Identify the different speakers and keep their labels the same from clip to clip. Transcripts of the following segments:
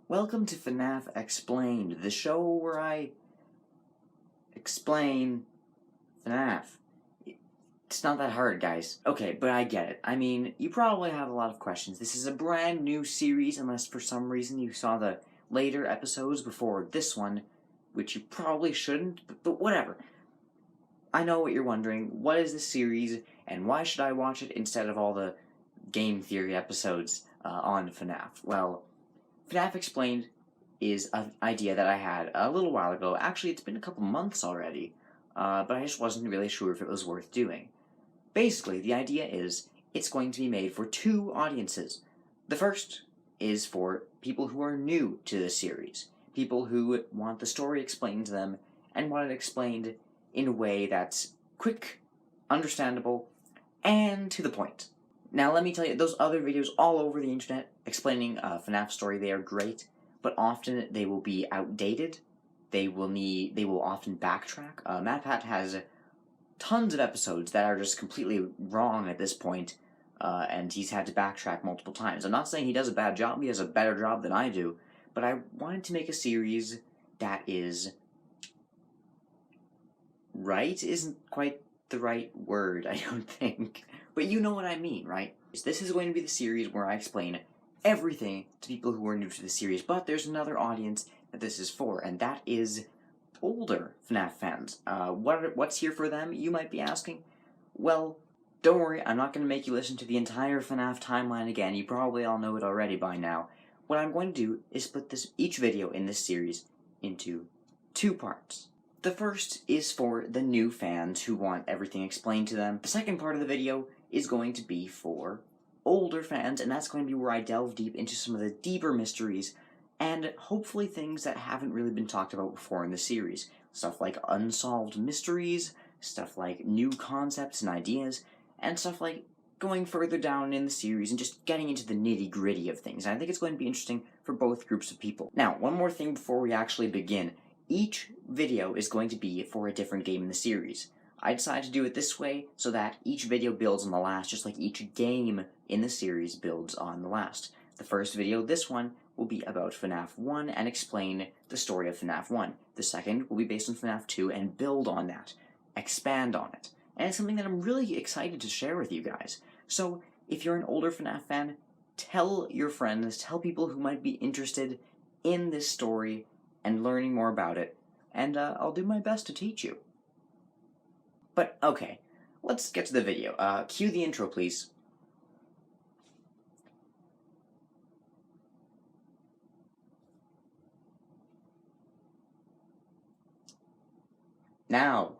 Speaker 1: Welcome to FNAF Explained, the show where I explain FNAF. It's not that hard, guys. Okay, but I get it. I mean, you probably have a lot of questions. This is a brand new series, unless for some reason you saw the later episodes before this one, which you probably shouldn't, but whatever. I know what you're wondering. What is this series, and why should I watch it instead of all the game theory episodes on FNAF? Well, FNAF Explained is an idea that I had a little while ago. Actually, it's been a couple months already, but I just wasn't really sure if it was worth doing. Basically, the idea is it's going to be made for two audiences. The first is for people who are new to the series, people who want the story explained to them and want it explained in a way that's quick, understandable, and to the point. Now, let me tell you, those other videos all over the internet explaining a FNAF story, they are great, but often they will be outdated. They will often backtrack. MatPat has tons of episodes that are just completely wrong at this point, and he's had to backtrack multiple times. I'm not saying he does a bad job, he does a better job than I do, but I wanted to make a series that is right isn't quite the right word, I don't think. But you know what I mean, right? This is going to be the series where I explain everything to people who are new to the series, but there's another audience that this is for, and that is older FNAF fans. What's here for them, you might be asking? Well, don't worry, I'm not going to make you listen to the entire FNAF timeline again. You probably all know it already by now. What I'm going to do is split each video in this series into two parts. The first is for the new fans who want everything explained to them. The second part of the video is going to be for older fans, and that's going to be where I delve deep into some of the deeper mysteries and hopefully things that haven't really been talked about before in the series. Stuff like unsolved mysteries, stuff like new concepts and ideas, and stuff like going further down in the series and just getting into the nitty-gritty of things. And I think it's going to be interesting for both groups of people. Now, one more thing before we actually begin. Each video is going to be for a different game in the series. I decided to do it this way so that each video builds on the last, just like each game in the series builds on the last. The first video, this one, will be about FNAF 1 and explain the story of FNAF 1. The second will be based on FNAF 2 and build on that, expand on it. And it's something that I'm really excited to share with you guys. So, if you're an older FNAF fan, tell your friends, tell people who might be interested in this story and learning more about it, and I'll do my best to teach you. But, okay, let's get to the video. Cue the intro, please. Now.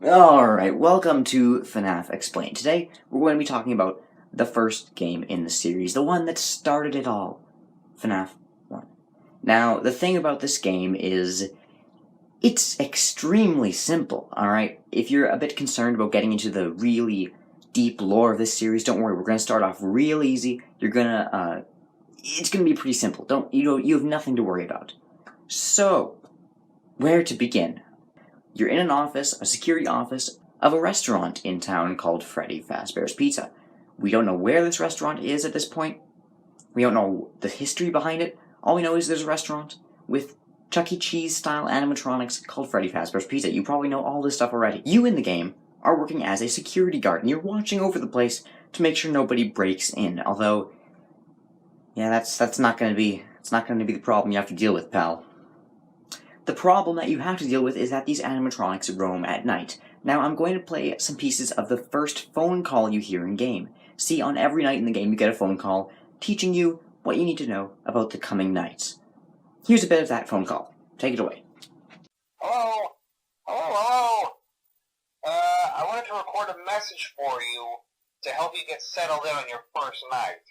Speaker 1: Alright, welcome to FNAF Explained. Today, we're going to be talking about the first game in the series, the one that started it all, FNAF 1. Now, the thing about this game is, it's extremely simple, alright? If you're a bit concerned about getting into the really deep lore of this series, don't worry, we're going to start off real easy. It's going to be pretty simple. You have nothing to worry about. So, where to begin? You're in an office, a security office, of a restaurant in town called Freddy Fazbear's Pizza. We don't know where this restaurant is at this point. We don't know the history behind it. All we know is there's a restaurant with Chuck E. Cheese-style animatronics called Freddy Fazbear's Pizza. You probably know all this stuff already. You in the game are working as a security guard, and you're watching over the place to make sure nobody breaks in. Although, yeah, that's not going to be the problem you have to deal with, pal. The problem that you have to deal with is that these animatronics roam at night. Now, I'm going to play some pieces of the first phone call you hear in-game. See, on every night in the game you get a phone call teaching you what you need to know about the coming nights. Here's a bit of that phone call. Take it away.
Speaker 2: Hello? Hello? I wanted to record a message for you to help you get settled in on your first night.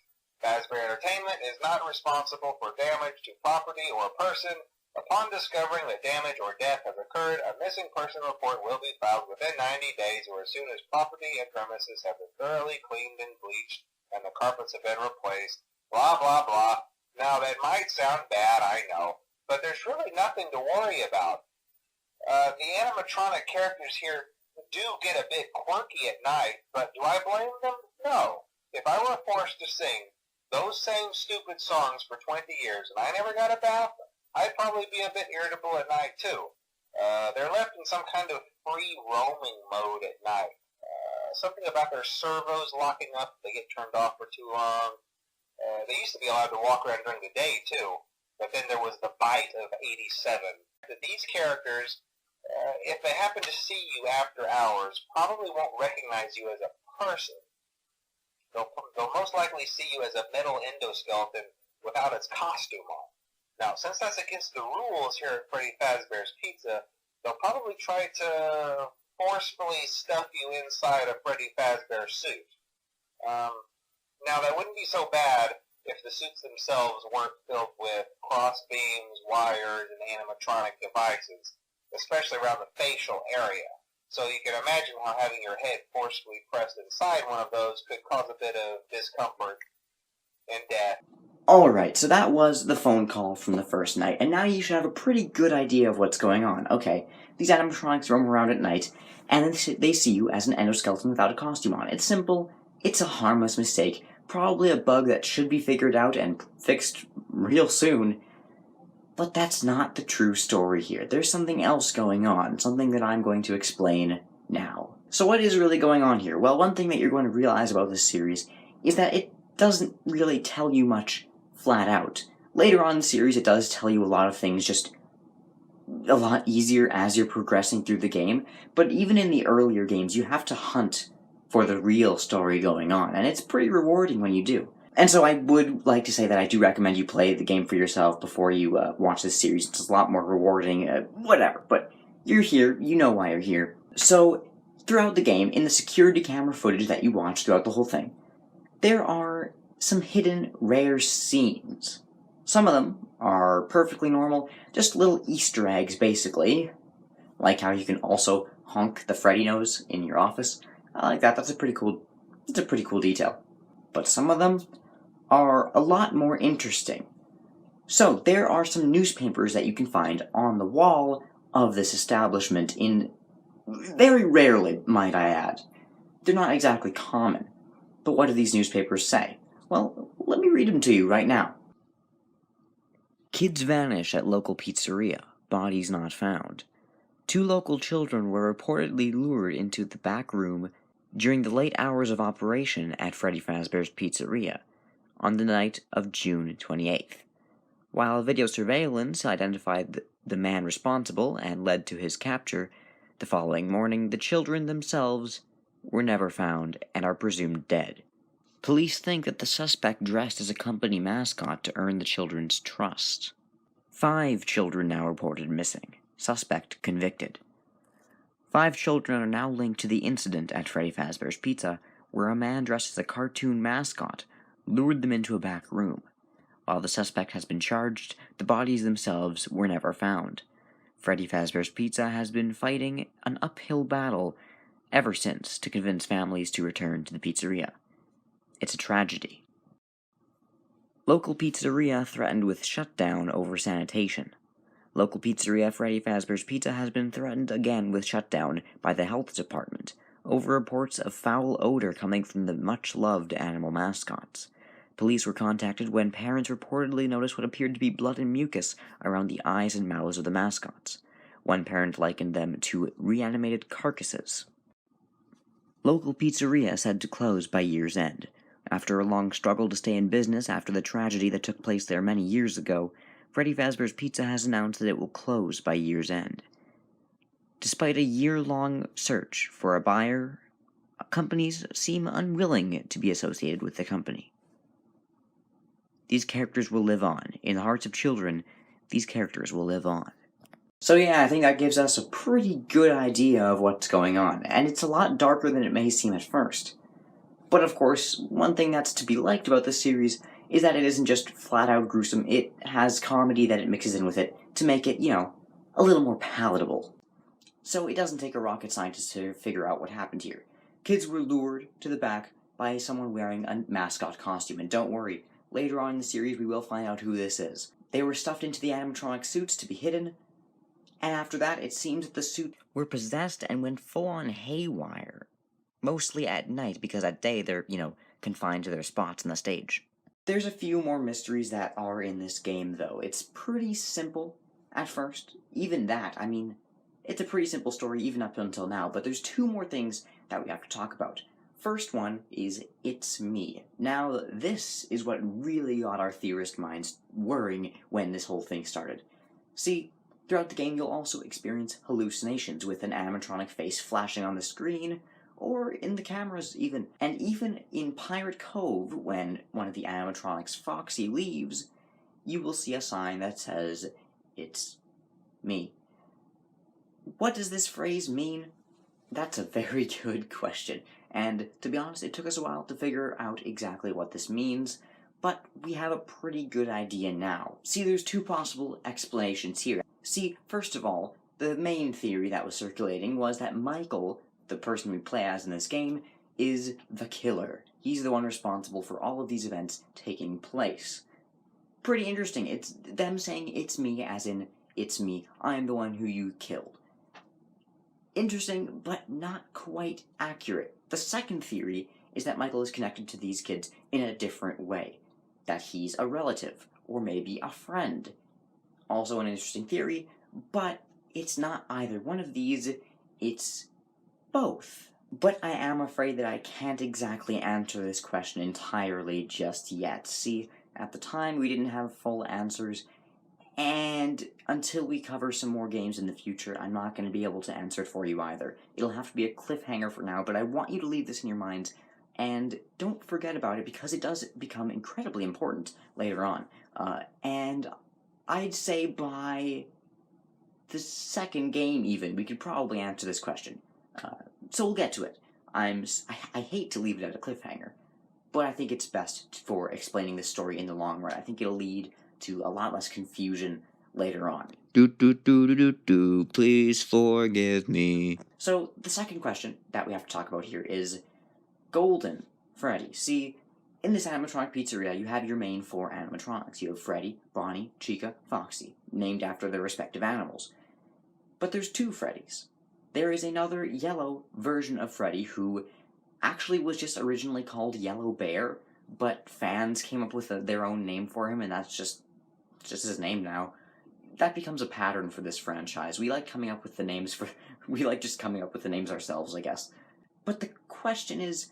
Speaker 2: Fazbear Entertainment is not responsible for damage to property or person. Upon discovering that damage or death has occurred, a missing person report will be filed within 90 days or as soon as property and premises have been thoroughly cleaned and bleached and the carpets have been replaced. Blah, blah, blah. Now, that might sound bad, I know, but there's really nothing to worry about. The animatronic characters here do get a bit quirky at night, but do I blame them? No. If I were forced to sing those same stupid songs for 20 years and I never got a bath, I'd probably be a bit irritable at night too. They're left in some kind of free roaming mode at night. Something about their servos locking up if they get turned off for too long. They used to be allowed to walk around during the day too, but then there was the bite of 87. These characters, if they happen to see you after hours, probably won't recognize you as a person. They'll most likely see you as a metal endoskeleton without its costume on. Now, since that's against the rules here at Freddy Fazbear's Pizza, they'll probably try to forcefully stuff you inside a Freddy Fazbear suit. Now, that wouldn't be so bad if the suits themselves weren't filled with cross beams, wires, and animatronic devices, especially around the facial area. So you can imagine how having your head forcefully pressed inside one of those could cause a bit of discomfort and death.
Speaker 1: Alright, so that was the phone call from the first night, and now you should have a pretty good idea of what's going on. Okay, these animatronics roam around at night, and they see you as an endoskeleton without a costume on. It's simple, it's a harmless mistake, probably a bug that should be figured out and fixed real soon. But that's not the true story here. There's something else going on, something that I'm going to explain now. So what is really going on here? Well, one thing that you're going to realize about this series is that it doesn't really tell you much flat out. Later on in the series, it does tell you a lot of things just a lot easier as you're progressing through the game, but even in the earlier games, you have to hunt for the real story going on, and it's pretty rewarding when you do. And so I would like to say that I do recommend you play the game for yourself before you watch this series. It's a lot more rewarding, whatever, but you're here, you know why you're here. So, throughout the game, in the security camera footage that you watch throughout the whole thing, there are some hidden, rare scenes. Some of them are perfectly normal, just little Easter eggs, basically. Like how you can also honk the Freddy nose in your office. I like that, that's a pretty cool detail. But some of them are a lot more interesting. So, there are some newspapers that you can find on the wall of this establishment very rarely, might I add. They're not exactly common. But what do these newspapers say? Well, let me read them to you right now. Kids vanish at local pizzeria. Bodies not found. 2 local children were reportedly lured into the back room during the late hours of operation at Freddy Fazbear's Pizzeria on the night of June 28th. While video surveillance identified the man responsible and led to his capture, the following morning the children themselves were never found and are presumed dead. Police think that the suspect dressed as a company mascot to earn the children's trust. 5 children now reported missing. Suspect convicted. 5 children are now linked to the incident at Freddy Fazbear's Pizza, where a man dressed as a cartoon mascot lured them into a back room. While the suspect has been charged, the bodies themselves were never found. Freddy Fazbear's Pizza has been fighting an uphill battle ever since to convince families to return to the pizzeria. It's a tragedy. Local pizzeria threatened with shutdown over sanitation. Local pizzeria Freddy Fazbear's Pizza has been threatened again with shutdown by the health department over reports of foul odor coming from the much-loved animal mascots. Police were contacted when parents reportedly noticed what appeared to be blood and mucus around the eyes and mouths of the mascots. One parent likened them to reanimated carcasses. Local pizzeria said to close by year's end. After a long struggle to stay in business after the tragedy that took place there many years ago, Freddy Fazbear's Pizza has announced that it will close by year's end. Despite a year-long search for a buyer, companies seem unwilling to be associated with the company. these characters will live on. In the hearts of children, these characters will live on. So yeah, I think that gives us a pretty good idea of what's going on, and it's a lot darker than it may seem at first. But of course, one thing that's to be liked about this series is that it isn't just flat-out gruesome, it has comedy that it mixes in with it to make it, a little more palatable. So it doesn't take a rocket scientist to figure out what happened here. Kids were lured to the back by someone wearing a mascot costume, and don't worry, later on in the series we will find out who this is. They were stuffed into the animatronic suits to be hidden, and after that it seems that the suits were possessed and went full-on haywire. Mostly at night, because at day they're, confined to their spots on the stage. There's a few more mysteries that are in this game, though. It's pretty simple at first. Even that, it's a pretty simple story even up until now, but there's two more things that we have to talk about. First one is It's Me. Now, this is what really got our theorist minds worrying when this whole thing started. See, throughout the game you'll also experience hallucinations with an animatronic face flashing on the screen, or in the cameras even. And even in Pirate Cove, when one of the animatronics, Foxy, leaves, you will see a sign that says, "It's me." What does this phrase mean? That's a very good question, and to be honest, it took us a while to figure out exactly what this means, but we have a pretty good idea now. See, there's two possible explanations here. See, first of all, the main theory that was circulating was that Michael, the person we play as in this game, is the killer. He's the one responsible for all of these events taking place. Pretty interesting. It's them saying it's me, as in, it's me, I'm the one who you killed. Interesting, but not quite accurate. The second theory is that Michael is connected to these kids in a different way. That he's a relative, or maybe a friend. Also an interesting theory, but it's not either one of these, it's both. But I am afraid that I can't exactly answer this question entirely just yet. See, at the time we didn't have full answers, and until we cover some more games in the future, I'm not going to be able to answer it for you either. It'll have to be a cliffhanger for now, but I want you to leave this in your minds, and don't forget about it, because it does become incredibly important later on. And I'd say by the second game even, we could probably answer this question. So we'll get to it. I hate to leave it at a cliffhanger, but I think it's best for explaining this story in the long run. I think it'll lead to a lot less confusion later on. Please forgive me. So the second question that we have to talk about here is Golden Freddy. See, in this animatronic pizzeria, you have your main four animatronics. You have Freddy, Bonnie, Chica, Foxy, named after their respective animals. But there's two Freddys. There is another yellow version of Freddy who actually was just originally called Yellow Bear, but fans came up with their own name for him, and that's just his name now. That becomes a pattern for this franchise. We like coming up with the names we like just coming up with the names ourselves, I guess. But the question is,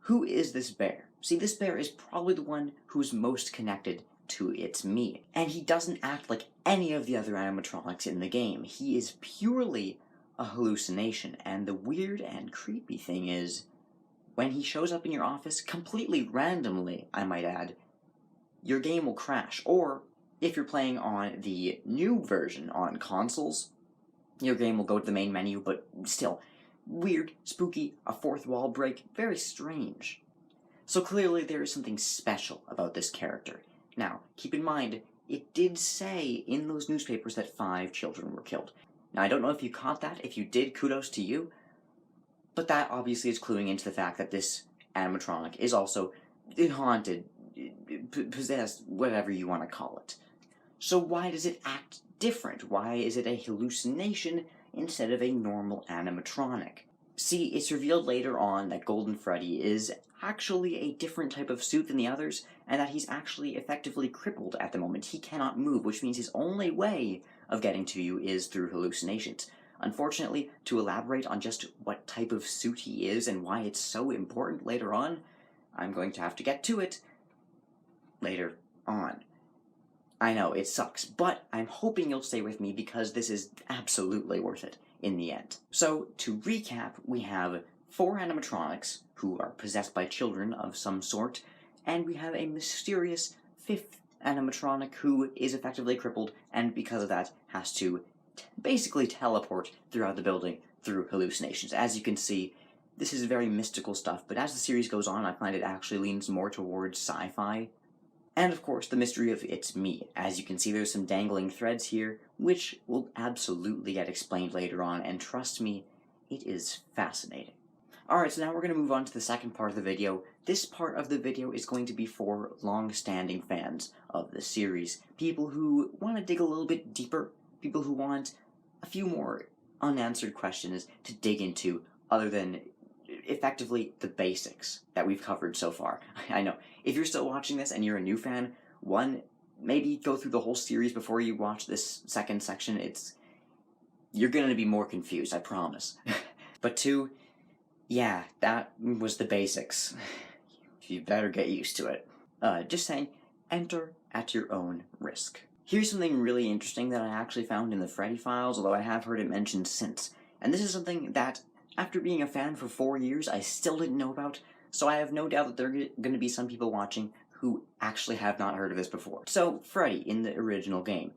Speaker 1: who is this bear? See, this bear is probably the one who's most connected to It's Me. And he doesn't act like any of the other animatronics in the game. He is purely a hallucination, and the weird and creepy thing is, when he shows up in your office, completely randomly, I might add, your game will crash, or if you're playing on the new version on consoles, your game will go to the main menu, but still, weird, spooky, a fourth wall break, very strange. So clearly there is something special about this character. Now, keep in mind, it did say in those newspapers that 5 children were killed. Now, I don't know if you caught that. If you did, kudos to you. But that obviously is cluing into the fact that this animatronic is also haunted, possessed, whatever you want to call it. So why does it act different? Why is it a hallucination instead of a normal animatronic? See, it's revealed later on that Golden Freddy is actually a different type of suit than the others, and that he's actually effectively crippled at the moment. He cannot move, which means his only way of getting to you is through hallucinations. Unfortunately, to elaborate on just what type of suit he is and why it's so important later on, I'm going to have to get to it later on. I know, it sucks, but I'm hoping you'll stay with me because this is absolutely worth it in the end. So, to recap, we have 4 animatronics who are possessed by children of some sort, and we have a mysterious fifth animatronic who is effectively crippled, and because of that has to basically teleport throughout the building through hallucinations. As you can see, this is very mystical stuff, but as the series goes on, I find it actually leans more towards sci-fi. And of course, the mystery of it's me. As you can see, there's some dangling threads here, which will absolutely get explained later on, and trust me, it is fascinating. Alright, so now we're going to move on to the second part of the video. This part of the video is going to be for long-standing fans of the series. People who want to dig a little bit deeper, people who want a few more unanswered questions to dig into other than effectively the basics that we've covered so far. I know, if you're still watching this and you're a new fan, one, maybe go through the whole series before you watch this second section. You're going to be more confused, I promise. But two, yeah, that was the basics. You better get used to it. Just saying, enter at your own risk. Here's something really interesting that I actually found in the Freddy files, although I have heard it mentioned since. And this is something that, after being a fan for 4 years, I still didn't know about, so I have no doubt that there are going to be some people watching who actually have not heard of this before. So, Freddy, in the original game,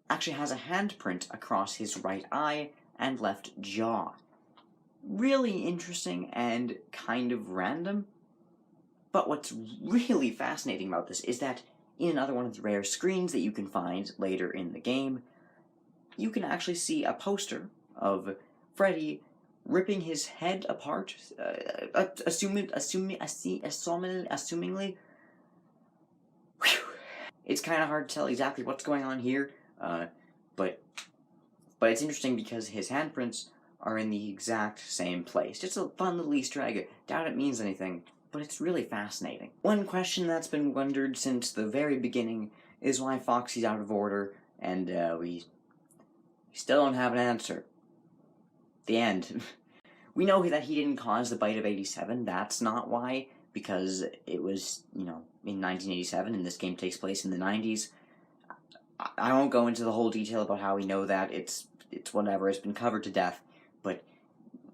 Speaker 1: actually has a handprint across his right eye and left jaw. Really interesting and kind of random. But what's really fascinating about this is that in another one of the rare screens that you can find later in the game, you can actually see a poster of Freddy ripping his head apart, assumingly. Whew. It's kind of hard to tell exactly what's going on here, but it's interesting because his handprints are in the exact same place. Just a fun little Easter egg. Doubt it means anything, but it's really fascinating. One question that's been wondered since the very beginning is why Foxy's out of order, and we still don't have an answer. The end. We know that he didn't cause the bite of 87, that's not why, because it was, in 1987, and this game takes place in the 90s. I won't go into the whole detail about how we know that, it's whatever, it's been covered to death, but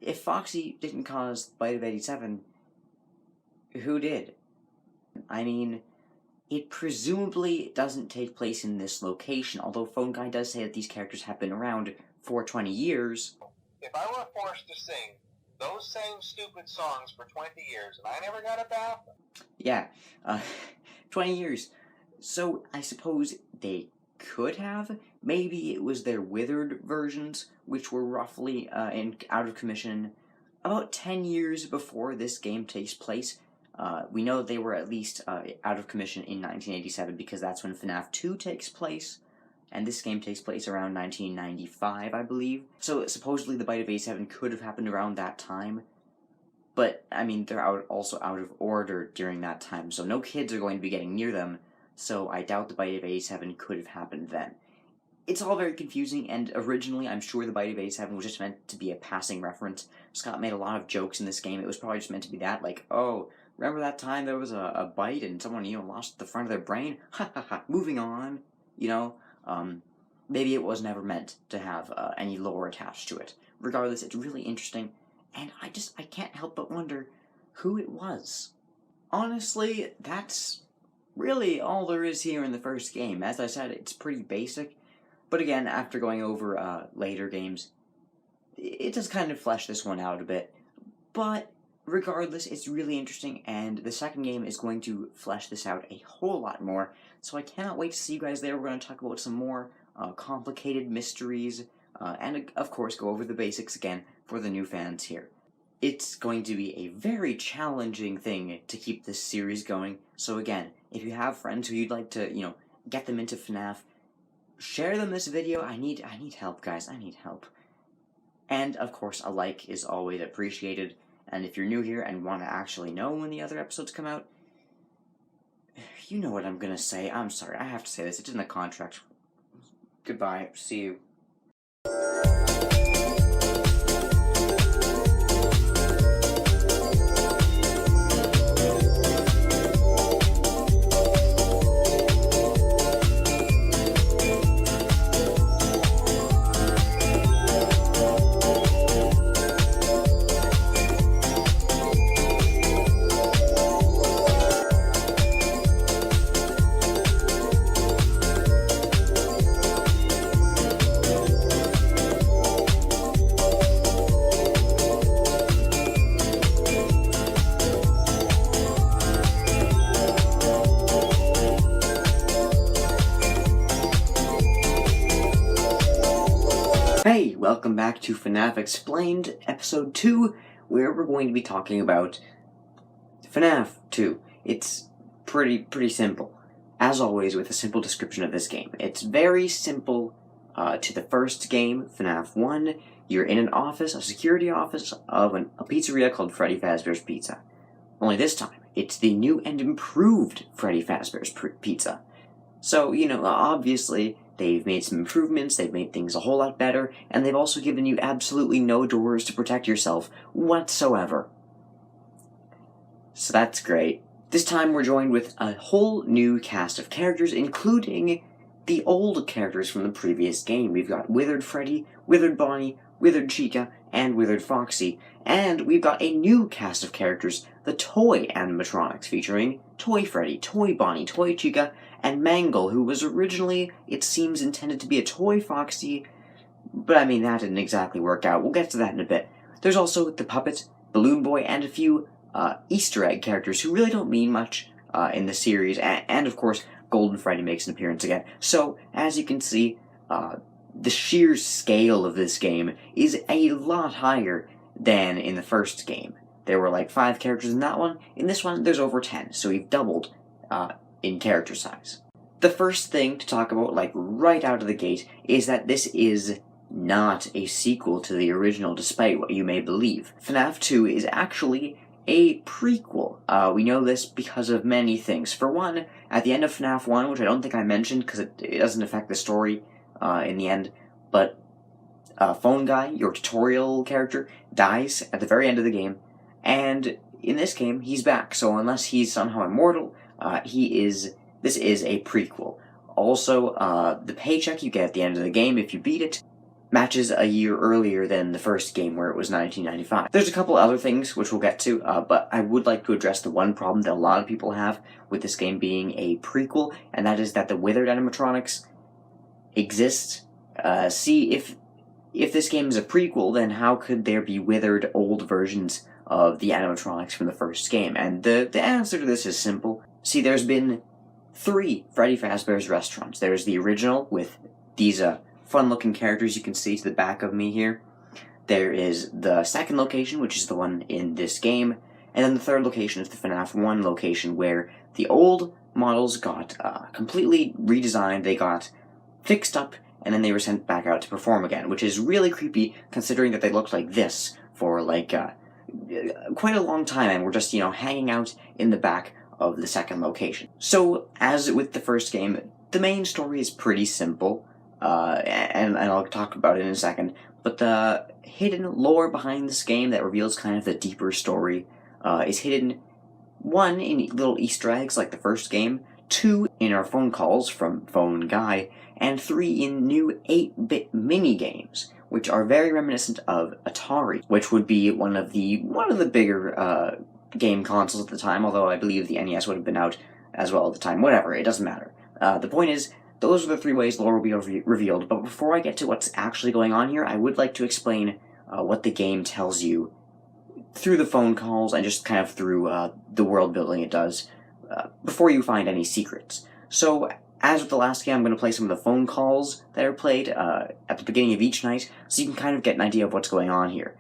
Speaker 1: if Foxy didn't cause the bite of 87, who did? I mean, it presumably doesn't take place in this location, although Phone Guy does say that these characters have been around for 20 years.
Speaker 2: If I were forced to sing those same stupid songs for 20 years and I never got a bath?
Speaker 1: Yeah, 20 years. So I suppose they could have. Maybe it was their withered versions, which were roughly out of commission about 10 years before this game takes place. We know they were at least out of commission in 1987 because that's when FNAF 2 takes place, and this game takes place around 1995, I believe. So supposedly the bite of 87 could have happened around that time, but I mean they're also out of order during that time, so no kids are going to be getting near them, so I doubt the bite of 87 could have happened then. It's all very confusing, and originally I'm sure the bite of 87 was just meant to be a passing reference. Scott made a lot of jokes in this game. It was probably just meant to be that, like, oh, remember that time there was a bite and someone, lost the front of their brain? Ha ha ha, moving on, maybe it was never meant to have any lore attached to it. Regardless, it's really interesting, and I can't help but wonder who it was. Honestly, that's really all there is here in the first game. As I said, it's pretty basic, but again, after going over later games, it does kind of flesh this one out a bit. But regardless, it's really interesting, and the second game is going to flesh this out a whole lot more, so I cannot wait to see you guys there. We're going to talk about some more complicated mysteries, and of course go over the basics again for the new fans here. It's going to be a very challenging thing to keep this series going, so again, if you have friends who you'd like to, get them into FNAF, share them this video. I need help, guys. I need help. And, of course, a like is always appreciated. And if you're new here and want to actually know when the other episodes come out, you know what I'm gonna say. I'm sorry, I have to say this. It's in the contract. Goodbye. See you. Hey, welcome back to FNAF Explained, Episode 2, where we're going to be talking about FNAF 2. It's pretty simple. As always, with a simple description of this game. It's very simple to the first game, FNAF 1. You're in an office, a security office of a pizzeria called Freddy Fazbear's Pizza. Only this time, it's the new and improved Freddy Fazbear's Pizza. So, obviously, they've made some improvements, they've made things a whole lot better, and they've also given you absolutely no doors to protect yourself whatsoever. So that's great. This time we're joined with a whole new cast of characters, including the old characters from the previous game. We've got Withered Freddy, Withered Bonnie, Withered Chica, and Withered Foxy. And we've got a new cast of characters, the toy animatronics, featuring Toy Freddy, Toy Bonnie, Toy Chica, and Mangle, who was originally, it seems, intended to be a Toy Foxy, but I mean, that didn't exactly work out. We'll get to that in a bit. There's also the Puppet, Balloon Boy, and a few Easter egg characters who really don't mean much in the series, and of course, Golden Freddy makes an appearance again. So, as you can see, the sheer scale of this game is a lot higher than in the first game. There were like 5 characters in that one. In this one, there's over 10, so we've doubled in character size. The first thing to talk about, like right out of the gate, is that this is not a sequel to the original, despite what you may believe. FNAF 2 is actually a prequel. We know this because of many things. For one, at the end of FNAF 1, which I don't think I mentioned because it doesn't affect the story in the end, but Phone Guy, your tutorial character, dies at the very end of the game, and in this game, he's back. So unless he's somehow immortal, this is a prequel. Also, the paycheck you get at the end of the game, if you beat it, matches a year earlier than the first game, where it was 1995. There's a couple other things which we'll get to, but I would like to address the one problem that a lot of people have with this game being a prequel, and that is that the Withered animatronics exist. See, if this game is a prequel, then how could there be withered old versions of the animatronics from the first game? And the answer to this is simple. See, there's been 3 Freddy Fazbear's restaurants. There's the original with these fun-looking characters you can see to the back of me here. There is the second location, which is the one in this game, and then the third location is the FNAF 1 location, where the old models got completely redesigned, they got fixed up, and then they were sent back out to perform again, which is really creepy considering that they looked like this for like quite a long time and were just, hanging out in the back of the second location. So, as with the first game, the main story is pretty simple, and I'll talk about it in a second, but the hidden lore behind this game that reveals kind of the deeper story is hidden, 1, in little Easter eggs like the first game, 2, in our phone calls from Phone Guy, and 3, in new 8-bit mini-games, which are very reminiscent of Atari, which would be one of the bigger game consoles at the time, although I believe the NES would have been out as well at the time. Whatever, it doesn't matter. The point is, those are the 3 ways lore will be revealed, but before I get to what's actually going on here, I would like to explain what the game tells you through the phone calls and just kind of through the world building it does before you find any secrets. So, as with the last game, I'm going to play some of the phone calls that are played at the beginning of each night, so you can kind of get an idea of what's going on here.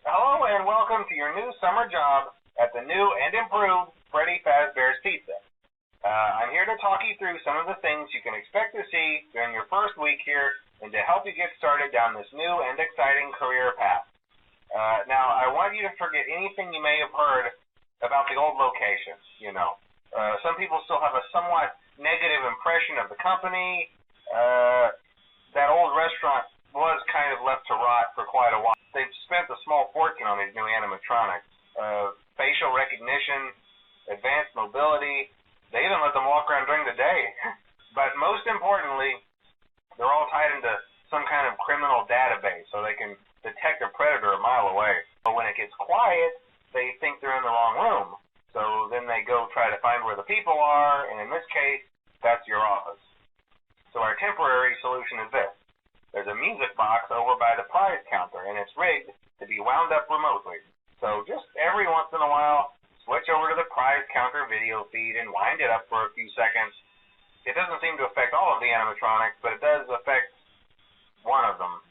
Speaker 2: Hello and welcome to your new summer job at the new and improved Freddy Fazbear's Pizza. I'm here to talk you through some of the things you can expect to see during your first week here and to help you get started down this new and exciting career path. Now, I want you to forget anything you may have heard about the old location, some people still have a somewhat negative impression of the company. That old restaurant was kind of left to rot for quite a while. They've spent a small fortune on these new animatronics. Facial recognition, advanced mobility. They even let them walk around during the day. But most importantly, they're all tied into some kind of criminal database so they can detect a predator a mile away. But when it gets quiet, they think they're in the wrong room. So then they go try to find where the people are, and in this case, that's your office. So our temporary solution is this. There's a music box over by the prize counter, and it's rigged to be wound up remotely. So just every once in a while, switch over to the prize counter video feed and wind it up for a few seconds. It doesn't seem to affect all of the animatronics, but it does affect one of them.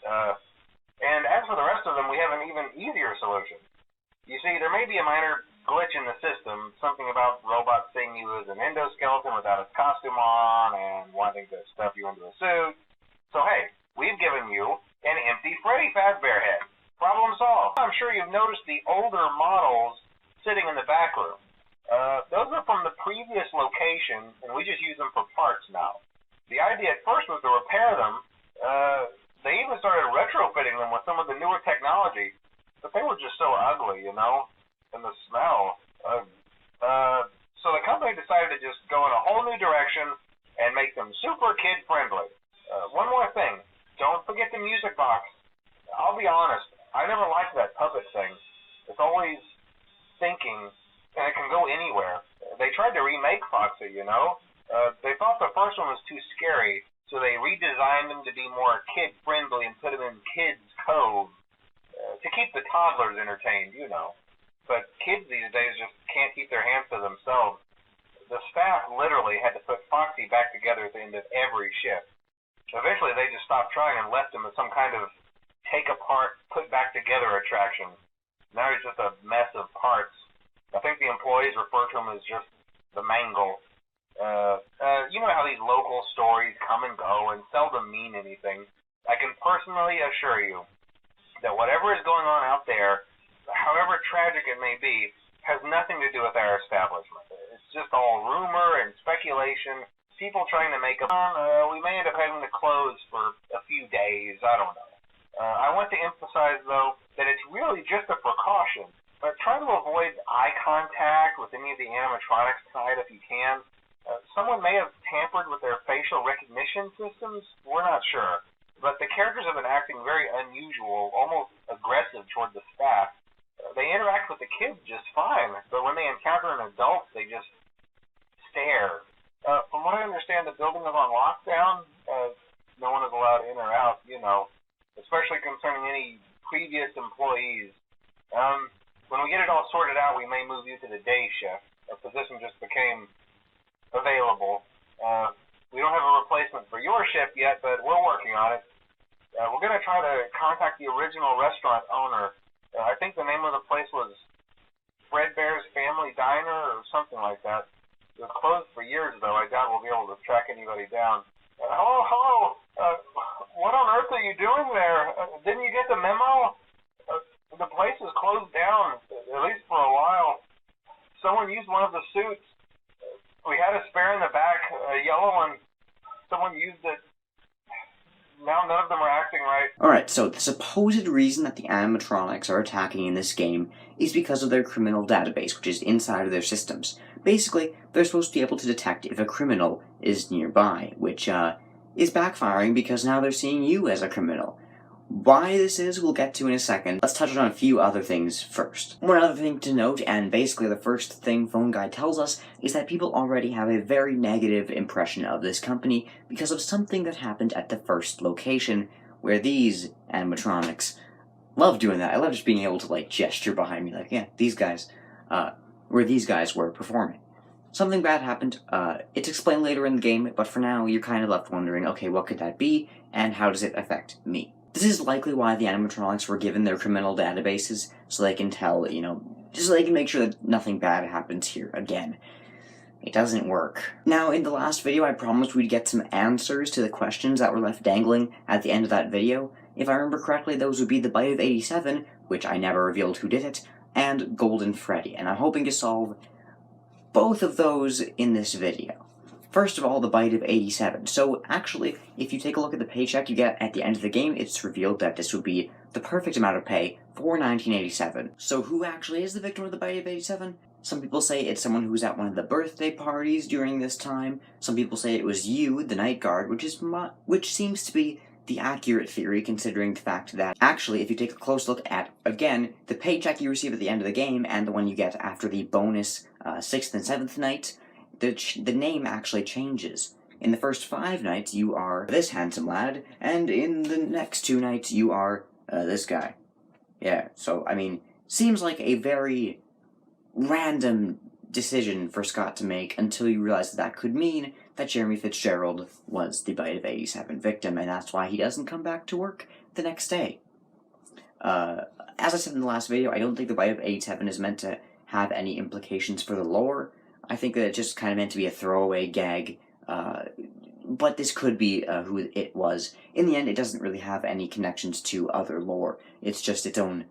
Speaker 2: And as for the rest of them, we have an even easier solution. You see, there may be a minor glitch in the system, something about robots seeing you as an endoskeleton without a costume on and wanting to stuff you into a suit. So hey, we've given you an empty Freddy Fazbear head. Problem solved. I'm sure you've noticed the older models sitting in the back room. Those are from the previous location, and we just use them for parts now. The idea at first was to repair them. They even started retrofitting them with some of the newer technology, but they were just so ugly, you know, and the smell. So the company decided to just go in a whole new direction and make them super kid-friendly. One more thing, don't forget the music box. I'll be honest, I never liked that puppet thing. It's always thinking, and it can go anywhere. They tried to remake Foxy, you know. They thought the first one was too scary, so they redesigned them to be more kid-friendly and put them in kids' code to keep the toddlers entertained, you know. But kids these days just can't keep their hands to themselves. The staff literally had to put Foxy back together at the end of every shift. Eventually, they just stopped trying and left him as some kind of take-apart, put-back-together attraction. Now he's just a mess of parts. I think the employees refer to him as just the mangle. You know how these local stories come and go and seldom mean anything. I can personally assure you that whatever is going on out there, however tragic it may be, has nothing to do with our establishment. It's just all rumor and speculation, people trying to make we may end up having to close for a few days, I don't know. I want to emphasize, though, that it's really just a precaution. But try to avoid eye contact with any of the animatronics tonight if you can. Someone may have tampered with their facial recognition systems. We're not sure. But the characters have been acting very unusual, almost aggressive toward the staff. They interact with the kids just fine, but when they encounter an adult, they just stare. From what I understand, the building is on lockdown. No one is allowed in or out, you know, especially concerning any previous employees. When we get it all sorted out, we may move you to the day shift. A position just became available. We don't have a replacement for your shift yet, but we're working on it. We're going to try to contact the original restaurant owner. I think the name of the place was Fredbear's Family Diner or something like that. It was closed for years, though. I doubt we'll be able to track anybody down. Hello. What on earth are you doing there? Didn't you get the memo? The place is closed down, at least for a while. Someone used one of the suits. We had a spare in the back, a yellow one. Someone used it. Now none of them are acting right.
Speaker 1: Alright, so the supposed reason that the animatronics are attacking in this game is because of their criminal database, which is inside of their systems. Basically, they're supposed to be able to detect if a criminal is nearby, which is backfiring because now they're seeing you as a criminal. Why this is, we'll get to in a second. Let's touch on a few other things first. One other thing to note, and basically the first thing Phone Guy tells us, is that people already have a very negative impression of this company because of something that happened at the first location, where these animatronics love doing that. I love just being able to, like, gesture behind me, like, yeah, these guys, where these guys were performing. Something bad happened. It's explained later in the game, but for now, you're kind of left wondering, okay, what could that be, and how does it affect me? This is likely why the animatronics were given their criminal databases, so they can tell, you know, just so they can make sure that nothing bad happens here again. It doesn't work. Now, in the last video, I promised we'd get some answers to the questions that were left dangling at the end of that video. If I remember correctly, those would be the Bite of 87, which I never revealed who did it, and Golden Freddy, and I'm hoping to solve both of those in this video. First of all, the Bite of 87. So, actually, if you take a look at the paycheck you get at the end of the game, it's revealed that this would be the perfect amount of pay for 1987. So who actually is the victim of the Bite of 87? Some people say it's someone who was at one of the birthday parties during this time. Some people say it was you, the night guard, which seems to be the accurate theory, considering the fact that, actually, if you take a close look at, again, the paycheck you receive at the end of the game and the one you get after the bonus 6th and 7th night, the name actually changes. In the first 5 nights, you are this handsome lad, and in the next 2 nights, you are this guy. Yeah, so, I mean, seems like a very random decision for Scott to make until you realize that could mean that Jeremy Fitzgerald was the Bite of 87 victim, and that's why he doesn't come back to work the next day. As I said in the last video, I don't think the Bite of 87 is meant to have any implications for the lore. I think that it's just kind of meant to be a throwaway gag, but this could be who it was. In the end, it doesn't really have any connections to other lore. It's just its own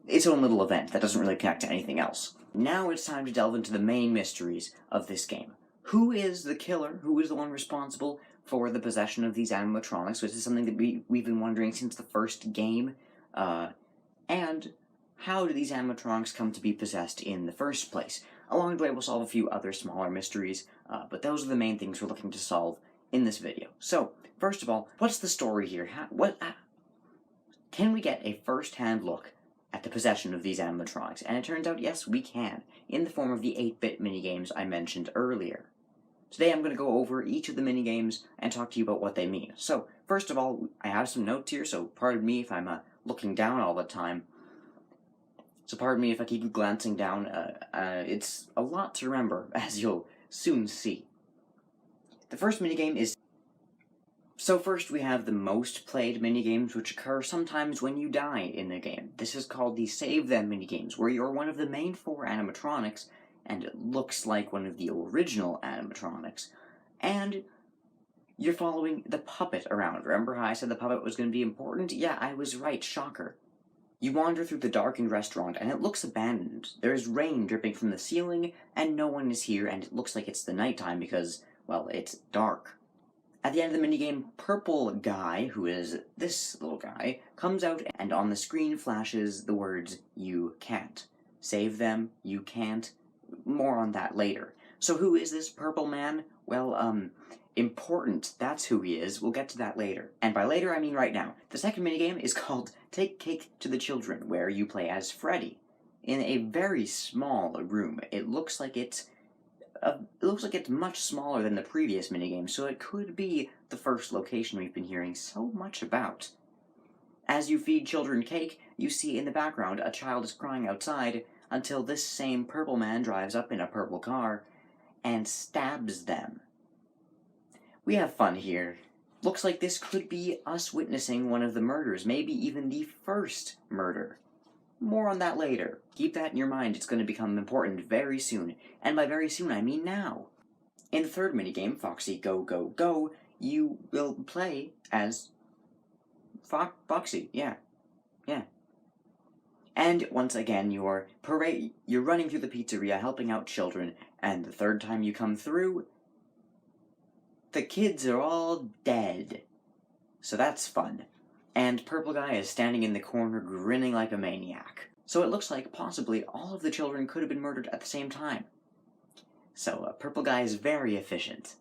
Speaker 1: little event that doesn't really connect to anything else. Now it's time to delve into the main mysteries of this game. Who is the killer? Who is the one responsible for the possession of these animatronics? Which is something that we've been wondering since the first game. And how do these animatronics come to be possessed in the first place? Along the way, we'll solve a few other smaller mysteries, but those are the main things we're looking to solve in this video. So, first of all, what's the story here? Can we get a first-hand look at the possession of these animatronics? And it turns out, yes, we can, in the form of the 8-bit minigames I mentioned earlier. Today I'm going to go over each of the minigames and talk to you about what they mean. So, first of all, I have some notes here, so pardon me if I'm looking down all the time. So pardon me if I keep glancing down. It's a lot to remember, as you'll soon see. The first minigame is... So first we have the most played minigames, which occur sometimes when you die in the game. This is called the Save Them minigames, where you're one of the main 4 animatronics, and it looks like one of the original animatronics, and you're following the puppet around. Remember how I said the puppet was going to be important? Yeah, I was right, shocker. You wander through the darkened restaurant, and it looks abandoned. There is rain dripping from the ceiling, and no one is here, and it looks like it's the nighttime because, well, it's dark. At the end of the minigame, Purple Guy, who is this little guy, comes out, and on the screen flashes the words, "You can't." Save them, you can't. More on that later. So who is this purple man? Well, important. That's who he is. We'll get to that later. And by later, I mean right now. The second minigame is called Take Cake to the Children, where you play as Freddy in a very small room. It looks like it's much smaller than the previous minigame, so it could be the first location we've been hearing so much about. As you feed children cake, you see in the background a child is crying outside until this same purple man drives up in a purple car and stabs them. We have fun here. Looks like this could be us witnessing one of the murders, maybe even the first murder. More on that later. Keep that in your mind, it's going to become important very soon. And by very soon, I mean now. In the third minigame, Foxy Go Go Go, you will play as Foxy, yeah. And once again, you're running through the pizzeria, helping out children, and the third time you come through, the kids are all dead. So that's fun. And Purple Guy is standing in the corner grinning like a maniac. So it looks like possibly all of the children could have been murdered at the same time. So Purple Guy is very efficient.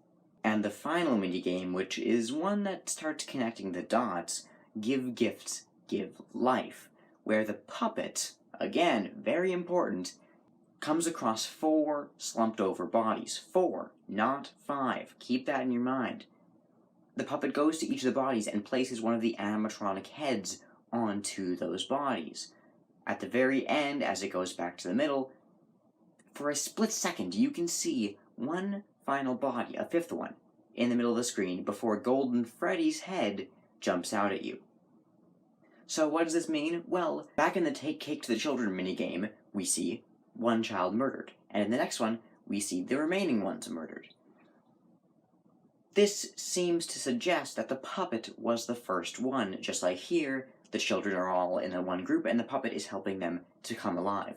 Speaker 1: And the final minigame, which is one that starts connecting the dots, Give Gifts, Give Life, where the puppet, again, very important, comes across 4 slumped over bodies. 4, not 5. Keep that in your mind. The puppet goes to each of the bodies and places one of the animatronic heads onto those bodies. At the very end, as it goes back to the middle, for a split second you can see one final body, a 5th one, in the middle of the screen before Golden Freddy's head jumps out at you. So what does this mean? Well, back in the Take Cake to the Children minigame, we see one child murdered, and in the next one, we see the remaining ones murdered. This seems to suggest that the puppet was the first one, just like here, the children are all in the one group, and the puppet is helping them to come alive.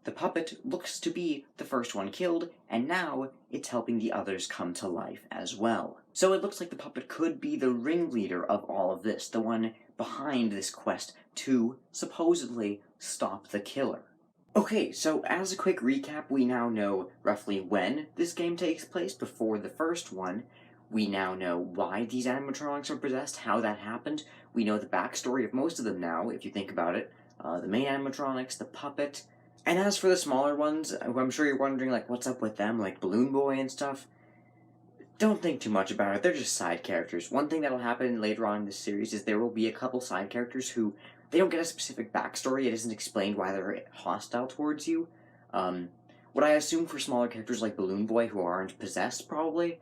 Speaker 1: The puppet looks to be the first one killed, and now it's helping the others come to life as well. So it looks like the puppet could be the ringleader of all of this, the one behind this quest to supposedly stop the killer. Okay, so as a quick recap, we now know roughly when this game takes place before the first one. We now know why these animatronics are possessed, how that happened. We know the backstory of most of them now, if you think about it. The main animatronics, the puppet. And as for the smaller ones, I'm sure you're wondering, like, what's up with them, like Balloon Boy and stuff. Don't think too much about it, they're just side characters. One thing that'll happen later on in this series is there will be a couple side characters who, they don't get a specific backstory, it isn't explained why they're hostile towards you. What I assume for smaller characters like Balloon Boy who aren't possessed, probably,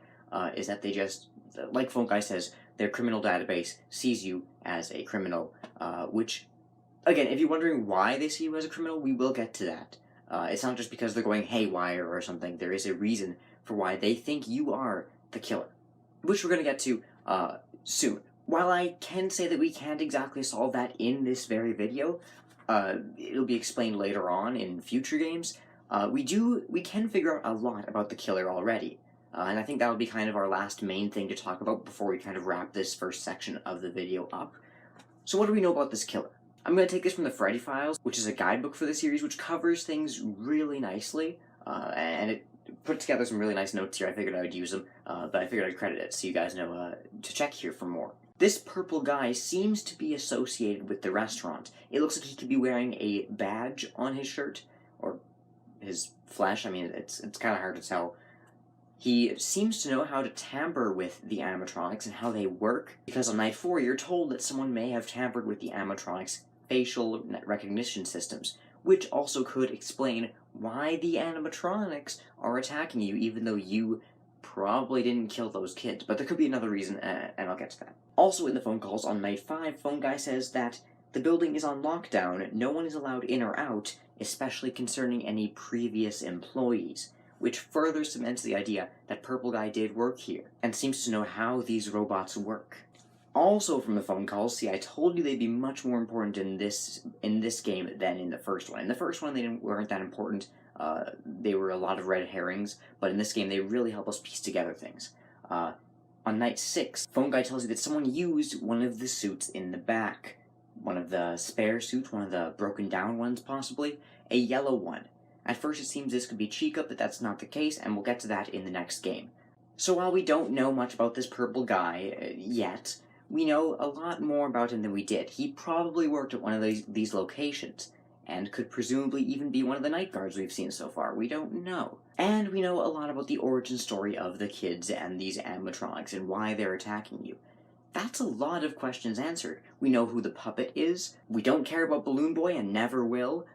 Speaker 1: is that they just, like Phone Guy says, their criminal database sees you as a criminal, which, again, if you're wondering why they see you as a criminal, we will get to that. It's not just because they're going haywire or something. There is a reason for why they think you are the killer, which we're going to get to soon. While I can say that we can't exactly solve that in this very video, it'll be explained later on in future games, we can figure out a lot about the killer already. And I think that'll be kind of our last main thing to talk about before we kind of wrap this first section of the video up. So what do we know about this killer? I'm going to take this from the Freddy Files, which is a guidebook for the series, which covers things really nicely, and it put together some really nice notes here. I figured I would use them, but I figured I'd credit it so you guys know to check here for more. This purple guy seems to be associated with the restaurant. It looks like he could be wearing a badge on his shirt, or his flesh. I mean, it's kind of hard to tell. He seems to know how to tamper with the animatronics and how they work, because on night 4 you're told that someone may have tampered with the animatronics' facial recognition systems, which also could explain why the animatronics are attacking you, even though you probably didn't kill those kids. But there could be another reason, and I'll get to that. Also in the phone calls on night 5, Phone Guy says that the building is on lockdown, no one is allowed in or out, especially concerning any previous employees, which further cements the idea that Purple Guy did work here, and seems to know how these robots work. Also from the phone calls, see, I told you they'd be much more important in this game than in the first one. In the first one, they weren't that important. They were a lot of red herrings, but in this game, they really help us piece together things. On night 6, Phone Guy tells you that someone used one of the suits in the back. One of the spare suits, one of the broken down ones, possibly. A yellow one. At first it seems this could be Chica, but that's not the case, and we'll get to that in the next game. So while we don't know much about this purple guy yet, we know a lot more about him than we did. He probably worked at one of these locations, and could presumably even be one of the night guards we've seen so far. We don't know. And we know a lot about the origin story of the kids and these animatronics and why they're attacking you. That's a lot of questions answered. We know who the puppet is. We don't care about Balloon Boy and never will.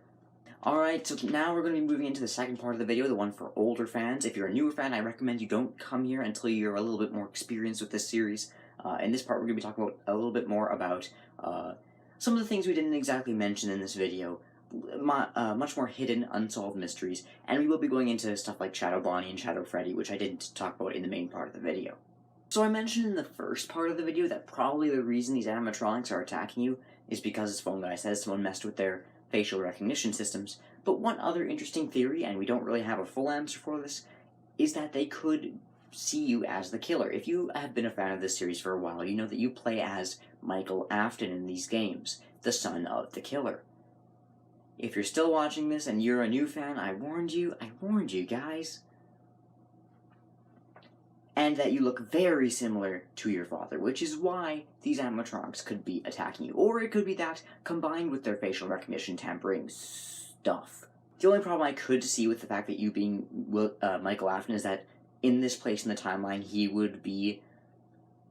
Speaker 1: Alright, so now we're going to be moving into the second part of the video, the one for older fans. If you're a newer fan, I recommend you don't come here until you're a little bit more experienced with this series. In this part, we're going to be talking about a little bit more about some of the things we didn't exactly mention in this video, much more hidden, unsolved mysteries, and we will be going into stuff like Shadow Bonnie and Shadow Freddy, which I didn't talk about in the main part of the video. So I mentioned in the first part of the video that probably the reason these animatronics are attacking you is because, as Phone Guy says, someone messed with their facial recognition systems. But one other interesting theory, and we don't really have a full answer for this, is that they could see you as the killer. If you have been a fan of this series for a while, you know that you play as Michael Afton in these games, the son of the killer. If you're still watching this and you're a new fan, I warned you, guys. And that you look very similar to your father, which is why these animatronics could be attacking you. Or it could be that, combined with their facial recognition tampering stuff. The only problem I could see with the fact that you being Michael Afton is that in this place in the timeline, he would be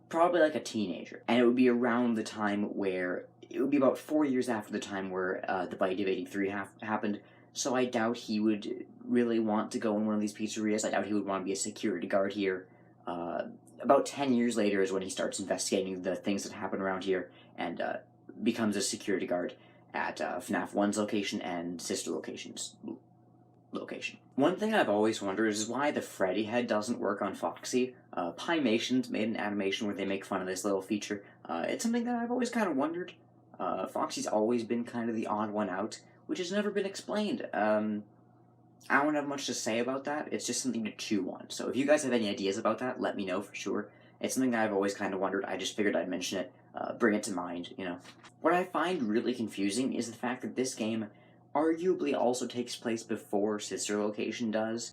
Speaker 1: probably like a teenager. And it would be around the time where, it would be about 4 years after the time where the Bite of 83 happened. So I doubt he would really want to go in one of these pizzerias. I doubt he would want to be a security guard here. About 10 years later is when he starts investigating the things that happen around here and becomes a security guard at FNAF 1's location and sister location's location. One thing I've always wondered is why the Freddy head doesn't work on Foxy. Pymation's made an animation where they make fun of this little feature. It's something that I've always kind of wondered. Foxy's always been kind of the odd one out, which has never been explained. I don't have much to say about that. It's just something to chew on. So if you guys have any ideas about that, let me know for sure. It's something that I've always kind of wondered. I just figured I'd mention it, bring it to mind, you know. What I find really confusing is the fact that this game arguably also takes place before Sister Location does.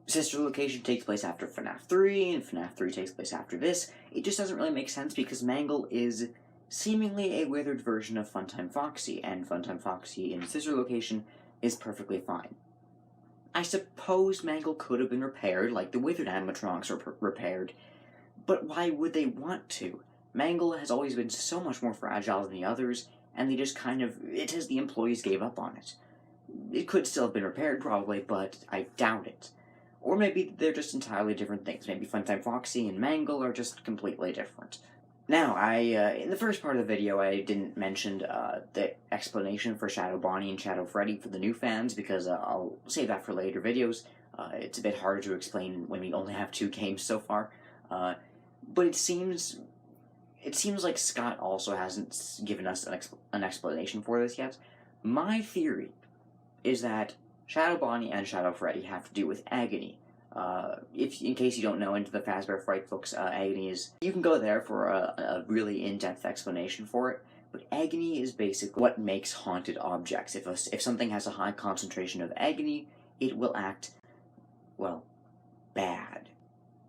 Speaker 1: Sister Location takes place after FNAF 3, and FNAF 3 takes place after this. It just doesn't really make sense because Mangle is seemingly a withered version of Funtime Foxy, and Funtime Foxy in Sister Location is perfectly fine. I suppose Mangle could have been repaired, like the withered animatronics are repaired, but why would they want to? Mangle has always been so much more fragile than the others, and they just kind of, it is the employees gave up on it. It could still have been repaired, probably, but I doubt it. Or maybe they're just entirely different things. Maybe Funtime Foxy and Mangle are just completely different. Now, in the first part of the video, I didn't mention the explanation for Shadow Bonnie and Shadow Freddy for the new fans, because I'll save that for later videos. It's a bit harder to explain when we only have 2 games so far. But it seems like Scott also hasn't given us an explanation for this yet. My theory is that Shadow Bonnie and Shadow Freddy have to do with agony. In case you don't know, into the Fazbear Frights books, agony is... You can go there for a really in-depth explanation for it, but agony is basically what makes haunted objects. If something has a high concentration of agony, it will act, well, bad.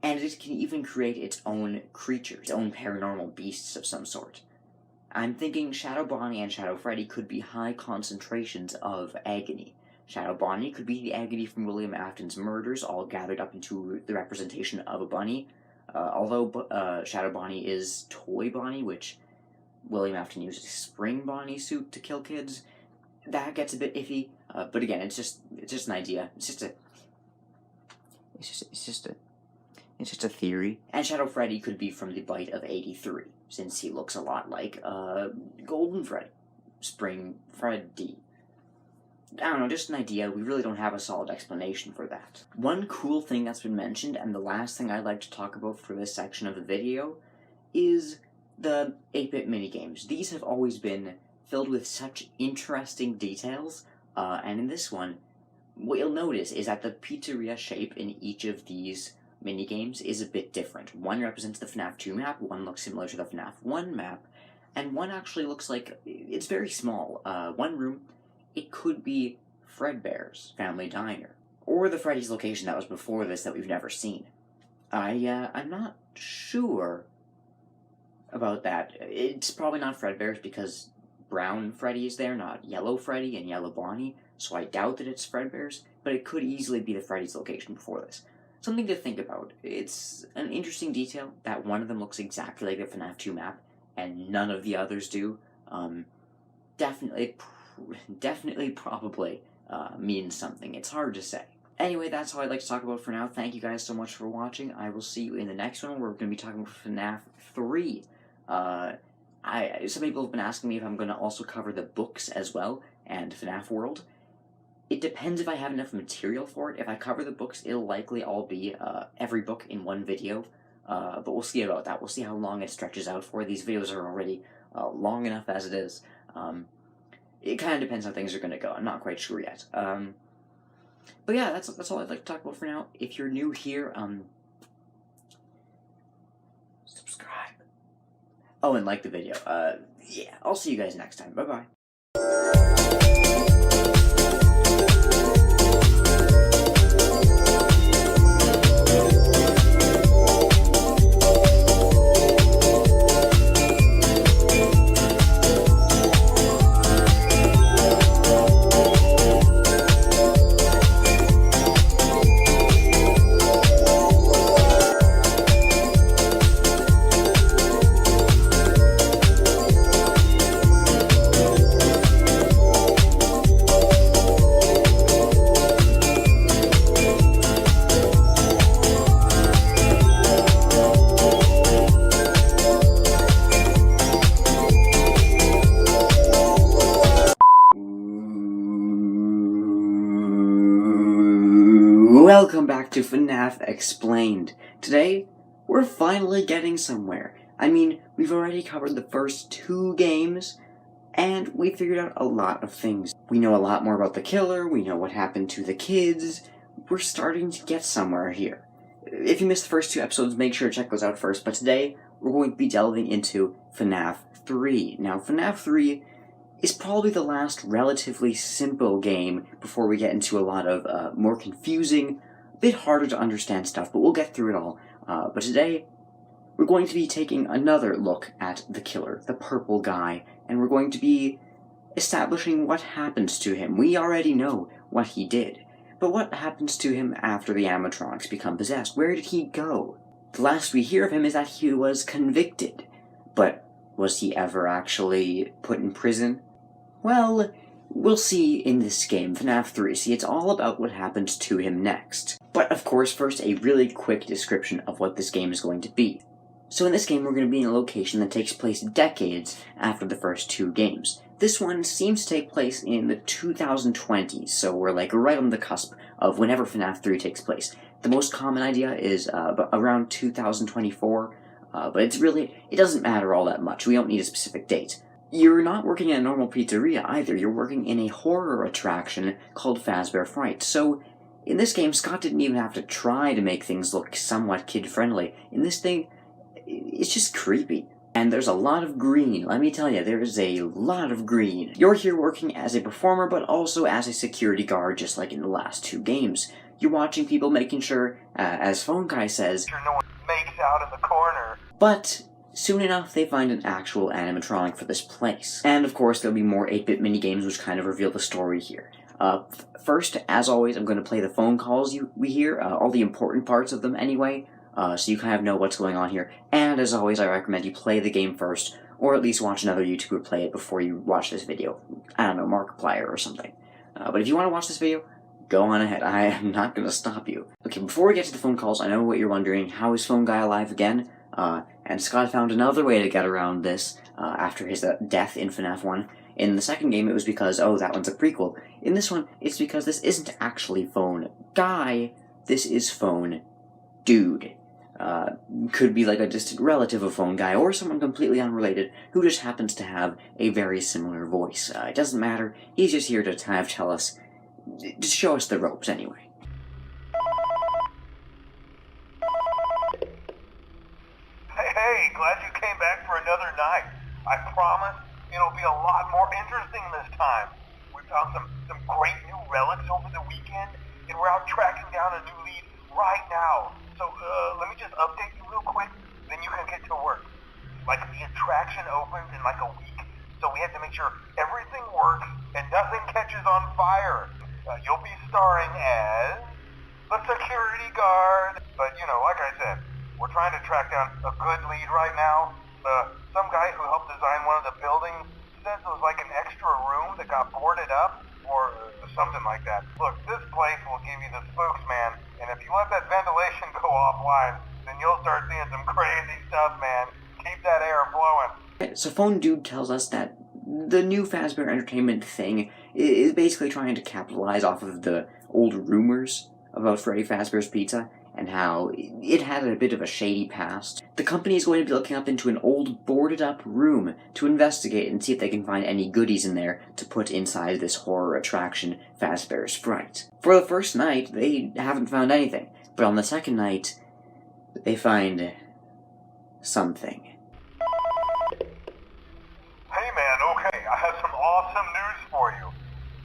Speaker 1: And it can even create its own creatures, its own paranormal beasts of some sort. I'm thinking Shadow Bonnie and Shadow Freddy could be high concentrations of agony. Shadow Bonnie could be the agony from William Afton's murders, all gathered up into the representation of a bunny. Although Shadow Bonnie is Toy Bonnie, which William Afton used a Spring Bonnie suit to kill kids, that gets a bit iffy. But again, it's just an idea. It's just a theory. And Shadow Freddy could be from the bite of 83, since he looks a lot like Golden Freddy, Spring Freddy. I don't know, just an idea. We really don't have a solid explanation for that. One cool thing that's been mentioned, and the last thing I'd like to talk about for this section of the video, is the 8-bit minigames. These have always been filled with such interesting details, and in this one, what you'll notice is that the pizzeria shape in each of these minigames is a bit different. One represents the FNAF 2 map, one looks similar to the FNAF 1 map, and one actually looks like it's very small. One room, it could be Fredbear's Family Diner, or the Freddy's location that was before this that we've never seen. I'm not sure about that. It's probably not Fredbear's because Brown Freddy is there, not Yellow Freddy and Yellow Bonnie, so I doubt that it's Fredbear's, but it could easily be the Freddy's location before this. Something to think about. It's an interesting detail that one of them looks exactly like the FNAF 2 map, and none of the others do. Definitely probably means something. It's hard to say. Anyway, that's all I'd like to talk about for now. Thank you guys so much for watching. I will see you in the next one, where we're going to be talking about FNAF 3. Some people have been asking me if I'm going to also cover the books as well, and FNAF World. It depends if I have enough material for it. If I cover the books, it'll likely all be every book in one video. But we'll see about that. We'll see how long it stretches out for. These videos are already long enough as it is. It kind of depends how things are going to go. I'm not quite sure yet. But yeah, that's all I'd like to talk about for now. If you're new here, subscribe. Oh, and like the video. Yeah, I'll see you guys next time. Bye-bye. Welcome back to FNAF Explained. Today, we're finally getting somewhere. I mean, we've already covered the first 2 games, and we figured out a lot of things. We know a lot more about the killer, we know what happened to the kids. We're starting to get somewhere here. If you missed the first 2 episodes, make sure to check those out first, but today, we're going to be delving into FNAF 3. Now, FNAF 3 is probably the last relatively simple game before we get into a lot of more confusing, a bit harder to understand stuff, but we'll get through it all. But today, we're going to be taking another look at the killer, the purple guy, and we're going to be establishing what happens to him. We already know what he did, but what happens to him after the animatronics become possessed? Where did he go? The last we hear of him is that he was convicted, but was he ever actually put in prison? Well, we'll see in this game, FNAF 3. See, it's all about what happens to him next. But of course, first a really quick description of what this game is going to be. So in this game, we're going to be in a location that takes place decades after the first two games. This one seems to take place in the 2020s, so we're like right on the cusp of whenever FNAF 3 takes place. The most common idea is around 2024, but it doesn't matter all that much. We don't need a specific date. You're not working in a normal pizzeria either. You're working in a horror attraction called Fazbear Frights. So in this game, Scott didn't even have to try to make things look somewhat kid-friendly. In this thing, it's just creepy. And there's a lot of green. Let me tell you, there is a lot of green. You're here working as a performer, but also as a security guard, just like in the last two games. You're watching people, making sure, as Phone Guy says,
Speaker 2: no one makes out in the corner.
Speaker 1: But soon enough, they find an actual animatronic for this place. And of course, there'll be more 8-bit minigames which kind of reveal the story here. First, as always, I'm going to play the phone calls we hear, all the important parts of them anyway, so you kind of know what's going on here. And as always, I recommend you play the game first, or at least watch another YouTuber play it before you watch this video. I don't know, Markiplier or something. But if you want to watch this video, go on ahead. I am not going to stop you. Okay, before we get to the phone calls, I know what you're wondering. How is Phone Guy alive again? And Scott found another way to get around this after his death in FNAF 1. In the second game, it was because, oh, that one's a prequel. In this one, it's because this isn't actually Phone Guy, this is Phone Dude. Could be like a distant relative of Phone Guy, or someone completely unrelated who just happens to have a very similar voice. It doesn't matter, he's just here to kind of tell us, just show us the ropes anyway.
Speaker 2: Hey, glad you came back for another night. I promise it'll be a lot more interesting this time. We found some great new relics over the weekend, and we're out tracking down a new lead right now. So, let me just update you real quick, then you can get to work. Like, the attraction opens in like a week, so we have to make sure everything works and nothing catches on fire. You'll be starring as the security guard. But, you know, like I said, we're trying to track down a good lead right now. Some guy who helped design one of the buildings says it was like an extra room that got boarded up, or something like that. Look, this place will give you the spooks, man. And if you let that ventilation go offline, then you'll start seeing some crazy stuff, man. Keep that air flowing.
Speaker 1: So Phone Dude tells us that the new Fazbear Entertainment thing is basically trying to capitalize off of the old rumors about Freddy Fazbear's Pizza, and how it had a bit of a shady past. The company is going to be looking up into an old boarded-up room to investigate and see if they can find any goodies in there to put inside this horror attraction, Fazbear's Frights. For the first night, they haven't found anything, but on the second night, they find something.
Speaker 2: Hey man, okay, I have some awesome news for you.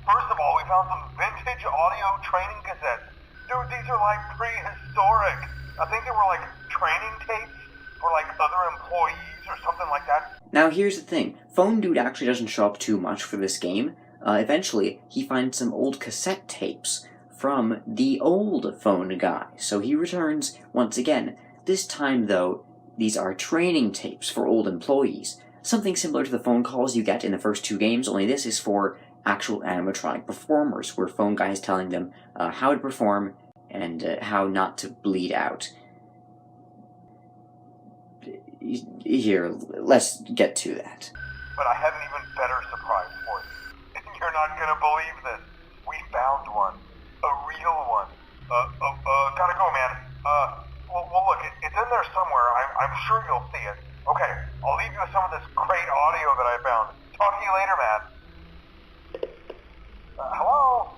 Speaker 2: First of all, we found some vintage audio training cassettes. Dude, these are like prehistoric. I think they were like training tapes for like other employees or something like that.
Speaker 1: Now here's the thing, Phone Dude actually doesn't show up too much for this game. Eventually, he finds some old cassette tapes from the old Phone Guy, so he returns once again. This time, though, these are training tapes for old employees. Something similar to the phone calls you get in the first two games, only this is for actual animatronic performers, where Phone Guy is telling them how to perform and how not to bleed out. Here, let's get to that.
Speaker 2: But I have an even better surprise for you. You're not gonna believe this. We found one. A real one. Gotta go, man. Well look, it's in there somewhere. I'm sure you'll see it. Okay, I'll leave you with some of this great audio that I found. Talk to you later, man. Hello?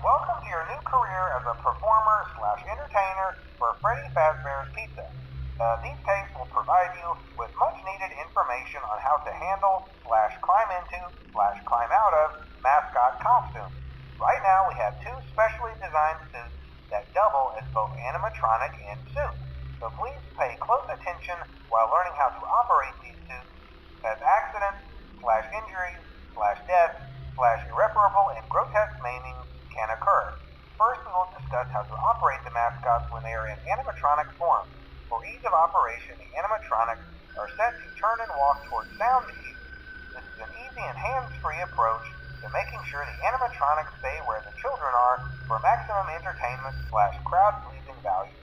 Speaker 2: Welcome to your new career as a performer/entertainer for Freddy Fazbear's Pizza. These tapes will provide you with much-needed information on how to handle/climb into/climb out of mascot costumes. Right now, we have two specially designed suits that double as both animatronic and suit. So please pay close attention while learning how to operate these suits, as accidents/injuries/death/irreparable and grotesque maiming can occur. First, we will discuss how to operate the mascots when they are in animatronic form. For ease of operation, the animatronics are set to turn and walk towards sound cues. This is an easy and hands-free approach to making sure the animatronics stay where the children are for maximum entertainment / crowd-pleasing value.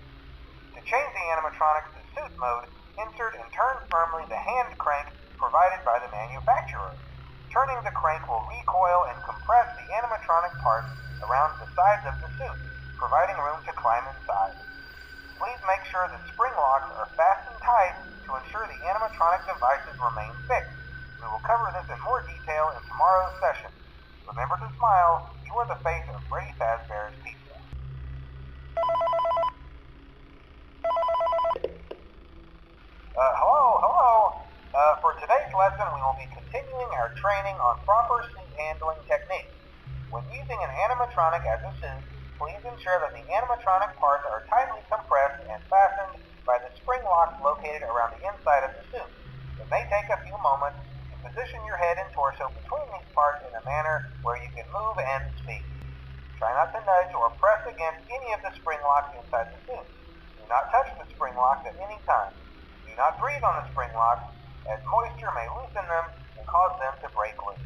Speaker 2: To change the animatronics to suit mode, insert and turn firmly the hand crank provided by the manufacturer. Turning the crank will recoil and compress the animatronic parts around the sides of the suit, providing room to climb inside. Please make sure the spring locks are fastened tight to ensure the animatronic devices remain fixed. We will cover this in more detail in tomorrow's session. Remember to smile. You are the face of Freddy Fazbear's Pizza. Hello. For today's lesson, we will be continuing our training on proper suit handling techniques. When using an animatronic as a suit, please ensure that the animatronic parts are tightly compressed and fastened by the spring locks located around the inside of the suit. It may take a few moments to position your head and torso between these parts in a manner where you can move and speak. Try not to nudge or press against any of the spring locks inside the suit. Do not touch the spring locks at any time. Do not breathe on the spring locks, as moisture may loosen them and cause them to break loose.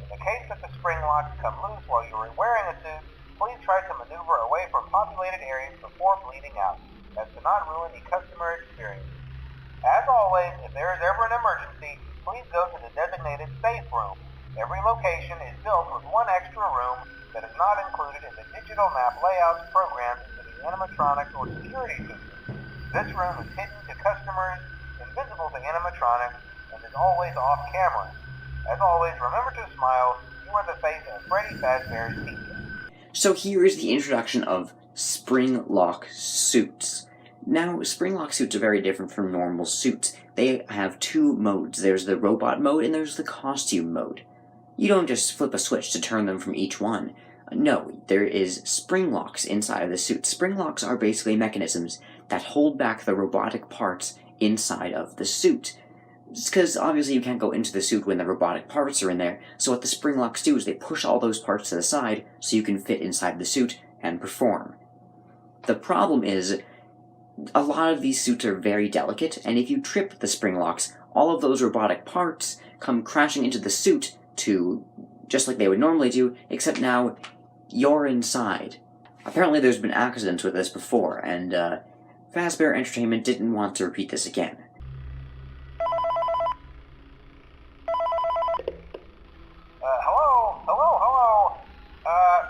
Speaker 2: In the case that the spring locks come loose while you are wearing a suit, please try to maneuver away from populated areas before bleeding out, as to not ruin the customer experience. As always, if there is ever an emergency, please go to the designated safe room. Every location is built with one extra room that is not included in the digital map layouts programmed into the animatronics or security system. This room is hidden to customers, invisible to animatronics, and is always off camera. As always, remember to smile. You are the face of Freddy Fazbear's Pizza.
Speaker 1: So here is the introduction of spring lock suits. Now, spring lock suits are very different from normal suits. They have two modes. There's the robot mode and there's the costume mode. You don't just flip a switch to turn them from each one. No, there is spring locks inside of the suit. Spring locks are basically mechanisms that hold back the robotic parts inside of the suit. Because obviously you can't go into the suit when the robotic parts are in there, so what the spring locks do is they push all those parts to the side so you can fit inside the suit and perform. The problem is, a lot of these suits are very delicate, and if you trip the spring locks, all of those robotic parts come crashing into the suit just like they would normally do, except now you're inside. Apparently there's been accidents with this before, and Fazbear Entertainment didn't want to repeat this again.
Speaker 2: Hello.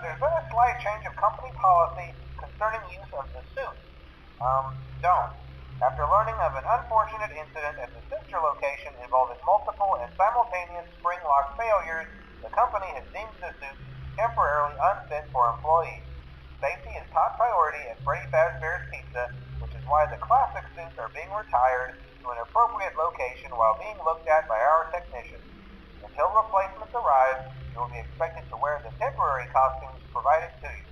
Speaker 2: There's been a slight change of company policy concerning use of the suit. Don't. After learning of an unfortunate incident at the sister location involving multiple and simultaneous spring lock failures, the company has deemed the suit temporarily unfit for employees. Safety is top priority at Freddy Fazbear's Pizza, which is why the classic suits are being retired to an appropriate location while being looked at by our technicians. Until replacements arrive, you will be expected to wear the temporary costumes provided to you.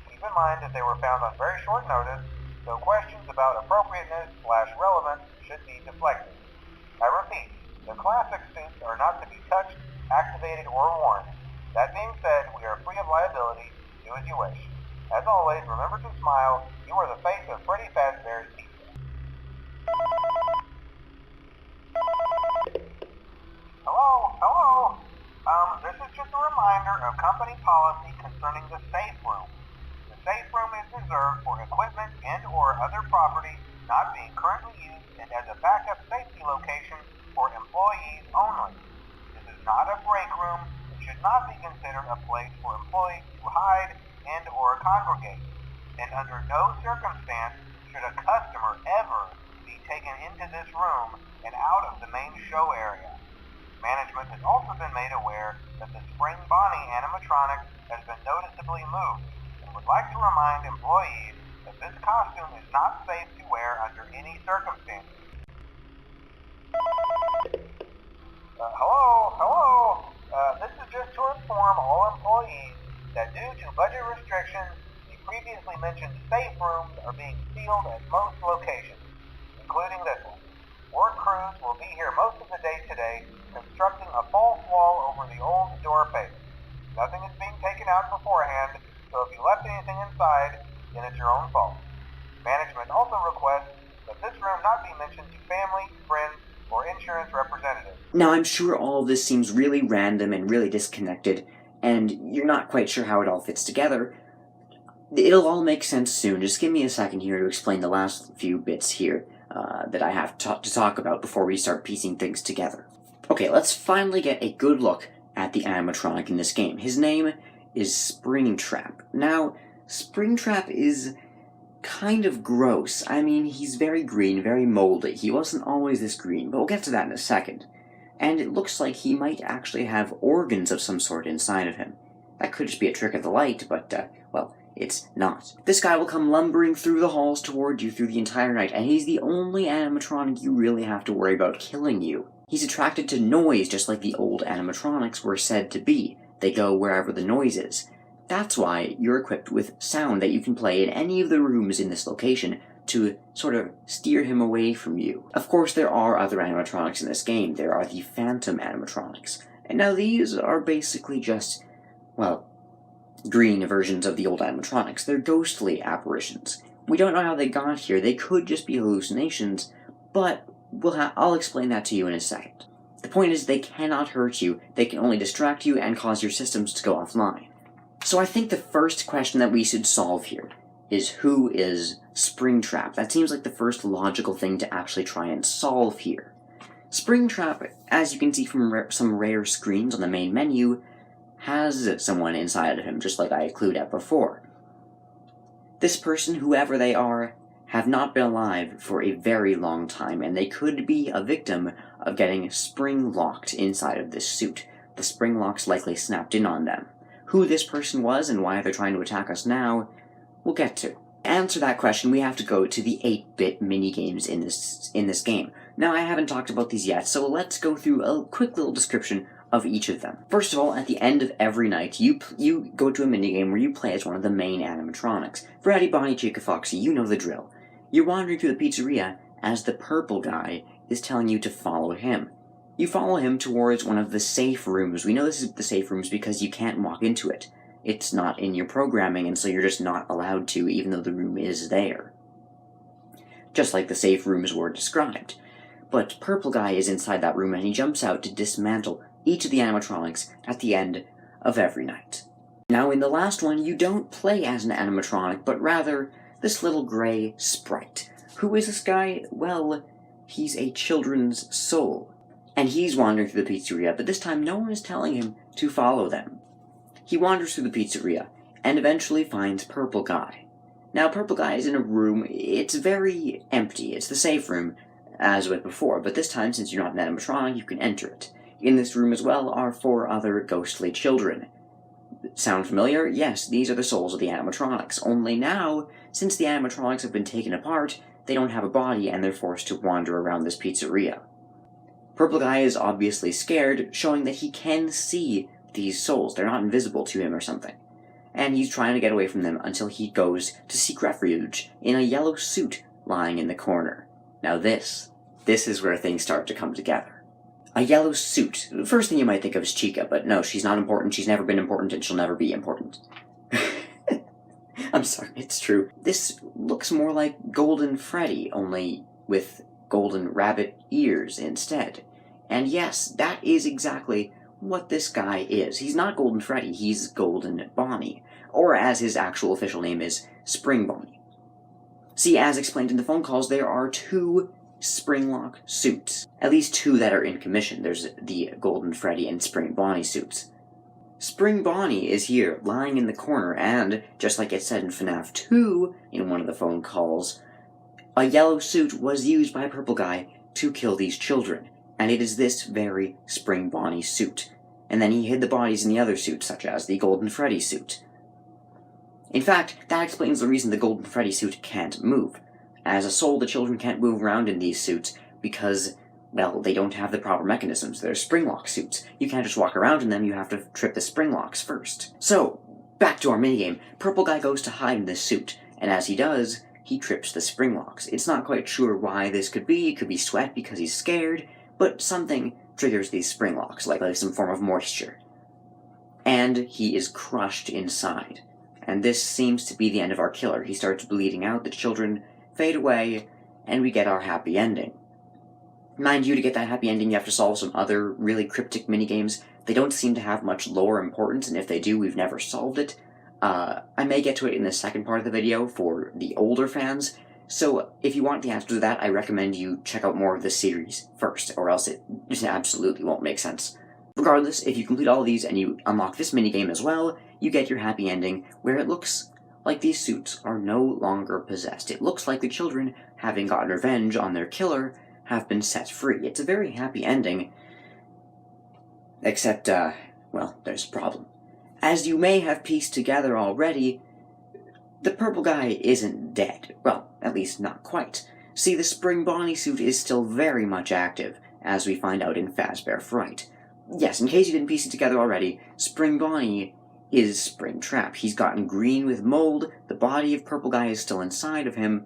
Speaker 2: Keep in mind that they were found on very short notice, so questions about appropriateness / relevance should be deflected. I repeat, the classic suits are not to be touched, activated, or worn. That being said, we are free of liability. Do as you wish. As always, remember to smile. You are the face of Freddy Fazbear's Pizza. Hello. This is just a reminder of company policy concerning the safe room. The safe room is reserved for equipment and or other property not being currently used and as a backup safety location for employees only. This is not a break room and should not be considered a place for employees to hide and or congregate. And under no circumstance should a customer ever be taken into this room and out of the main show area. Management has also been made aware that the Spring Bonnie animatronic has been noticeably moved and would like to remind employees that this costume is not safe to wear under any circumstances. Hello. This is just to inform all employees that due to budget restrictions, the previously mentioned safe rooms are being sealed at most locations, including this one. Work crews will be here most of the day today, constructing a false wall over the old door face. Nothing is being taken out beforehand, so if you left anything inside, then it's your own fault. Management also requests that this room not be mentioned to family, friends, or insurance representative.
Speaker 1: Now, I'm sure all of this seems really random and really disconnected, and you're not quite sure how it all fits together. It'll all make sense soon. Just give me a second here to explain the last few bits here that I have to talk about before we start piecing things together. Okay, let's finally get a good look at the animatronic in this game. His name is Springtrap. Now, Springtrap is kind of gross. I mean, he's very green, very moldy. He wasn't always this green, but we'll get to that in a second. And it looks like he might actually have organs of some sort inside of him. That could just be a trick of the light, but, well, it's not. This guy will come lumbering through the halls toward you through the entire night, and he's the only animatronic you really have to worry about killing you. He's attracted to noise just like the old animatronics were said to be. They go wherever the noise is. That's why you're equipped with sound that you can play in any of the rooms in this location to sort of steer him away from you. Of course, there are other animatronics in this game. There are the phantom animatronics. And now these are basically just, well, green versions of the old animatronics. They're ghostly apparitions. We don't know how they got here. They could just be hallucinations, but I'll explain that to you in a second. The point is, they cannot hurt you. They can only distract you and cause your systems to go offline. So I think the first question that we should solve here is, who is Springtrap? That seems like the first logical thing to actually try and solve here. Springtrap, as you can see from some rare screens on the main menu, has someone inside of him, just like I clued out before. This person, whoever they are, have not been alive for a very long time, and they could be a victim of getting spring-locked inside of this suit. The spring locks likely snapped in on them. Who this person was and why they're trying to attack us now, we'll get to. To answer that question, we have to go to the 8-bit minigames in this game. Now, I haven't talked about these yet, so let's go through a quick little description of each of them. First of all, at the end of every night, you go to a minigame where you play as one of the main animatronics. Freddy, Bonnie, Chica, Foxy, you know the drill. You're wandering through the pizzeria as the purple guy is telling you to follow him. You follow him towards one of the safe rooms. We know this is the safe rooms because you can't walk into it. It's not in your programming, and so you're just not allowed to, even though the room is there. Just like the safe rooms were described. But Purple Guy is inside that room, and he jumps out to dismantle each of the animatronics at the end of every night. Now, in the last one, you don't play as an animatronic, but rather this little gray sprite. Who is this guy? Well, he's a children's soul. And he's wandering through the pizzeria, but this time no one is telling him to follow them. He wanders through the pizzeria, and eventually finds Purple Guy. Now, Purple Guy is in a room. It's very empty. It's the safe room, as with before, but this time, since you're not an animatronic, you can enter it. In this room as well are 4 other ghostly children. Sound familiar? Yes, these are the souls of the animatronics, only now, since the animatronics have been taken apart, they don't have a body and they're forced to wander around this pizzeria. Purple Guy is obviously scared, showing that he can see these souls. They're not invisible to him or something. And he's trying to get away from them until he goes to seek refuge in a yellow suit lying in the corner. Now this is where things start to come together. A yellow suit. The first thing you might think of is Chica, but no, she's not important, she's never been important, and she'll never be important. I'm sorry, it's true. This looks more like Golden Freddy, only with golden rabbit ears instead. And yes, that is exactly what this guy is. He's not Golden Freddy, he's Golden Bonnie. Or as his actual official name is, Spring Bonnie. See, as explained in the phone calls, there are 2 Springlock suits. At least 2 that are in commission. There's the Golden Freddy and Spring Bonnie suits. Spring Bonnie is here, lying in the corner, and, just like it said in FNAF 2, in one of the phone calls, a yellow suit was used by Purple Guy to kill these children, and it is this very Spring Bonnie suit. And then he hid the bodies in the other suits, such as the Golden Freddy suit. In fact, that explains the reason the Golden Freddy suit can't move. As a soul, the children can't move around in these suits because, well, they don't have the proper mechanisms. They're springlock suits. You can't just walk around in them, you have to trip the spring locks first. So, back to our minigame. Purple Guy goes to hide in this suit, and as he does, he trips the spring locks. It's not quite sure why this could be. It could be sweat because he's scared, but something triggers these spring locks, like some form of moisture. And he is crushed inside. And this seems to be the end of our killer. He starts bleeding out, the children fade away, and we get our happy ending. Mind you, to get that happy ending, you have to solve some other really cryptic minigames. They don't seem to have much lore importance, and if they do, we've never solved it. I may get to it in the second part of the video for the older fans, so if you want the answer to that, I recommend you check out more of the series first, or else it just absolutely won't make sense. Regardless, if you complete all of these and you unlock this minigame as well, you get your happy ending, where it looks like these suits are no longer possessed. It looks like the children, having gotten revenge on their killer, have been set free. It's a very happy ending, except, well, there's a problem. As you may have pieced together already, the purple guy isn't dead. Well, at least not quite. See, the Spring Bonnie suit is still very much active, as we find out in Fazbear Fright. Yes, in case you didn't piece it together already, Spring Bonnie is Springtrap. He's gotten green with mold, the body of purple guy is still inside of him,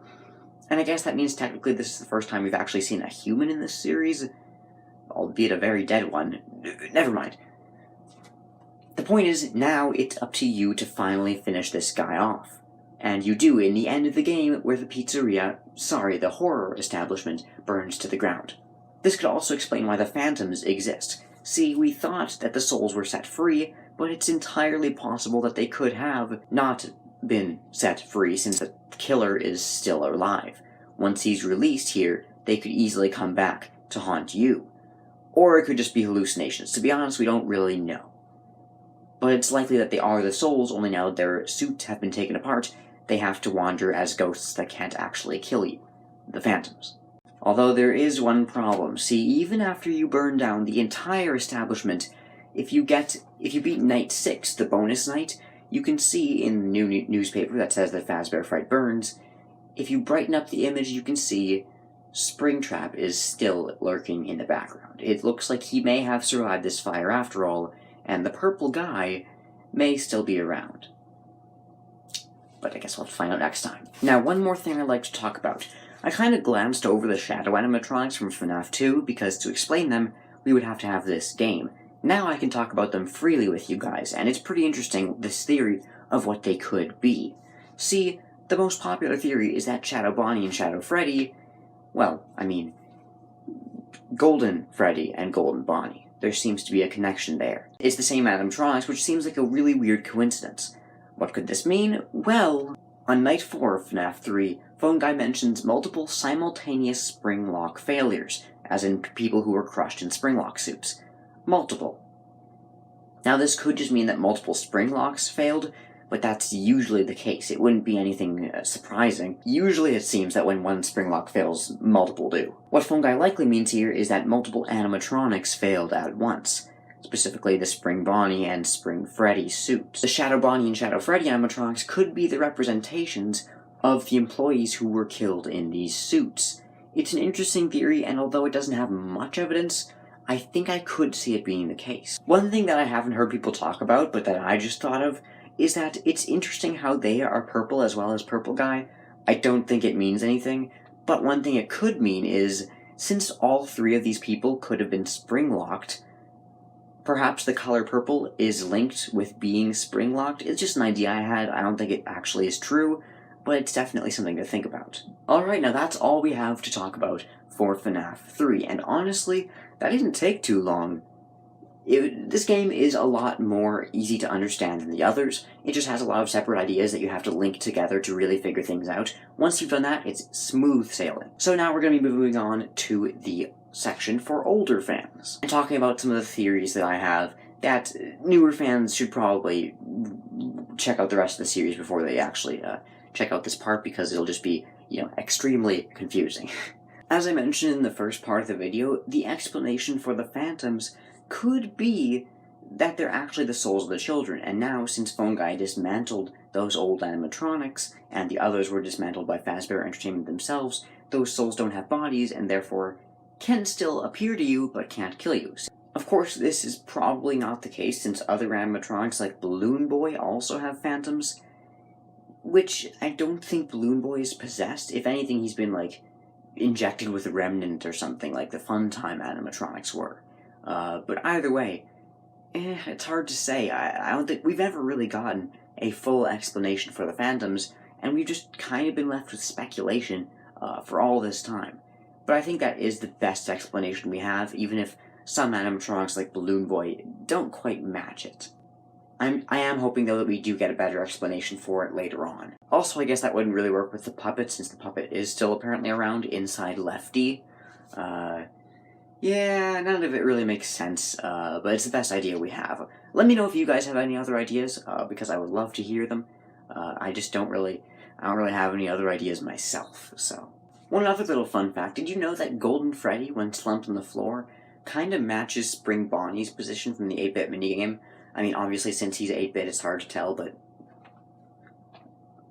Speaker 1: and I guess that means technically this is the first time we've actually seen a human in this series, albeit a very dead one. Never mind. The point is, now it's up to you to finally finish this guy off. And you do in the end of the game where the the horror establishment, burns to the ground. This could also explain why the phantoms exist. See, we thought that the souls were set free, but it's entirely possible that they could have not been set free since the killer is still alive. Once he's released here, they could easily come back to haunt you. Or it could just be hallucinations. To be honest, we don't really know. But it's likely that they are the souls, only now their suits have been taken apart, they have to wander as ghosts that can't actually kill you. The phantoms. Although there is one problem. See, even after you burn down the entire establishment, if you beat Night 6, the bonus night, you can see in the new newspaper that says that Fazbear Fright burns, if you brighten up the image, you can see Springtrap is still lurking in the background. It looks like he may have survived this fire after all, and the purple guy may still be around. But I guess we'll have to find out next time. Now, one more thing I'd like to talk about. I kind of glanced over the shadow animatronics from FNAF 2, because to explain them, we would have to have this game. Now I can talk about them freely with you guys, and it's pretty interesting, this theory of what they could be. See, the most popular theory is that Shadow Bonnie and Shadow Freddy, well, I mean, Golden Freddy and Golden Bonnie. There seems to be a connection there. It's the same animatronics, which seems like a really weird coincidence. What could this mean? Well, on Night 4 of FNAF 3, Phone Guy mentions multiple simultaneous spring lock failures, as in people who were crushed in spring lock suits. Multiple. Now this could just mean that multiple spring locks failed, but that's usually the case. It wouldn't be anything surprising. Usually it seems that when one spring lock fails, multiple do. What Phone Guy likely means here is that multiple animatronics failed at once. Specifically the Spring Bonnie and Spring Freddy suits. The Shadow Bonnie and Shadow Freddy animatronics could be the representations of the employees who were killed in these suits. It's an interesting theory, and although it doesn't have much evidence, I think I could see it being the case. One thing that I haven't heard people talk about, but that I just thought of, is that it's interesting how they are purple as well as Purple Guy. I don't think it means anything, but one thing it could mean is, since all three of these people could have been spring-locked, perhaps the color purple is linked with being spring-locked. It's just an idea I had. I don't think it actually is true, but it's definitely something to think about. Alright, now that's all we have to talk about for FNAF 3, and honestly, that didn't take too long. This game is a lot more easy to understand than the others. It just has a lot of separate ideas that you have to link together to really figure things out. Once you've done that, it's smooth sailing. So now we're going to be moving on to the section for older fans, and talking about some of the theories that I have that newer fans should probably check out the rest of the series before they actually check out this part, because it'll just be, extremely confusing. As I mentioned in the first part of the video, the explanation for the phantoms could be that they're actually the souls of the children, and now, since Phone Guy dismantled those old animatronics, and the others were dismantled by Fazbear Entertainment themselves, those souls don't have bodies, and therefore can still appear to you, but can't kill you. Of course, this is probably not the case, since other animatronics like Balloon Boy also have phantoms, which I don't think Balloon Boy is possessed. If anything, he's been, injected with a remnant or something like the Funtime animatronics were. But either way, it's hard to say. I don't think we've ever really gotten a full explanation for the phantoms, and we've just kind of been left with speculation for all this time. but I think that is the best explanation we have, even if some animatronics like Balloon Boy don't quite match it. I am hoping, though, that we do get a better explanation for it later on. Also, I guess that wouldn't really work with the puppet, since the puppet is still apparently around inside Lefty. Yeah, none of it really makes sense, but it's the best idea we have. Let me know if you guys have any other ideas, because I would love to hear them. I don't really have any other ideas myself, so. One other little fun fact, did you know that Golden Freddy, when slumped on the floor, kind of matches Spring Bonnie's position from the 8-bit minigame? I mean, obviously, since he's 8-bit, it's hard to tell, but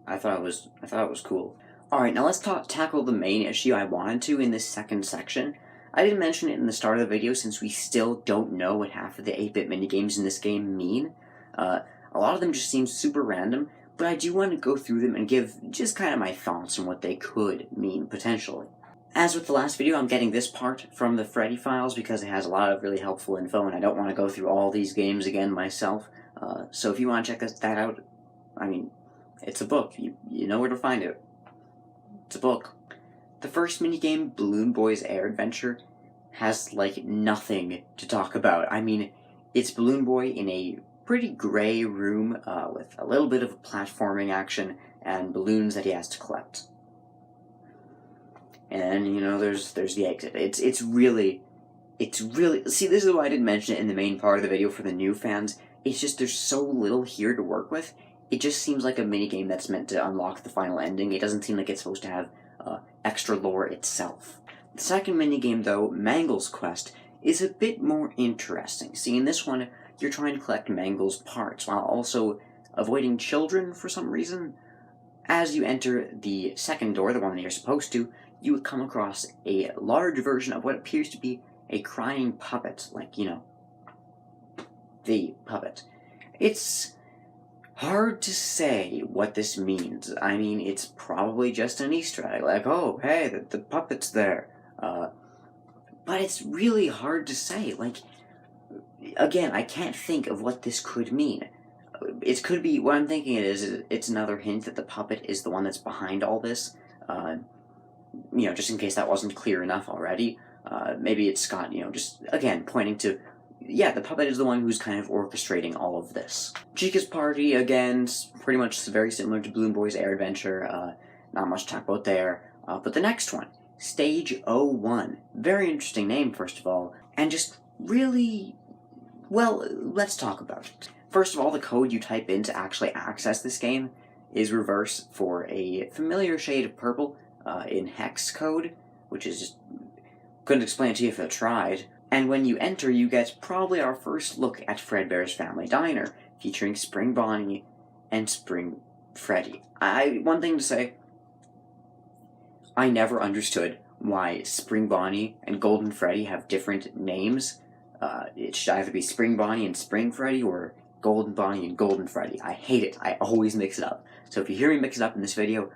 Speaker 1: I thought it was cool. Alright, now let's tackle the main issue I wanted to in this second section. I didn't mention it in the start of the video since we still don't know what half of the 8-bit minigames in this game mean. A lot of them just seem super random, but I do want to go through them and give just kind of my thoughts on what they could mean, potentially. As with the last video, I'm getting this part from the Freddy files because it has a lot of really helpful info, and I don't want to go through all these games again myself. So if you want to check that out, I mean, it's a book. You know where to find it. It's a book. The first minigame, Balloon Boy's Air Adventure, has, like, nothing to talk about. I mean, it's Balloon Boy in a pretty gray room with a little bit of platforming action and balloons that he has to collect. And, you know, there's the exit. It's really... See, this is why I didn't mention it in the main part of the video for the new fans. It's just there's so little here to work with. It just seems like a minigame that's meant to unlock the final ending. It doesn't seem like it's supposed to have extra lore itself. The second minigame, though, Mangle's Quest, is a bit more interesting. See, in this one, you're trying to collect Mangle's parts, while also avoiding children for some reason. As you enter the second door, the one that you're supposed to, you would come across a large version of what appears to be a crying puppet, like, you know, the puppet. It's hard to say what this means. I mean, it's probably just an Easter egg, like, oh, hey, the puppet's there. But it's really hard to say. Like, again, I can't think of what this could mean. It could be, what I'm thinking it is it's another hint that the puppet is the one that's behind all this. You know, just in case that wasn't clear enough already. Maybe it's Scott, you know, just, again, pointing to, yeah, the puppet is the one who's kind of orchestrating all of this. Chica's Party, again, pretty much very similar to Balloon Boy's Air Adventure. Not much to talk about there. But the next one, Stage 01. Very interesting name, first of all, and just really, well, let's talk about it. First of all, the code you type in to actually access this game is reverse for a familiar shade of purple in hex code, which is just, couldn't explain it to you if I tried. And when you enter, you get probably our first look at Fredbear's Family Diner, featuring Spring Bonnie and Spring Freddy. One thing to say, I never understood why Spring Bonnie and Golden Freddy have different names. It should either be Spring Bonnie and Spring Freddy, or Golden Bonnie and Golden Freddy. I hate it. I always mix it up. So if you hear me mix it up in this video,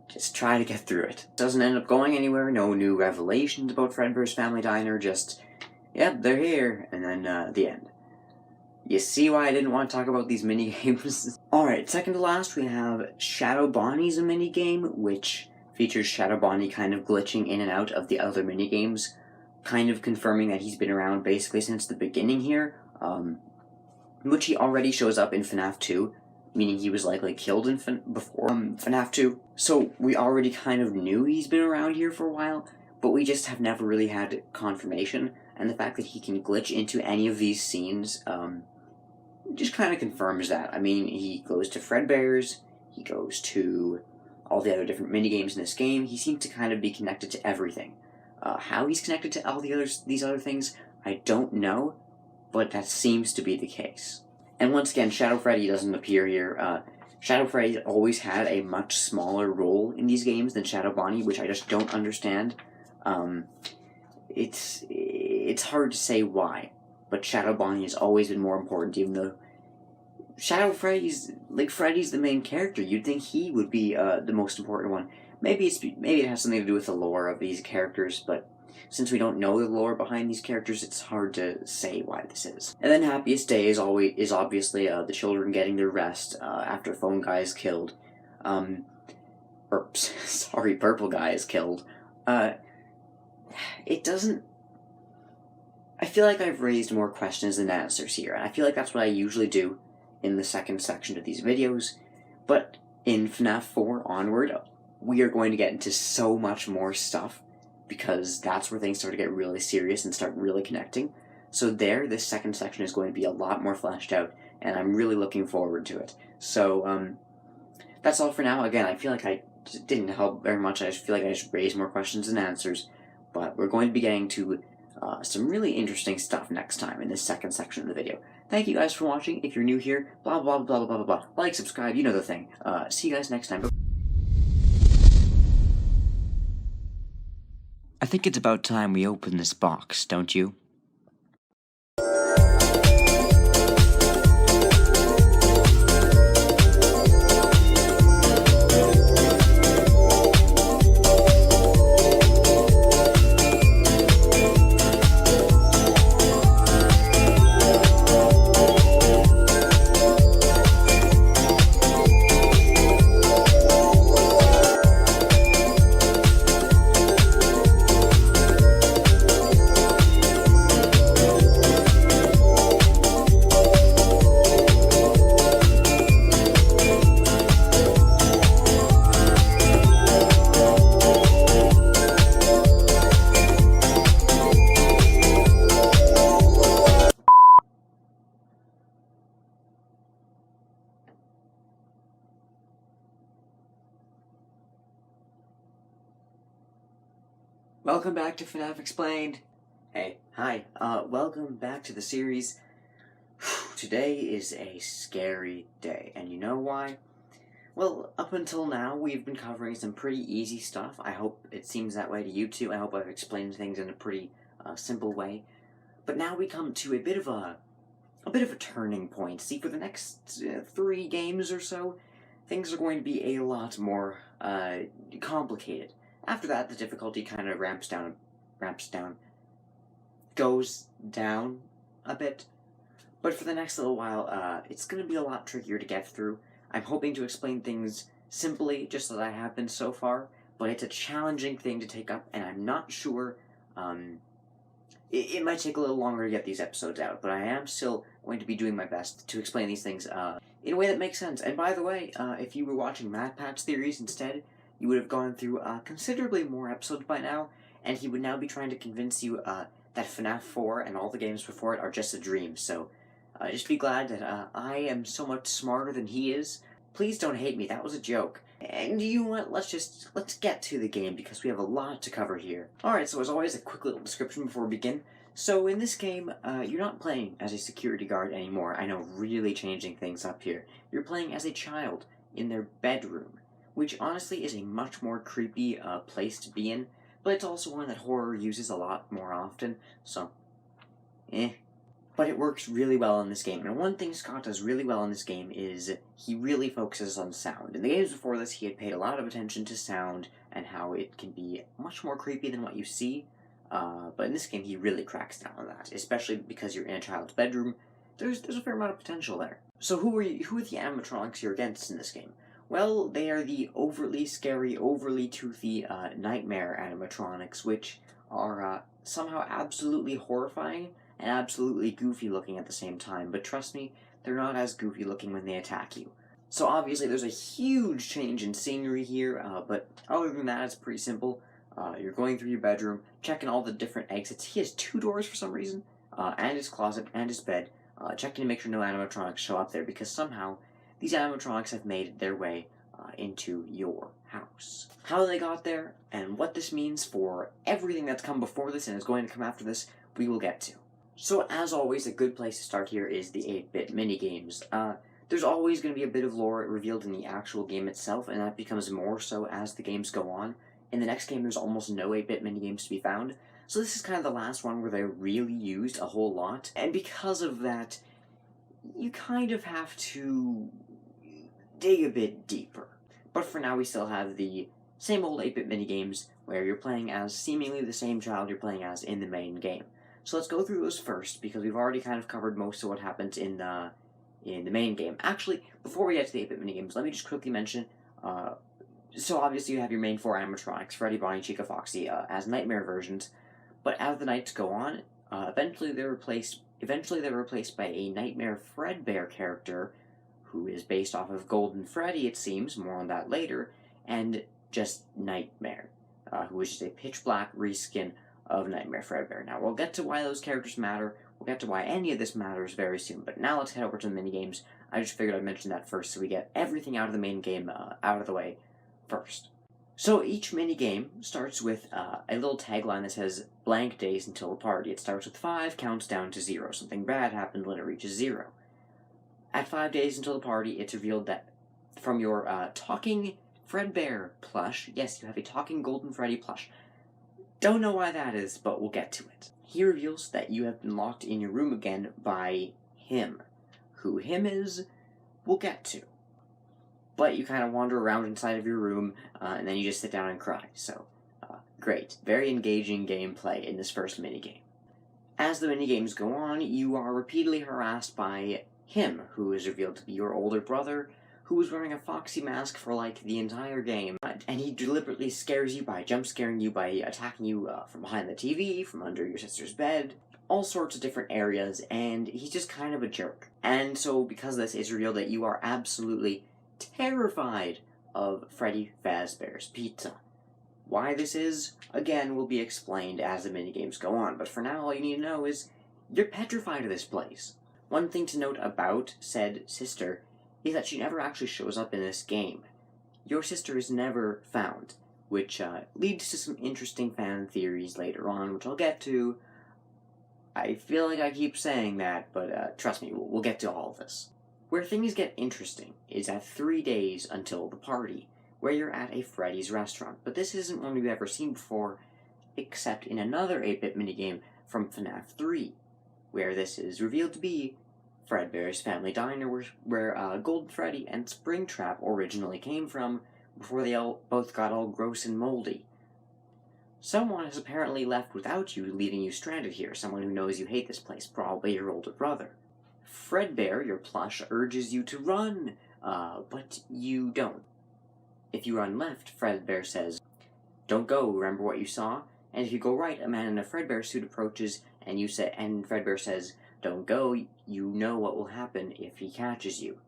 Speaker 1: just try to get through it. Doesn't end up going anywhere, no new revelations about Fredbear's Family Diner, just, yep, they're here, and then the end. You see why I didn't want to talk about these minigames? Alright, second to last, we have Shadow Bonnie's a minigame, which features Shadow Bonnie kind of glitching in and out of the other minigames, kind of confirming that he's been around basically since the beginning here, which he already shows up in FNAF 2, meaning he was likely killed in before FNAF 2. So we already kind of knew he's been around here for a while, but we just have never really had confirmation, and the fact that he can glitch into any of these scenes just kind of confirms that. I mean, he goes to Fredbear's, he goes to all the other different minigames in this game. He seems to kind of be connected to everything. How he's connected to all these other things, I don't know, but that seems to be the case. And once again, Shadow Freddy doesn't appear here. Shadow Freddy always had a much smaller role in these games than Shadow Bonnie, which I just don't understand. It's hard to say why, but Shadow Bonnie has always been more important, even though Shadow Freddy's, like, Freddy's the main character. You'd think he would be the most important one. Maybe it has something to do with the lore of these characters, but since we don't know the lore behind these characters, it's hard to say why this is. And then Happiest Day is obviously the children getting their rest after Phone Guy is killed. Purple Guy is killed. it doesn't... I feel like I've raised more questions than answers here, and I feel like that's what I usually do in the second section of these videos, but in FNAF 4 onward, we are going to get into so much more stuff, because that's where things start to get really serious and start really connecting. So this second section is going to be a lot more fleshed out, and I'm really looking forward to it. So, that's all for now. Again, I feel like I didn't help very much. I just feel like I just raised more questions than answers, but we're going to be getting to some really interesting stuff next time in this second section of the video. Thank you guys for watching. If you're new here, blah blah blah blah blah blah. Like, subscribe, you know the thing. See you guys next time. I think it's about time we open this box, don't you? Welcome back to FNAF Explained. Hey, hi, welcome back to the series. Today is a scary day, and you know why? Well, up until now, we've been covering some pretty easy stuff. I hope it seems that way to you too. I hope I've explained things in a pretty simple way. But now we come to a bit of a turning point. See, for the next 3 games or so, things are going to be a lot more complicated. After that, the difficulty kind of goes down a bit. But for the next little while, it's going to be a lot trickier to get through. I'm hoping to explain things simply, just as I have been so far, but it's a challenging thing to take up, and I'm not sure, it might take a little longer to get these episodes out, but I am still going to be doing my best to explain these things, in a way that makes sense. And by the way, if you were watching MatPat's theories instead, you would have gone through considerably more episodes by now, and he would now be trying to convince you that FNAF 4 and all the games before it are just a dream. So just be glad that I am so much smarter than he is. Please don't hate me, that was a joke. And you know what, let's get to the game, because we have a lot to cover here. Alright, so as always, a quick little description before we begin. So in this game, you're not playing as a security guard anymore. I know, really changing things up here. You're playing as a child in their bedroom, which honestly is a much more creepy place to be in, but it's also one that horror uses a lot more often, so, But it works really well in this game, and one thing Scott does really well in this game is he really focuses on sound. In the games before this, he had paid a lot of attention to sound and how it can be much more creepy than what you see, but in this game he really cracks down on that, especially because you're in a child's bedroom. There's a fair amount of potential there. So who are the animatronics you're against in this game? Well, they are the overly scary, overly toothy nightmare animatronics, which are somehow absolutely horrifying and absolutely goofy looking at the same time. But trust me, they're not as goofy looking when they attack you. So obviously there's a huge change in scenery here, but other than that, it's pretty simple. You're going through your bedroom, checking all the different exits. He has 2 doors for some reason, and his closet and his bed, checking to make sure no animatronics show up there, because somehow these animatronics have made their way into your house. How they got there, and what this means for everything that's come before this and is going to come after this, we will get to. So as always, a good place to start here is the 8-bit minigames. There's always going to be a bit of lore revealed in the actual game itself, and that becomes more so as the games go on. In the next game, there's almost no 8-bit minigames to be found, so this is kind of the last one where they're really used a whole lot, and because of that, you kind of have to dig a bit deeper. But for now, we still have the same old 8-bit minigames where you're playing as seemingly the same child you're playing as in the main game. So let's go through those first, because we've already kind of covered most of what happens in the main game. Actually, before we get to the 8-bit minigames, let me just quickly mention So obviously you have your main 4 animatronics, Freddy, Bonnie, Chica, Foxy, as nightmare versions, but as the nights go on, eventually they're replaced by a Nightmare Fredbear character, who is based off of Golden Freddy, it seems, more on that later, and just Nightmare, who is just a pitch black reskin of Nightmare Fredbear. Now, we'll get to why those characters matter, we'll get to why any of this matters very soon, but now let's head over to the minigames. I just figured I'd mention that first so we get everything out of the main game out of the way first. So each minigame starts with a little tagline that says, blank days until the party. It starts with 5, counts down to 0. Something bad happened when it reaches 0. At 5 days until the party, it's revealed that from your talking Fredbear plush, yes, you have a talking Golden Freddy plush. Don't know why that is, but we'll get to it. He reveals that you have been locked in your room again by him. Who him is, we'll get to. But you kind of wander around inside of your room, and then you just sit down and cry. So, great. Very engaging gameplay in this first minigame. As the minigames go on, you are repeatedly harassed by him, who is revealed to be your older brother, who was wearing a Foxy mask for, like, the entire game. And he deliberately scares you by jump-scaring you, by attacking you from behind the TV, from under your sister's bed, all sorts of different areas, and he's just kind of a jerk. And so, because of this, it's revealed that you are absolutely terrified of Freddy Fazbear's Pizza. Why this is, again, will be explained as the minigames go on, but for now all you need to know is you're petrified of this place. One thing to note about said sister is that she never actually shows up in this game. Your sister is never found, which leads to some interesting fan theories later on, which I'll get to. I feel like I keep saying that, but trust me, we'll get to all of this. Where things get interesting is at 3 days until the party, where you're at a Freddy's restaurant. But this isn't one we've ever seen before, except in another 8-bit minigame from FNAF 3, where this is revealed to be Fredbear's Family Diner, where Golden Freddy and Springtrap originally came from, before they both got all gross and moldy. Someone has apparently left without you, leaving you stranded here, someone who knows you hate this place, probably your older brother. Fredbear, your plush, urges you to run, but you don't. If you run left, Fredbear says, "Don't go, remember what you saw?" And if you go right, a man in a Fredbear suit approaches, and Fredbear says, "Don't go, you know what will happen if he catches you."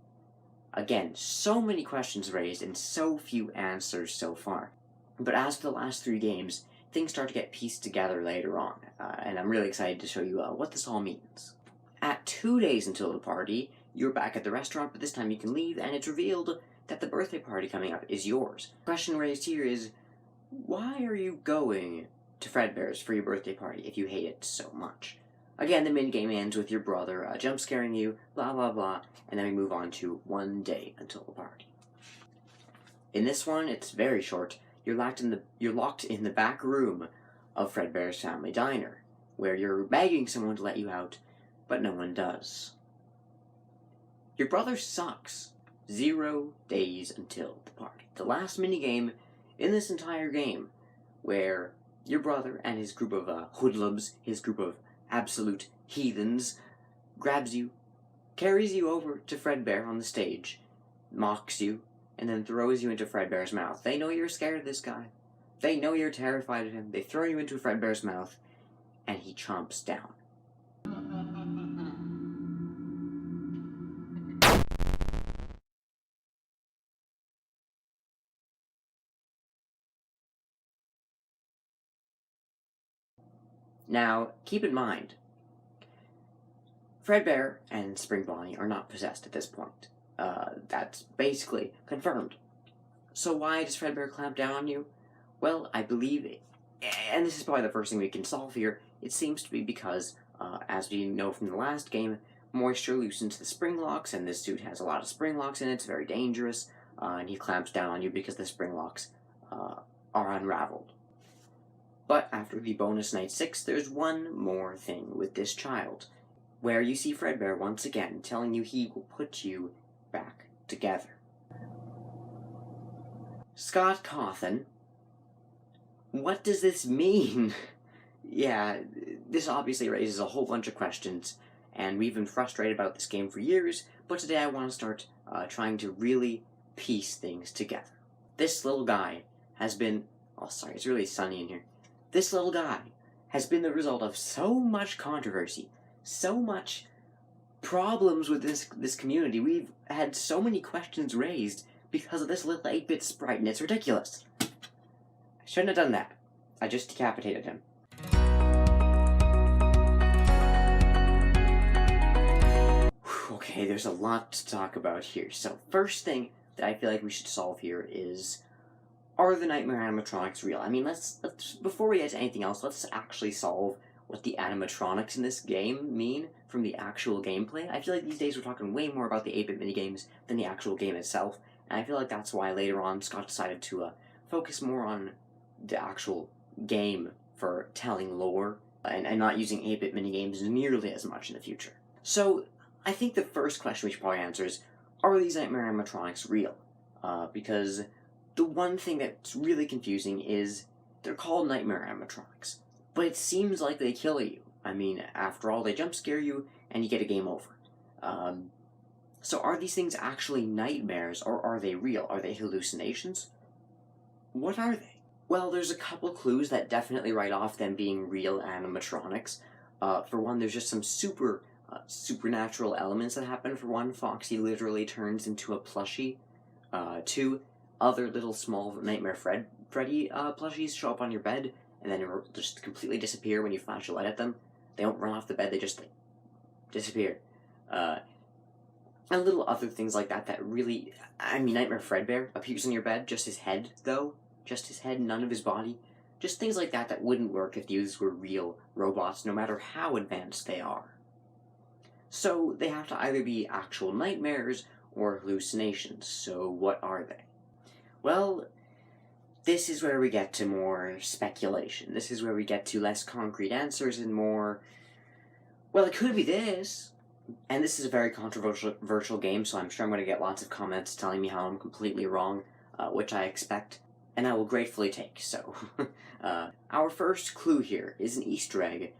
Speaker 1: Again, so many questions raised and so few answers so far. But as for the last 3 games, things start to get pieced together later on, and I'm really excited to show you what this all means. At 2 days until the party, you're back at the restaurant, but this time you can leave, and it's revealed that the birthday party coming up is yours. The question raised here is, why are you going to Fredbear's for your birthday party if you hate it so much? Again, the minigame ends with your brother jump-scaring you, blah blah blah, and then we move on to 1 day until the party. In this one, it's very short. You're locked in the back room of Fredbear's Family Diner, where you're begging someone to let you out, but no one does. Your brother sucks. 0 days until the party. The last minigame in this entire game, where your brother and his group of hoodlums, his group of absolute heathens, grabs you, carries you over to Fredbear on the stage, mocks you, and then throws you into Fredbear's mouth. They know you're scared of this guy. They know you're terrified of him. They throw you into Fredbear's mouth, and he chomps down. Now, keep in mind, Fredbear and Spring Bonnie are not possessed at this point. That's basically confirmed. So why does Fredbear clamp down on you? Well, I believe, and this is probably the first thing we can solve here, it seems to be because, as we know from the last game, moisture loosens the spring locks, and this suit has a lot of spring locks in it, it's very dangerous, and he clamps down on you because the spring locks are unraveled. But after the bonus night 6, there's one more thing with this child, where you see Fredbear once again telling you he will put you back together. Scott Cawthon, what does this mean? Yeah, this obviously raises a whole bunch of questions, and we've been frustrated about this game for years, but today I want to start trying to really piece things together. This little guy has been... Oh, sorry, it's really sunny in here. This little guy has been the result of so much controversy, so much problems with this community. We've had so many questions raised because of this little 8-bit sprite, and it's ridiculous. I shouldn't have done that. I just decapitated him. Okay, there's a lot to talk about here. So, first thing that I feel like we should solve here is, are the nightmare animatronics real? I mean, let's before we get to anything else, let's actually solve what the animatronics in this game mean from the actual gameplay. I feel like these days we're talking way more about the 8-bit minigames than the actual game itself, and I feel like that's why later on Scott decided to focus more on the actual game for telling lore, and not using 8-bit minigames nearly as much in the future. So, I think the first question we should probably answer is, are these nightmare animatronics real? Because the one thing that's really confusing is they're called nightmare animatronics, but it seems like they kill you. I mean, after all, they jump scare you, and you get a game over. So are these things actually nightmares, or are they real? Are they hallucinations? What are they? Well, there's a couple clues that definitely write off them being real animatronics. For one, there's just some supernatural elements that happen. For one, Foxy literally turns into a plushie. Two, other little small Nightmare Freddy plushies show up on your bed, and then just completely disappear when you flash a light at them. They don't run off the bed, they just, like, disappear. And little other things like that that really... I mean, Nightmare Fredbear appears on your bed, just his head, though. Just his head, none of his body. Just things like that wouldn't work if these were real robots, no matter how advanced they are. So, they have to either be actual nightmares or hallucinations. So, what are they? Well, this is where we get to more speculation. This is where we get to less concrete answers and more... Well, it could be this. And this is a very controversial game, so I'm sure I'm going to get lots of comments telling me how I'm completely wrong, which I expect, and I will gratefully take. So, our first clue here is an Easter egg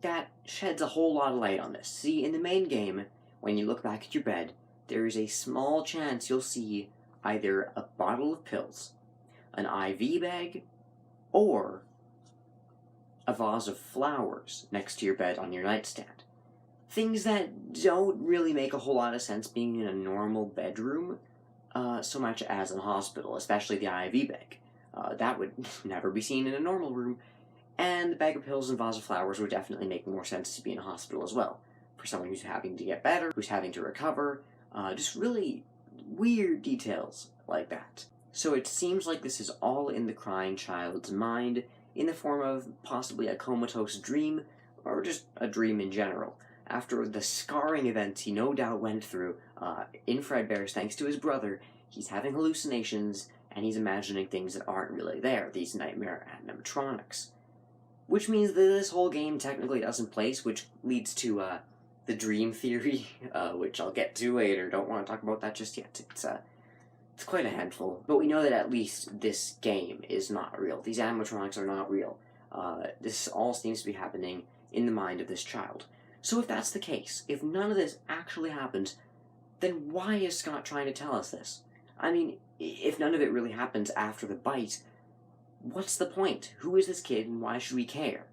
Speaker 1: that sheds a whole lot of light on this. See, in the main game, when you look back at your bed, there is a small chance you'll see either a bottle of pills, an IV bag, or a vase of flowers next to your bed on your nightstand. Things that don't really make a whole lot of sense being in a normal bedroom, so much as in a hospital, especially the IV bag. That would never be seen in a normal room, and the bag of pills and vase of flowers would definitely make more sense to be in a hospital as well. For someone who's having to get better, who's having to recover, just really weird details like that. So it seems like this is all in the crying child's mind, in the form of possibly a comatose dream, or just a dream in general. After the scarring events he no doubt went through in Fredbear's, thanks to his brother, he's having hallucinations, and he's imagining things that aren't really there, these nightmare animatronics. Which means that this whole game technically doesn't place, which leads to the dream theory, which I'll get to later. Don't want to talk about that just yet. It's quite a handful. But we know that at least this game is not real. These animatronics are not real. This all seems to be happening in the mind of this child. So if that's the case, if none of this actually happens, then why is Scott trying to tell us this? I mean, if none of it really happens after the bite, what's the point? Who is this kid and why should we care?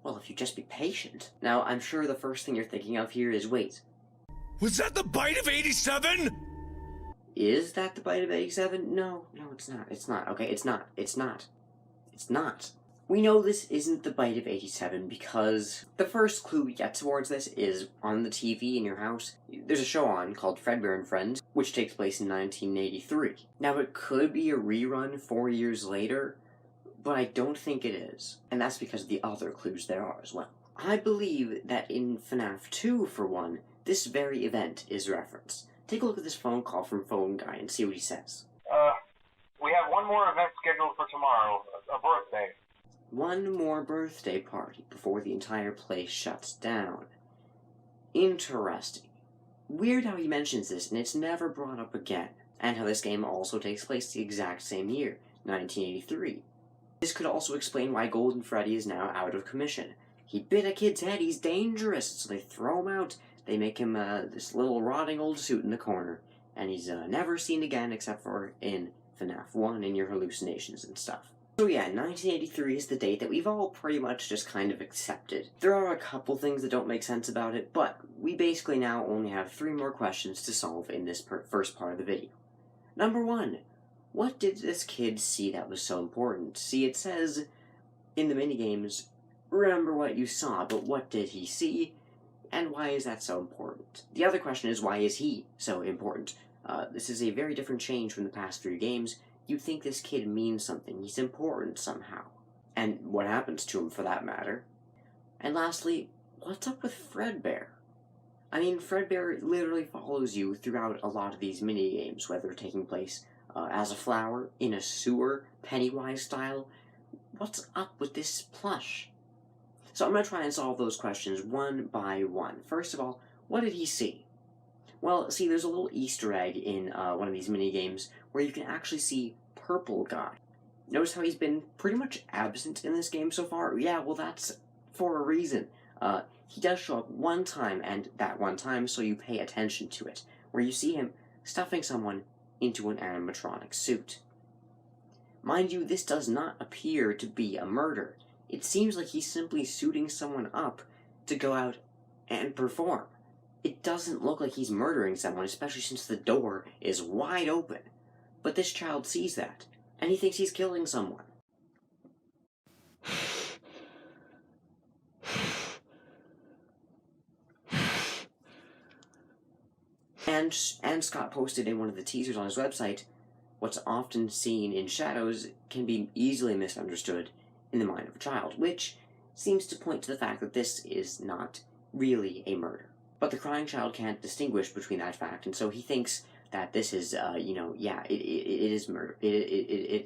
Speaker 1: Well, if you just be patient. Now, I'm sure the first thing you're thinking of here is, wait.
Speaker 3: Was that the bite of 87?
Speaker 1: Is that the bite of 87? No, it's not. It's not. Okay, it's not. It's not. It's not. We know this isn't the bite of 87 because the first clue we get towards this is on the TV in your house. There's a show on called Fazbear and Friends, which takes place in 1983. Now, it could be a rerun 4 years later, but I don't think it is. And that's because of the other clues there are as well. I believe that in FNAF 2, for one, this very event is referenced. Take a look at this phone call from Phone Guy and see what he says.
Speaker 2: We have one more event scheduled for tomorrow, a birthday.
Speaker 1: One more birthday party before the entire place shuts down. Interesting. Weird how he mentions this and it's never brought up again. And how this game also takes place the exact same year, 1983. This could also explain why Golden Freddy is now out of commission. He bit a kid's head, he's dangerous, so they throw him out. They make him this little rotting old suit in the corner. And he's never seen again except for in FNAF 1 and your hallucinations and stuff. So yeah, 1983 is the date that we've all pretty much just kind of accepted. There are a couple things that don't make sense about it, but we basically now only have 3 more questions to solve in this first part of the video. Number 1. What did this kid see that was so important? See, it says in the minigames, remember what you saw, but what did he see? And why is that so important? The other question is, why is he so important? This is a very different change from the past 3 games. You'd think this kid means something. He's important somehow. And what happens to him, for that matter? And lastly, what's up with Fredbear? I mean, Fredbear literally follows you throughout a lot of these mini-games, whether taking place as a flower, in a sewer, Pennywise style. What's up with this plush? So I'm going to try and solve those questions one by one. First of all, what did he see? Well, see, there's a little Easter egg in one of these mini-games where you can actually see Purple Guy. Notice how he's been pretty much absent in this game so far? Yeah, well, that's for a reason. He does show up one time, and that one time, so you pay attention to it, where you see him stuffing someone into an animatronic suit. Mind you, this does not appear to be a murder. It seems like he's simply suiting someone up to go out and perform. It doesn't look like he's murdering someone, especially since the door is wide open. But this child sees that, and he thinks he's killing someone. And Scott posted in one of the teasers on his website, what's often seen in shadows can be easily misunderstood in the mind of a child, which seems to point to the fact that this is not really a murder. But the crying child can't distinguish between that fact, and so he thinks that this is, yeah, it is murder. It's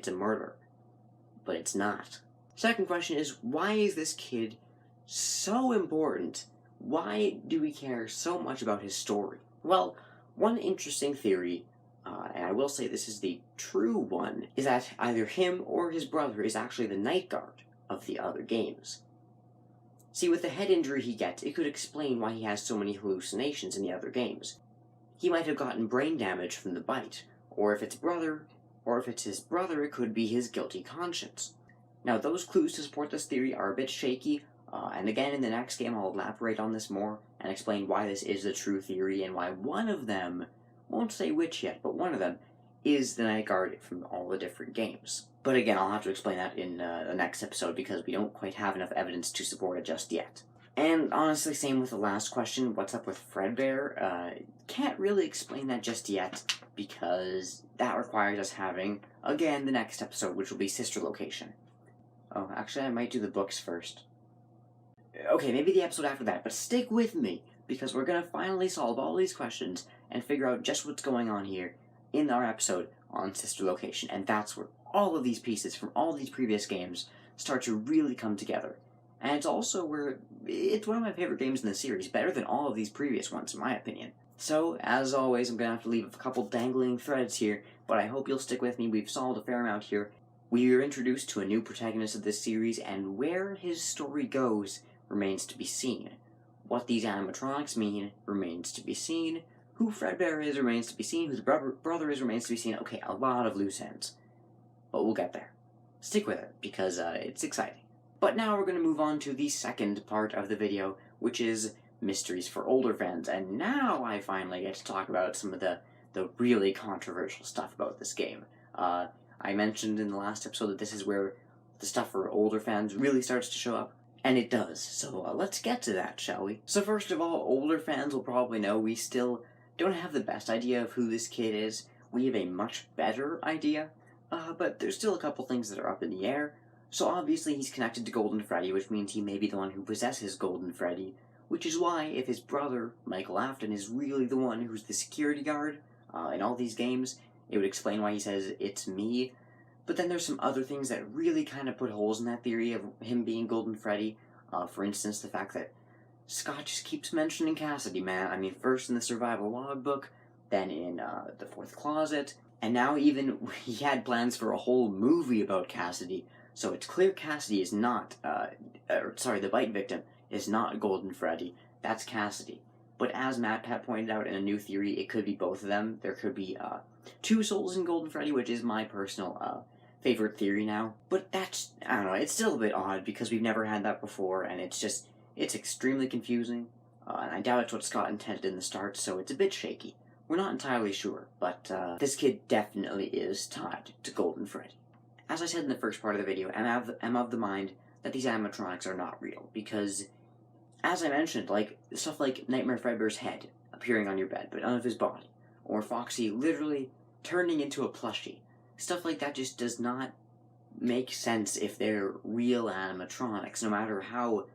Speaker 1: a murder, but it's not. Second question is, why is this kid so important? Why do we care so much about his story? Well, one interesting theory, and I will say this is the true one, is that either him or his brother is actually the night guard of the other games. See, with the head injury he gets, it could explain why he has so many hallucinations in the other games. He might have gotten brain damage from the bite, or if it's his brother, it could be his guilty conscience. Now, those clues to support this theory are a bit shaky, and again, in the next game, I'll elaborate on this more and explain why this is the true theory and why one of them, won't say which yet, but one of them is the night guard from all the different games. But again, I'll have to explain that in the next episode because we don't quite have enough evidence to support it just yet. And honestly, same with the last question, what's up with Fredbear? Can't really explain that just yet because that requires us having, again, the next episode, which will be Sister Location. Oh, actually, I might do the books first. Okay, maybe the episode after that, but stick with me, because we're going to finally solve all these questions and figure out just what's going on here in our episode on Sister Location, and that's where all of these pieces from all these previous games start to really come together. And it's also where it's one of my favorite games in the series, better than all of these previous ones, in my opinion. So, as always, I'm going to have to leave a couple dangling threads here, but I hope you'll stick with me. We've solved a fair amount here. We are introduced to a new protagonist of this series, and where his story goes remains to be seen. What these animatronics mean remains to be seen. Who Fredbear is remains to be seen. Who the brother is remains to be seen. Okay, a lot of loose ends. But we'll get there. Stick with it, because it's exciting. But now we're going to move on to the second part of the video, which is mysteries for older fans. And now I finally get to talk about some of the really controversial stuff about this game. I mentioned in the last episode that this is where the stuff for older fans really starts to show up. And it does, so let's get to that, shall we? So first of all, older fans will probably know we still don't have the best idea of who this kid is. We have a much better idea, but there's still a couple things that are up in the air. So obviously he's connected to Golden Freddy, which means he may be the one who possesses Golden Freddy, which is why if his brother, Michael Afton, is really the one who's the security guard in all these games, it would explain why he says, "It's me." But then there's some other things that really kind of put holes in that theory of him being Golden Freddy. For instance, the fact that Scott just keeps mentioning Cassidy, man. I mean, first in the survival logbook, then in the fourth closet, and now even he had plans for a whole movie about Cassidy. So it's clear Cassidy is not, the bite victim is not Golden Freddy. That's Cassidy. But as MatPat pointed out in a new theory, it could be both of them. There could be 2 souls in Golden Freddy, which is my personal favorite theory now. But that's, I don't know, it's still a bit odd because we've never had that before, and it's extremely confusing. And I doubt it's what Scott intended in the start, so it's a bit shaky. We're not entirely sure, but this kid definitely is tied to Golden Freddy. As I said in the first part of the video, I'm of the mind that these animatronics are not real, because, as I mentioned, like, stuff like Nightmare Fredbear's head appearing on your bed, but none of his body, or Foxy literally turning into a plushie. Stuff like that just does not make sense if they're real animatronics, no matter how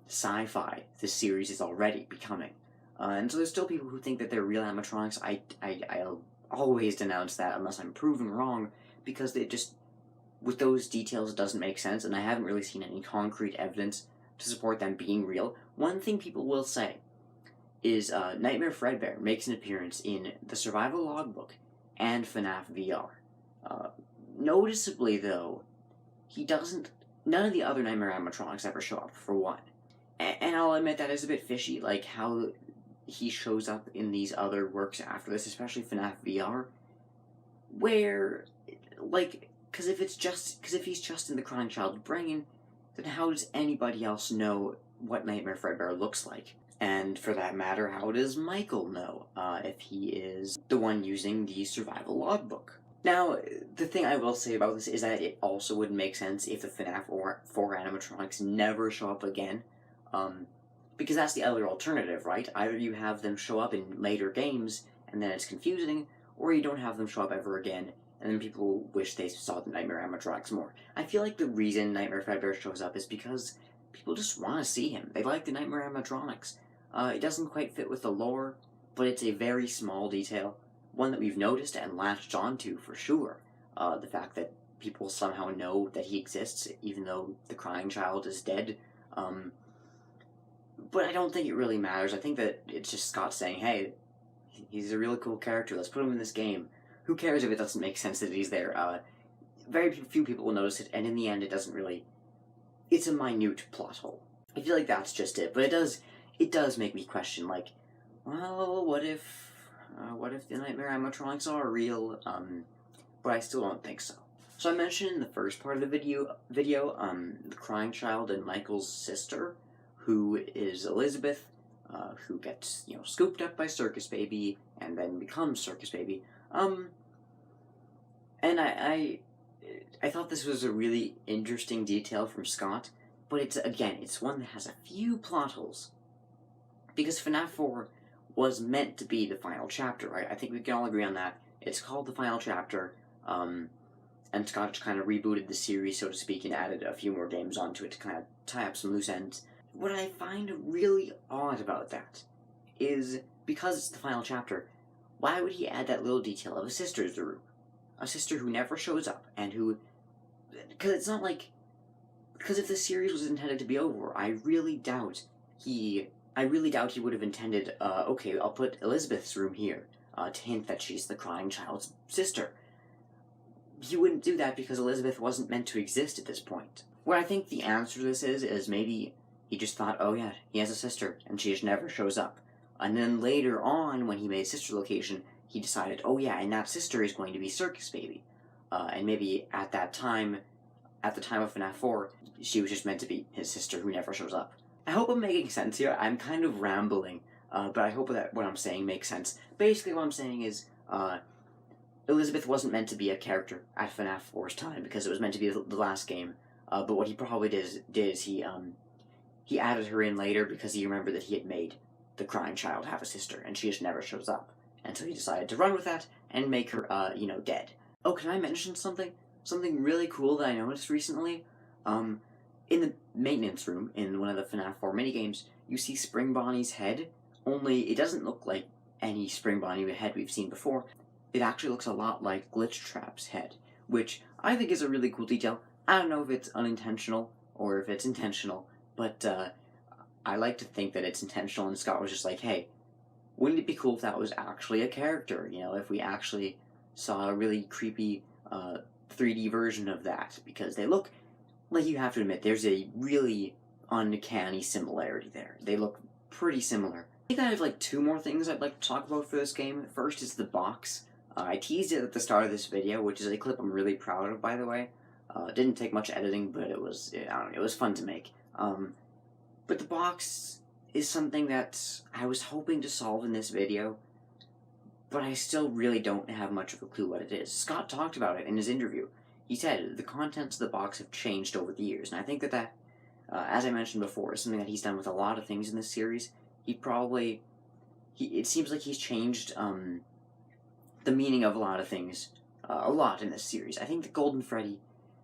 Speaker 1: sci-fi this series is already becoming. And so there's still people who think that they're real animatronics. I'll always denounce that unless I'm proven wrong, because they just, with those details, it doesn't make sense, and I haven't really seen any concrete evidence to support them being real. One thing people will say is Nightmare Fredbear makes an appearance in the Survival Logbook and FNAF VR. Noticeably, though, he doesn't, none of the other Nightmare animatronics ever show up, for one. And I'll admit that is a bit fishy, like how he shows up in these other works after this, especially FNAF VR, where, like, because if he's just in the Crying Child's brain, then how does anybody else know what Nightmare Fredbear looks like? And for that matter, how does Michael know if he is the one using the survival logbook? Now, the thing I will say about this is that it also would make sense if the FNAF 4 animatronics never show up again, because that's the other alternative, right? Either you have them show up in later games, and then it's confusing, or you don't have them show up ever again, and then people wish they saw the Nightmare animatronics more. I feel like the reason Nightmare Fredbear shows up is because people just want to see him. They like the Nightmare animatronics. It doesn't quite fit with the lore, but it's a very small detail, one that we've noticed and latched onto for sure. The fact that people somehow know that he exists, even though the Crying Child is dead. But I don't think it really matters. I think that it's just Scott saying, hey, he's a really cool character, let's put him in this game. Who cares if it doesn't make sense that he's there? Very few people will notice it, and in the end it doesn't really... It's a minute plot hole. I feel like that's just it, but it does make me question, like, well, what if the Nightmare animatronics are real? But I still don't think so. So I mentioned in the first part of the video, the Crying Child and Michael's sister, who is Elizabeth, who gets, scooped up by Circus Baby, and then becomes Circus Baby. And I thought this was a really interesting detail from Scott, but it's one that has a few plot holes. Because FNAF 4 was meant to be the final chapter, right? I think we can all agree on that. It's called the final chapter, and Scott kind of rebooted the series, so to speak, and added a few more games onto it to kind of tie up some loose ends. What I find really odd about that is, because it's the final chapter, why would he add that little detail of a sister's room? A sister who never shows up, and who... Because it's not like... Because if the series was intended to be over, I really doubt he would have intended, okay, I'll put Elizabeth's room here, to hint that she's the Crying Child's sister. He wouldn't do that because Elizabeth wasn't meant to exist at this point. What I think the answer to this is maybe he just thought, oh yeah, he has a sister, and she just never shows up. And then later on, when he made sister location, he decided, oh yeah, and that sister is going to be Circus Baby. And maybe at the time of FNAF 4, she was just meant to be his sister who never shows up. I hope I'm making sense here. I'm kind of rambling, but I hope that what I'm saying makes sense. Basically what I'm saying is, Elizabeth wasn't meant to be a character at FNAF 4's time, because it was meant to be the last game. But what he probably did is he added her in later because he remembered that he had made the Crying Child have a sister, and she just never shows up. And so he decided to run with that and make her, dead. Oh, can I mention something? Something really cool that I noticed recently? In the maintenance room, in one of the FNAF 4 minigames, you see Spring Bonnie's head, only it doesn't look like any Spring Bonnie head we've seen before. It actually looks a lot like Glitch Trap's head, which I think is a really cool detail. I don't know if it's unintentional or if it's intentional, but I like to think that it's intentional, and Scott was just like, hey, wouldn't it be cool if that was actually a character, if we actually saw a really creepy 3D version of that, because they look, like, you have to admit, there's a really uncanny similarity there. They look pretty similar. I think I have like 2 more things I'd like to talk about for this game. First is the box. I teased it at the start of this video, which is a clip I'm really proud of, by the way. It didn't take much editing, but it was fun to make. But the box is something that I was hoping to solve in this video, but I still really don't have much of a clue what it is. Scott talked about it in his interview. He said the contents of the box have changed over the years, and I think that as I mentioned before, is something that he's done with a lot of things in this series. It seems like he's changed the meaning of a lot of things a lot in this series. I think the Golden Freddy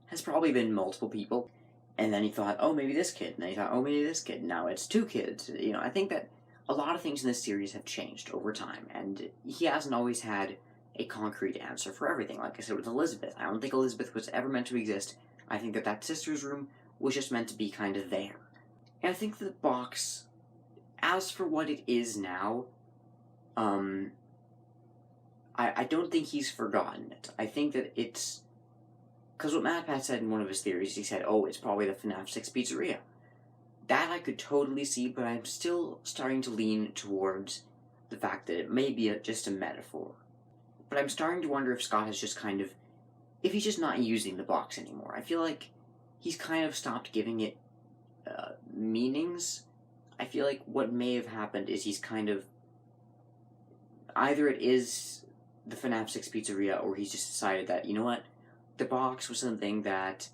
Speaker 1: has probably been multiple people, and then he thought, oh, maybe this kid, and then he thought, oh, maybe this kid, now it's 2 kids. You know, I think that a lot of things in this series have changed over time, and he hasn't always had a concrete answer for everything. Like I said with Elizabeth, I don't think Elizabeth was ever meant to exist. I think that sister's room was just meant to be kind of there. And I think the box, as for what it is now, I don't think he's forgotten it. I think that it's... Because what MatPat said in one of his theories, he said, oh, it's probably the FNAF 6 pizzeria. That I could totally see, but I'm still starting to lean towards the fact that it may be just a metaphor. But I'm starting to wonder if Scott has just kind of... if he's just not using the box anymore. I feel like he's kind of stopped giving it meanings. I feel like what may have happened is he's kind of... either it is the FNAF 6 pizzeria, or he's just decided that, you know what, the box was something that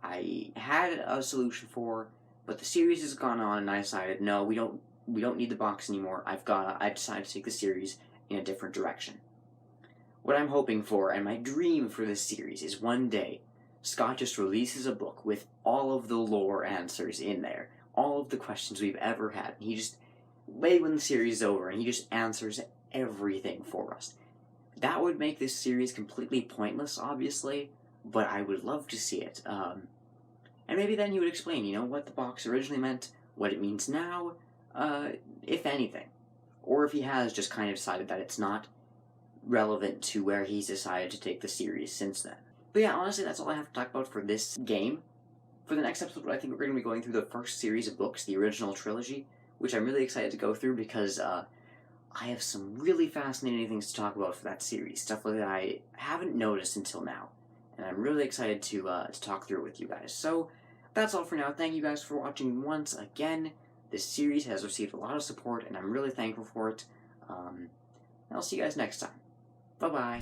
Speaker 1: I had a solution for, but the series has gone on, and I decided, no, we don't need the box anymore. I decided to take the series in a different direction. What I'm hoping for, and my dream for this series, is one day Scott just releases a book with all of the lore answers in there, all of the questions we've ever had. And he just, way when the series is over, and he just answers everything for us. That would make this series completely pointless, obviously, but I would love to see it. And maybe then he would explain, you know, what the box originally meant, what it means now, if anything. Or if he has just kind of decided that it's not relevant to where he's decided to take the series since then. But yeah, honestly, that's all I have to talk about for this game. For the next episode, I think we're going to be going through the first series of books, the original trilogy, which I'm really excited to go through because I have some really fascinating things to talk about for that series, stuff that I haven't noticed until now, and I'm really excited to talk through it with you guys. So, that's all for now. Thank you guys for watching once again. This series has received a lot of support, and I'm really thankful for it. I'll see you guys next time. Bye-bye.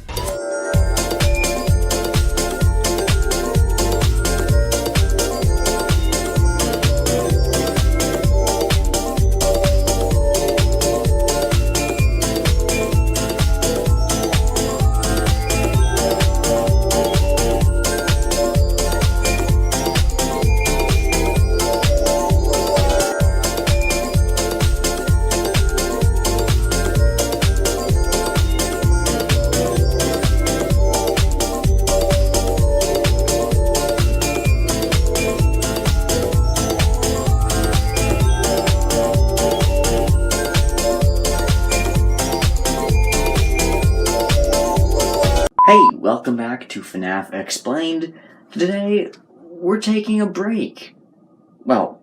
Speaker 1: Hey, welcome back to FNAF Explained. Today, we're taking a break. Well,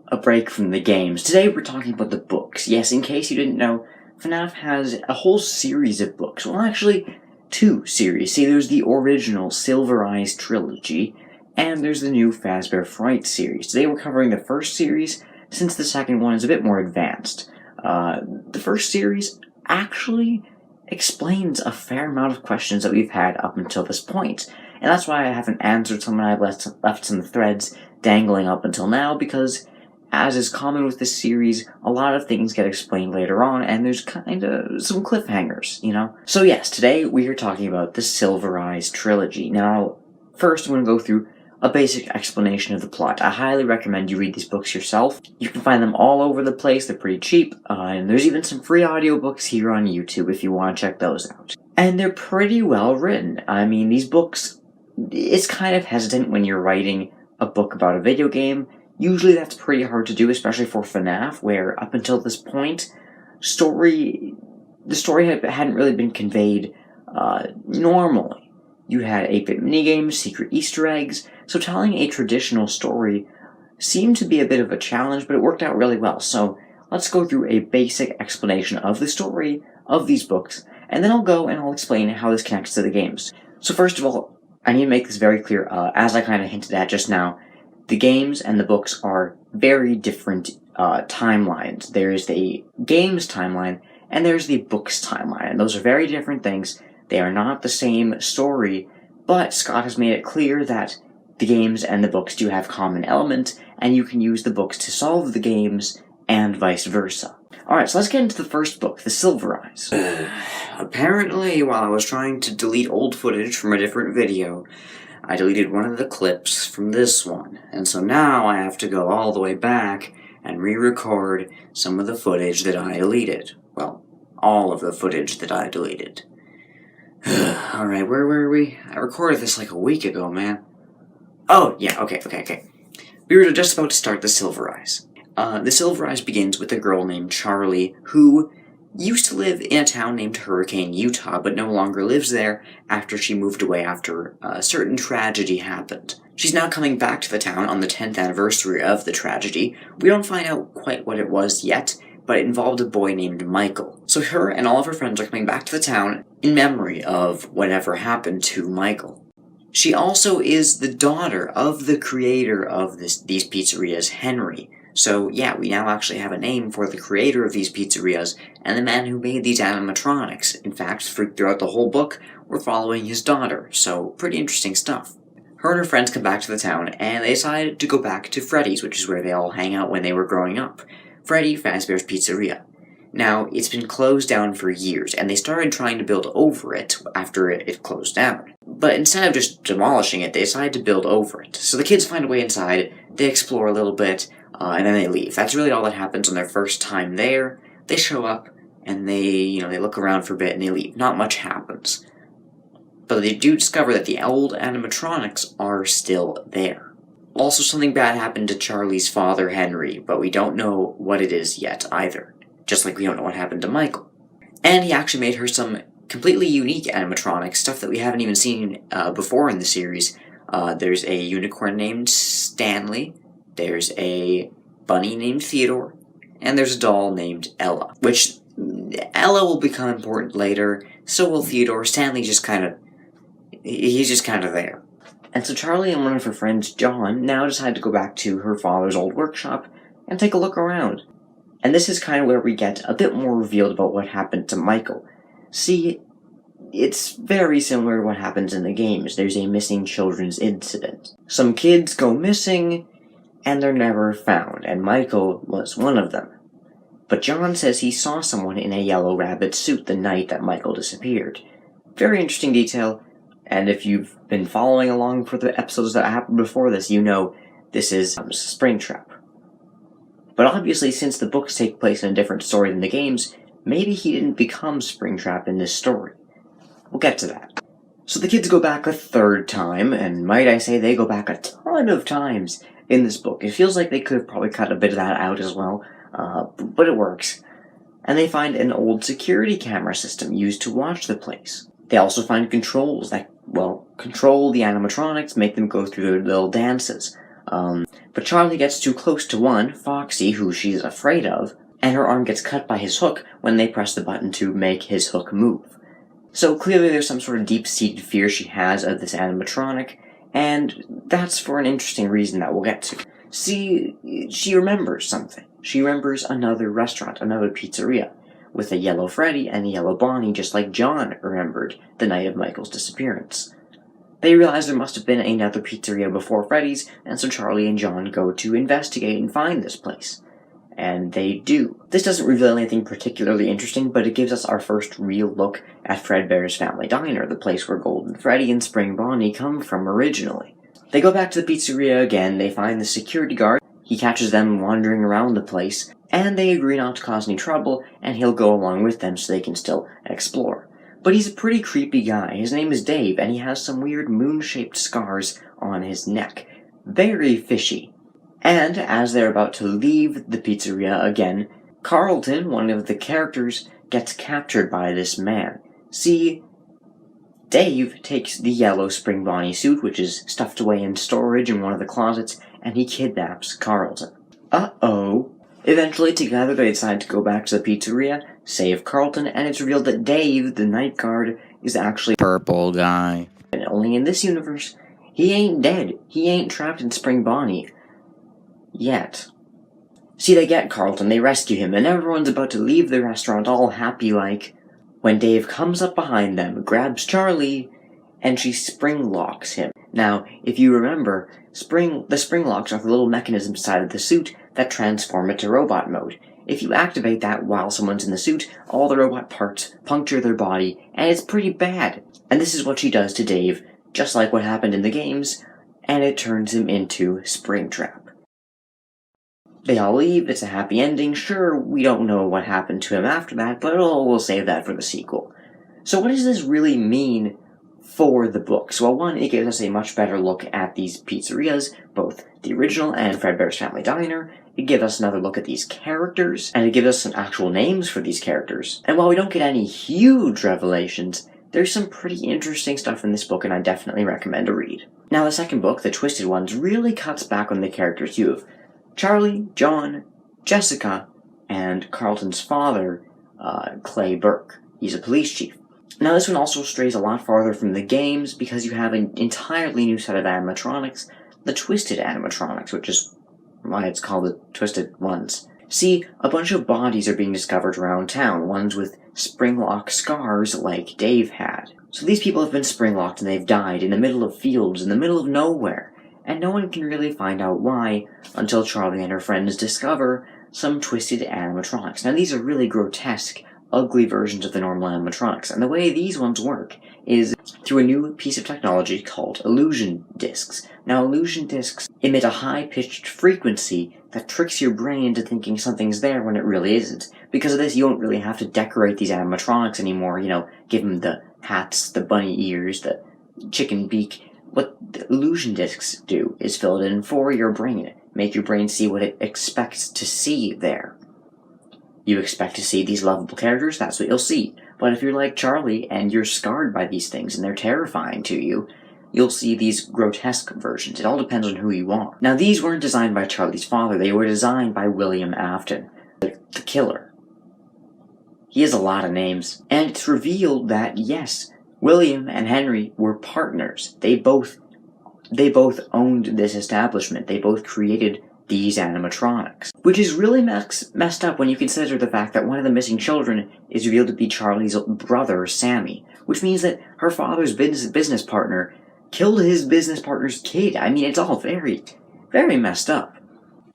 Speaker 1: a break from the games. Today we're talking about the books. Yes, in case you didn't know, FNAF has a whole series of books. Well, actually, 2 series. See, there's the original Silver Eyes trilogy, and there's the new Fazbear Frights series. Today we're covering the first series, since the second one is a bit more advanced. The first series actually explains a fair amount of questions that we've had up until this point. And that's why I haven't answered some, and I've left some threads dangling up until now, because, as is common with this series, a lot of things get explained later on, and there's kind of some cliffhangers, you know? So yes, today we are talking about the Silver Eyes trilogy. Now, first I'm going to go through a basic explanation of the plot. I highly recommend you read these books yourself. You can find them all over the place, they're pretty cheap, and there's even some free audiobooks here on YouTube if you want to check those out. And they're pretty well written. I mean, these books, it's kind of hesitant when you're writing a book about a video game. Usually that's pretty hard to do, especially for FNAF, where up until this point, the story hadn't really been conveyed normally. You had 8-bit minigames, secret Easter eggs, so telling a traditional story seemed to be a bit of a challenge, but it worked out really well. So let's go through a basic explanation of the story of these books, and then I'll go and I'll explain how this connects to the games. So first of all, I need to make this very clear, as I kind of hinted at just now, the games and the books are very different timelines. There's the games timeline, and there's the books timeline, and those are very different things. They are not the same story, but Scott has made it clear that the games and the books do have common elements, and you can use the books to solve the games, and vice versa. Alright, so let's get into the first book, The Silver Eyes. Apparently, while I was trying to delete old footage from a different video, I deleted one of the clips from this one, and so now I have to go all the way back and re-record some of the footage that I deleted. Well, all of the footage that I deleted. Alright, where were we? I recorded this like a week ago, man. Oh, yeah, okay. We were just about to start The Silver Eyes. The Silver Eyes begins with a girl named Charlie, who used to live in a town named Hurricane, Utah, but no longer lives there after she moved away after a certain tragedy happened. She's now coming back to the town on the 10th anniversary of the tragedy. We don't find out quite what it was yet, but it involved a boy named Michael. So her and all of her friends are coming back to the town in memory of whatever happened to Michael. She also is the daughter of the creator of these pizzerias, Henry. So yeah, we now actually have a name for the creator of these pizzerias and the man who made these animatronics. In fact, throughout the whole book, we're following his daughter, so pretty interesting stuff. Her and her friends come back to the town, and they decide to go back to Freddy's, which is where they all hang out when they were growing up. Freddy Fazbear's Pizzeria. Now, it's been closed down for years, and they started trying to build over it after it closed down. But instead of just demolishing it, they decided to build over it. So the kids find a way inside, they explore a little bit, and then they leave. That's really all that happens on their first time there. They show up, and they look around for a bit, and they leave. Not much happens. But they do discover that the old animatronics are still there. Also, something bad happened to Charlie's father, Henry, but we don't know what it is yet, either. Just like we don't know what happened to Michael. And he actually made her some completely unique animatronics, stuff that we haven't even seen before in the series. There's a unicorn named Stanley, there's a bunny named Theodore, and there's a doll named Ella. Which, Ella will become important later, so will Theodore. Stanley he's just kind of there. And so Charlie and one of her friends, John, now decide to go back to her father's old workshop and take a look around. And this is kind of where we get a bit more revealed about what happened to Michael. See, it's very similar to what happens in the games. There's a missing children's incident. Some kids go missing, and they're never found, and Michael was one of them. But John says he saw someone in a yellow rabbit suit the night that Michael disappeared. Very interesting detail, and if you've been following along for the episodes that happened before this, you know this is Springtrap. But obviously, since the books take place in a different story than the games, maybe he didn't become Springtrap in this story. We'll get to that. So the kids go back a third time, and might I say they go back a ton of times in this book. It feels like they could have probably cut a bit of that out as well, but it works. And they find an old security camera system used to watch the place. They also find controls that, control the animatronics, make them go through their little dances. But Charlie gets too close to one, Foxy, who she's afraid of, and her arm gets cut by his hook when they press the button to make his hook move. So clearly there's some sort of deep-seated fear she has of this animatronic, and that's for an interesting reason that we'll get to. See, she remembers something. She remembers another restaurant, another pizzeria, with a yellow Freddy and a yellow Bonnie, just like John remembered the night of Michael's disappearance. They realize there must have been another pizzeria before Freddy's, and so Charlie and John go to investigate and find this place. And they do. This doesn't reveal anything particularly interesting, but it gives us our first real look at Fredbear's Family Diner, the place where Golden Freddy and Spring Bonnie come from originally. They go back to the pizzeria again, they find the security guard, he catches them wandering around the place, and they agree not to cause any trouble, and he'll go along with them so they can still explore. But he's a pretty creepy guy. His name is Dave, and he has some weird moon-shaped scars on his neck. Very fishy. And as they're about to leave the pizzeria again, Carlton, one of the characters, gets captured by this man. See, Dave takes the yellow Spring Bonnie suit, which is stuffed away in storage in one of the closets, and he kidnaps Carlton. Uh-oh. Eventually, together, they decide to go back to the pizzeria, save Carlton, and it's revealed that Dave, the night guard, is actually Purple Guy. And only in this universe, he ain't dead. He ain't trapped in Spring Bonnie. Yet. See, they get Carlton, they rescue him, and everyone's about to leave the restaurant all happy-like, when Dave comes up behind them, grabs Charlie, and she spring locks him. Now, if you remember, the spring locks are the little mechanisms inside of the suit that transform it to robot mode. If you activate that while someone's in the suit, all the robot parts puncture their body, and it's pretty bad. And this is what she does to Dave, just like what happened in the games, and it turns him into Springtrap. They all leave, it's a happy ending. Sure, we don't know what happened to him after that, but we'll save that for the sequel. So what does this really mean for the books? Well, one, it gives us a much better look at these pizzerias, both the original and Fredbear's Family Diner. It gives us another look at these characters, and it gives us some actual names for these characters. And while we don't get any huge revelations, there's some pretty interesting stuff in this book, and I definitely recommend a read. Now, the second book, The Twisted Ones, really cuts back on the characters. You have Charlie, John, Jessica, and Carlton's father, Clay Burke. He's a police chief. Now, this one also strays a lot farther from the games because you have an entirely new set of animatronics, the Twisted animatronics, which is why it's called the Twisted Ones. See, a bunch of bodies are being discovered around town, ones with spring-lock scars like Dave had. So these people have been spring-locked and they've died in the middle of fields, in the middle of nowhere, and no one can really find out why until Charlie and her friends discover some twisted animatronics. Now, these are really grotesque, ugly versions of the normal animatronics, and the way these ones work is through a new piece of technology called illusion discs. Now, illusion discs emit a high-pitched frequency that tricks your brain into thinking something's there when it really isn't. Because of this, you don't really have to decorate these animatronics anymore, give them the hats, the bunny ears, the chicken beak. What the illusion discs do is fill it in for your brain, make your brain see what it expects to see there. You expect to see these lovable characters, that's what you'll see. But if you're like Charlie and you're scarred by these things and they're terrifying to you, you'll see these grotesque versions. It all depends on who you are. Now, these weren't designed by Charlie's father, they were designed by William Afton, the killer. He has a lot of names. And it's revealed that, yes, William and Henry were partners. They both owned this establishment. They both created these animatronics. Which is really messed up when you consider the fact that one of the missing children is revealed to be Charlie's brother, Sammy. Which means that her father's business partner killed his business partner's kid. I mean, it's all very, very messed up.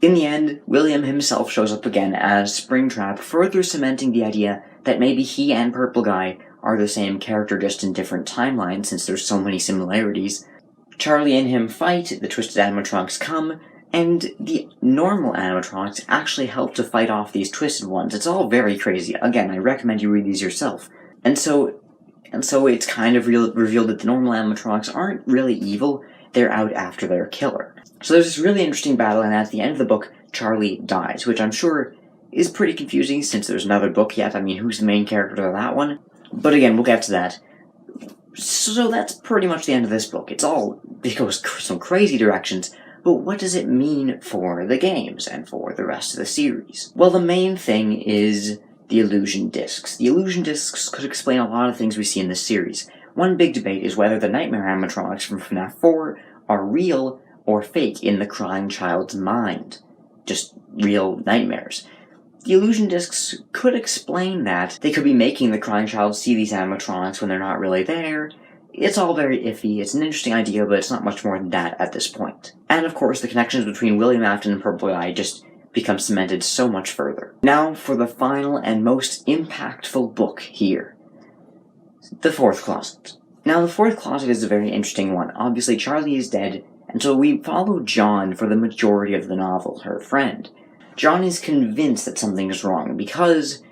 Speaker 1: In the end, William himself shows up again as Springtrap, further cementing the idea that maybe he and Purple Guy are the same character just in different timelines since there's so many similarities. Charlie and him fight, the twisted animatronics come, and the normal animatronics actually help to fight off these twisted ones. It's all very crazy. Again, I recommend you read these yourself. And so it's kind of revealed that the normal animatronics aren't really evil, they're out after their killer. So there's this really interesting battle, and at the end of the book, Charlie dies, which I'm sure is pretty confusing since there's another book yet. I mean, who's the main character of that one? But again, we'll get to that. So that's pretty much the end of this book. It goes some crazy directions, but what does it mean for the games and for the rest of the series? Well, the main thing is the illusion discs. The illusion discs could explain a lot of things we see in this series. One big debate is whether the nightmare animatronics from FNAF 4 are real or fake in the crying child's mind. Just real nightmares. The illusion discs could explain that. They could be making the crying child see these animatronics when they're not really there. It's all very iffy. It's an interesting idea, but it's not much more than that at this point. And of course, the connections between William Afton and Purple Guy just become cemented so much further. Now for the final and most impactful book here. The Fourth Closet. Now the Fourth Closet is a very interesting one. Obviously, Charlie is dead, and so we follow John for the majority of the novel, her friend. John is convinced that something is wrong because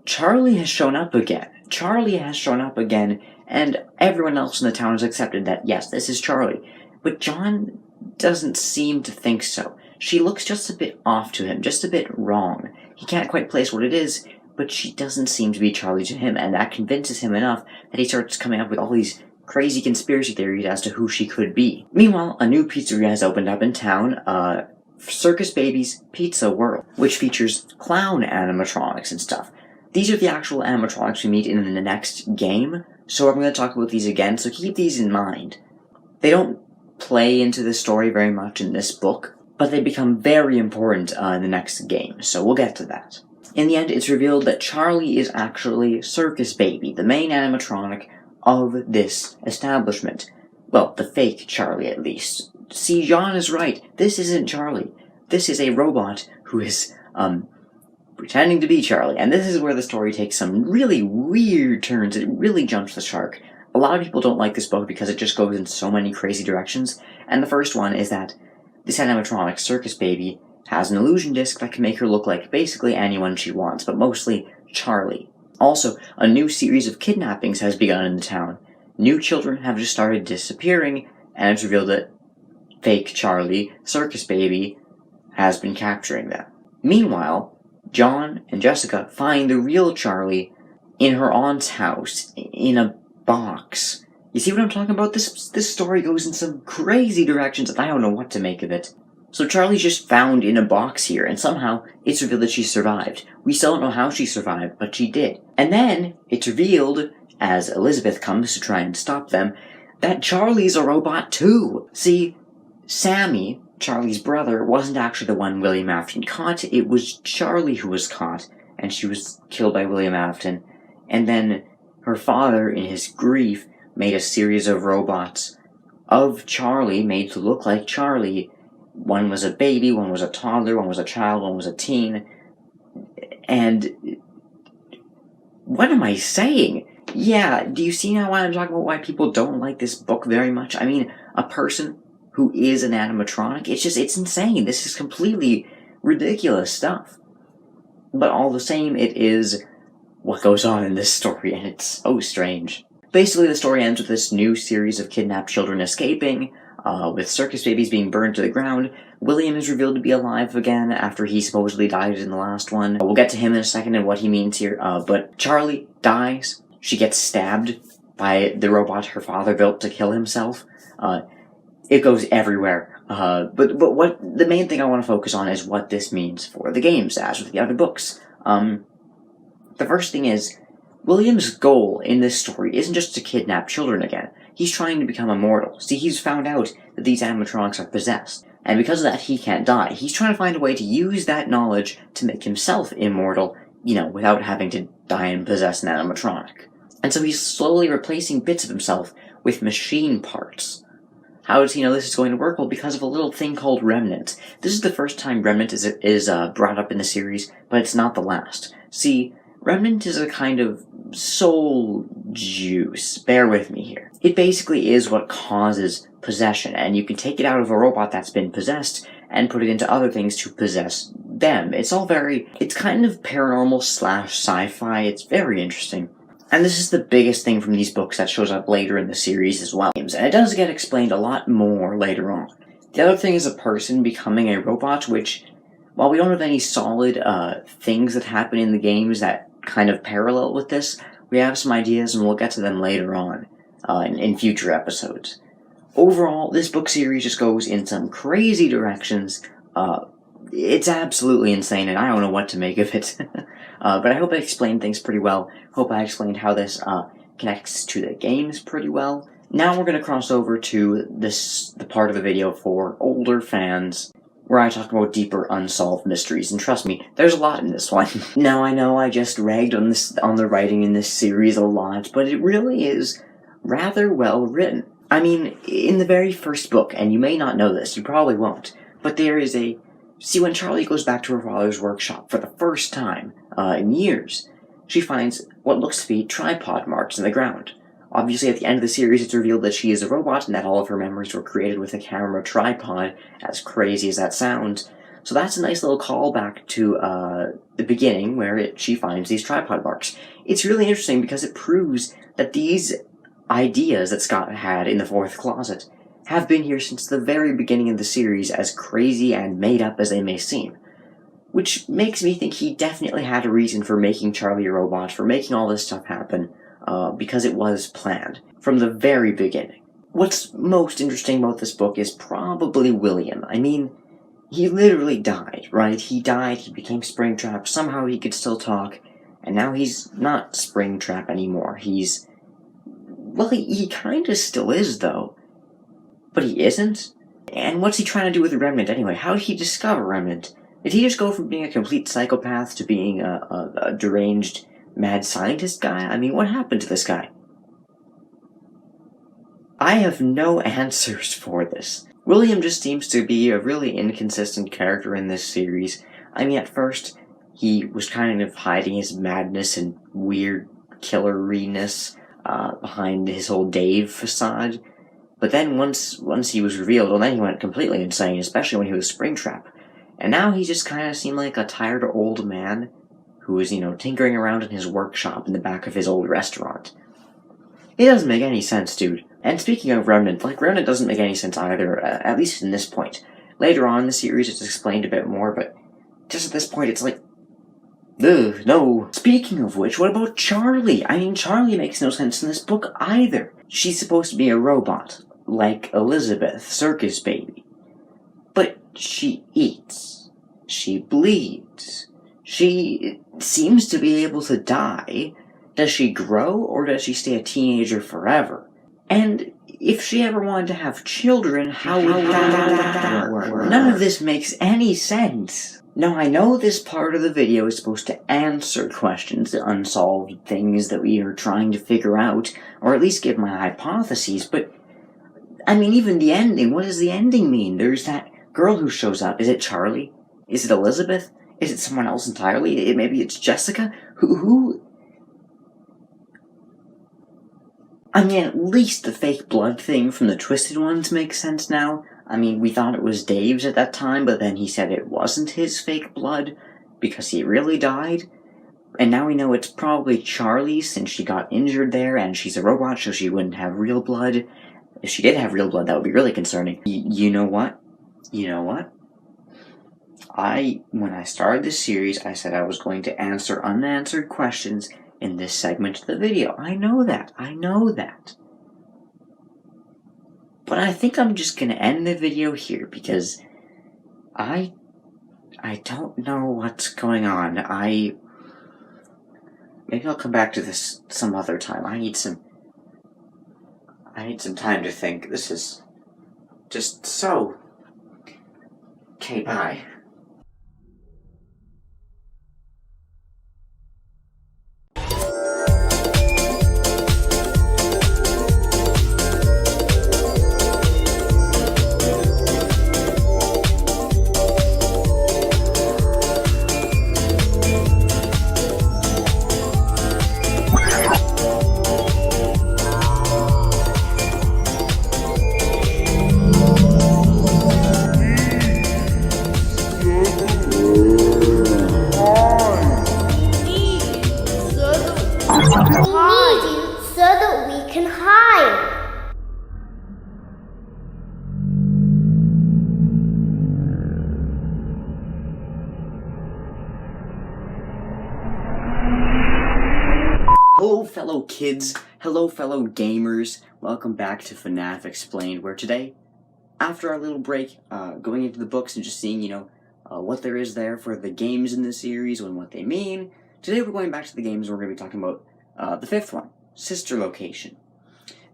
Speaker 1: Charlie has shown up again. Charlie has shown up again, and everyone else in the town has accepted that, yes, this is Charlie. But John doesn't seem to think so. She looks just a bit off to him, just a bit wrong. He can't quite place what it is, but she doesn't seem to be Charlie to him, and that convinces him enough that he starts coming up with all these crazy conspiracy theories as to who she could be. Meanwhile, a new pizzeria has opened up in town, Circus Baby's Pizza World, which features clown animatronics and stuff. These are the actual animatronics we meet in the next game, so I'm going to talk about these again, so keep these in mind. They don't play into the story very much in this book, but they become very important in the next game, so we'll get to that. In the end, it's revealed that Charlie is actually Circus Baby, the main animatronic of this establishment. Well, the fake Charlie, at least. See, John is right. This isn't Charlie. This is a robot who is, pretending to be Charlie. And this is where the story takes some really weird turns. It really jumps the shark. A lot of people don't like this book because it just goes in so many crazy directions. And the first one is that this animatronic, Circus Baby, has an illusion disc that can make her look like basically anyone she wants, but mostly Charlie. Also, a new series of kidnappings has begun in the town. New children have just started disappearing, and it's revealed that fake Charlie, Circus Baby, has been capturing them. Meanwhile, John and Jessica find the real Charlie in her aunt's house, in a box. You see what I'm talking about? This story goes in some crazy directions, and I don't know what to make of it. So Charlie's just found in a box here, and somehow it's revealed that she survived. We still don't know how she survived, but she did. And then it's revealed, as Elizabeth comes to try and stop them, that Charlie's a robot too. See, Sammy, Charlie's brother, wasn't actually the one William Afton caught. It was Charlie who was caught, and she was killed by William Afton. And then her father, in his grief, made a series of robots of Charlie, made to look like Charlie. One was a baby, one was a toddler, one was a child, one was a teen. And what am I saying? Yeah, do you see now why I'm talking about why people don't like this book very much? I mean, a person who is an animatronic, it's insane. This is completely ridiculous stuff. But all the same, it is what goes on in this story, and it's so strange. Basically, the story ends with this new series of kidnapped children escaping, with Circus Babies being burned to the ground. William is revealed to be alive again after he supposedly died in the last one. We'll get to him in a second and what he means here, but Charlie dies. She gets stabbed by the robot her father built to kill himself. It goes everywhere. But what the main thing I want to focus on is what this means for the games, as with the other books. The first thing is, William's goal in this story isn't just to kidnap children again. He's trying to become immortal. See, he's found out that these animatronics are possessed, and because of that, he can't die. He's trying to find a way to use that knowledge to make himself immortal, without having to die and possess an animatronic. And so he's slowly replacing bits of himself with machine parts. How does he know this is going to work? Well, because of a little thing called Remnant. This is the first time Remnant is brought up in the series, but it's not the last. See, Remnant is a kind of soul juice. Bear with me here. It basically is what causes possession, and you can take it out of a robot that's been possessed and put it into other things to possess them. It's kind of paranormal / sci-fi. It's very interesting. And this is the biggest thing from these books that shows up later in the series as well. And it does get explained a lot more later on. The other thing is a person becoming a robot, which, while we don't have any solid things that happen in the games that kind of parallel with this, we have some ideas and we'll get to them later on in future episodes. Overall, this book series just goes in some crazy directions. It's absolutely insane and I don't know what to make of it. But I hope I explained things pretty well. Hope I explained how this connects to the games pretty well. Now we're going to cross over to the part of the video for older fans, where I talk about deeper unsolved mysteries, and trust me, there's a lot in this one. Now I know I just ragged on the writing in this series a lot, but it really is rather well written. I mean, in the very first book, and you may not know this, you probably won't, but there is see, when Charlie goes back to her father's workshop for the first time in years, she finds what looks to be tripod marks in the ground. Obviously, at the end of the series, it's revealed that she is a robot and that all of her memories were created with a camera tripod, as crazy as that sounds. So that's a nice little callback to the beginning, where she finds these tripod marks. It's really interesting because it proves that these ideas that Scott had in the fourth closet have been here since the very beginning of the series, as crazy and made up as they may seem. Which makes me think he definitely had a reason for making Charlie a robot, for making all this stuff happen, because it was planned from the very beginning. What's most interesting about this book is probably William. I mean, he literally died, right? He died, he became Springtrap, somehow he could still talk, and now he's not Springtrap anymore. He's... well, he kinda still is, though. But he isn't? And what's he trying to do with Remnant anyway? How did he discover Remnant? Did he just go from being a complete psychopath to being a deranged mad scientist guy? I mean, what happened to this guy? I have no answers for this. William just seems to be a really inconsistent character in this series. I mean, at first, he was kind of hiding his madness and weird killeriness behind his whole Dave facade. But then once he was revealed, well, then he went completely insane, especially when he was Springtrap. And now he just kind of seemed like a tired old man who was, tinkering around in his workshop in the back of his old restaurant. It doesn't make any sense, dude. And speaking of Remnant, Remnant doesn't make any sense either, at least in this point. Later on in the series, it's explained a bit more, but just at this point, it's like, ugh, no. Speaking of which, what about Charlie? I mean, Charlie makes no sense in this book either. She's supposed to be a robot, like Elizabeth, Circus Baby. But she eats. She bleeds. She seems to be able to die. Does she grow, or does she stay a teenager forever? And if she ever wanted to have children, how would that work? None of this makes any sense. Now, I know this part of the video is supposed to answer questions, the unsolved things that we are trying to figure out, or at least give my hypotheses, but, I mean, even the ending, what does the ending mean? There's that girl who shows up. Is it Charlie? Is it Elizabeth? Is it someone else entirely? Maybe it's Jessica? Who? I mean, at least the fake blood thing from the Twisted Ones makes sense now. I mean, we thought it was Dave's at that time, but then he said it wasn't his fake blood because he really died. And now we know it's probably Charlie's since she got injured there and she's a robot, so she wouldn't have real blood. If she did have real blood, that would be really concerning. You know what? When I started this series, I said I was going to answer unanswered questions in this segment of the video. I know that. But I think I'm just gonna end the video here because I don't know what's going on. Maybe I'll come back to this some other time. I need some time to think. This is just so... Okay, bye. Hello fellow kids, hello fellow gamers, welcome back to FNAF Explained, where today, after our little break, going into the books and just seeing, what there is there for the games in the series and what they mean, today we're going back to the games and we're going to be talking about the fifth one, Sister Location.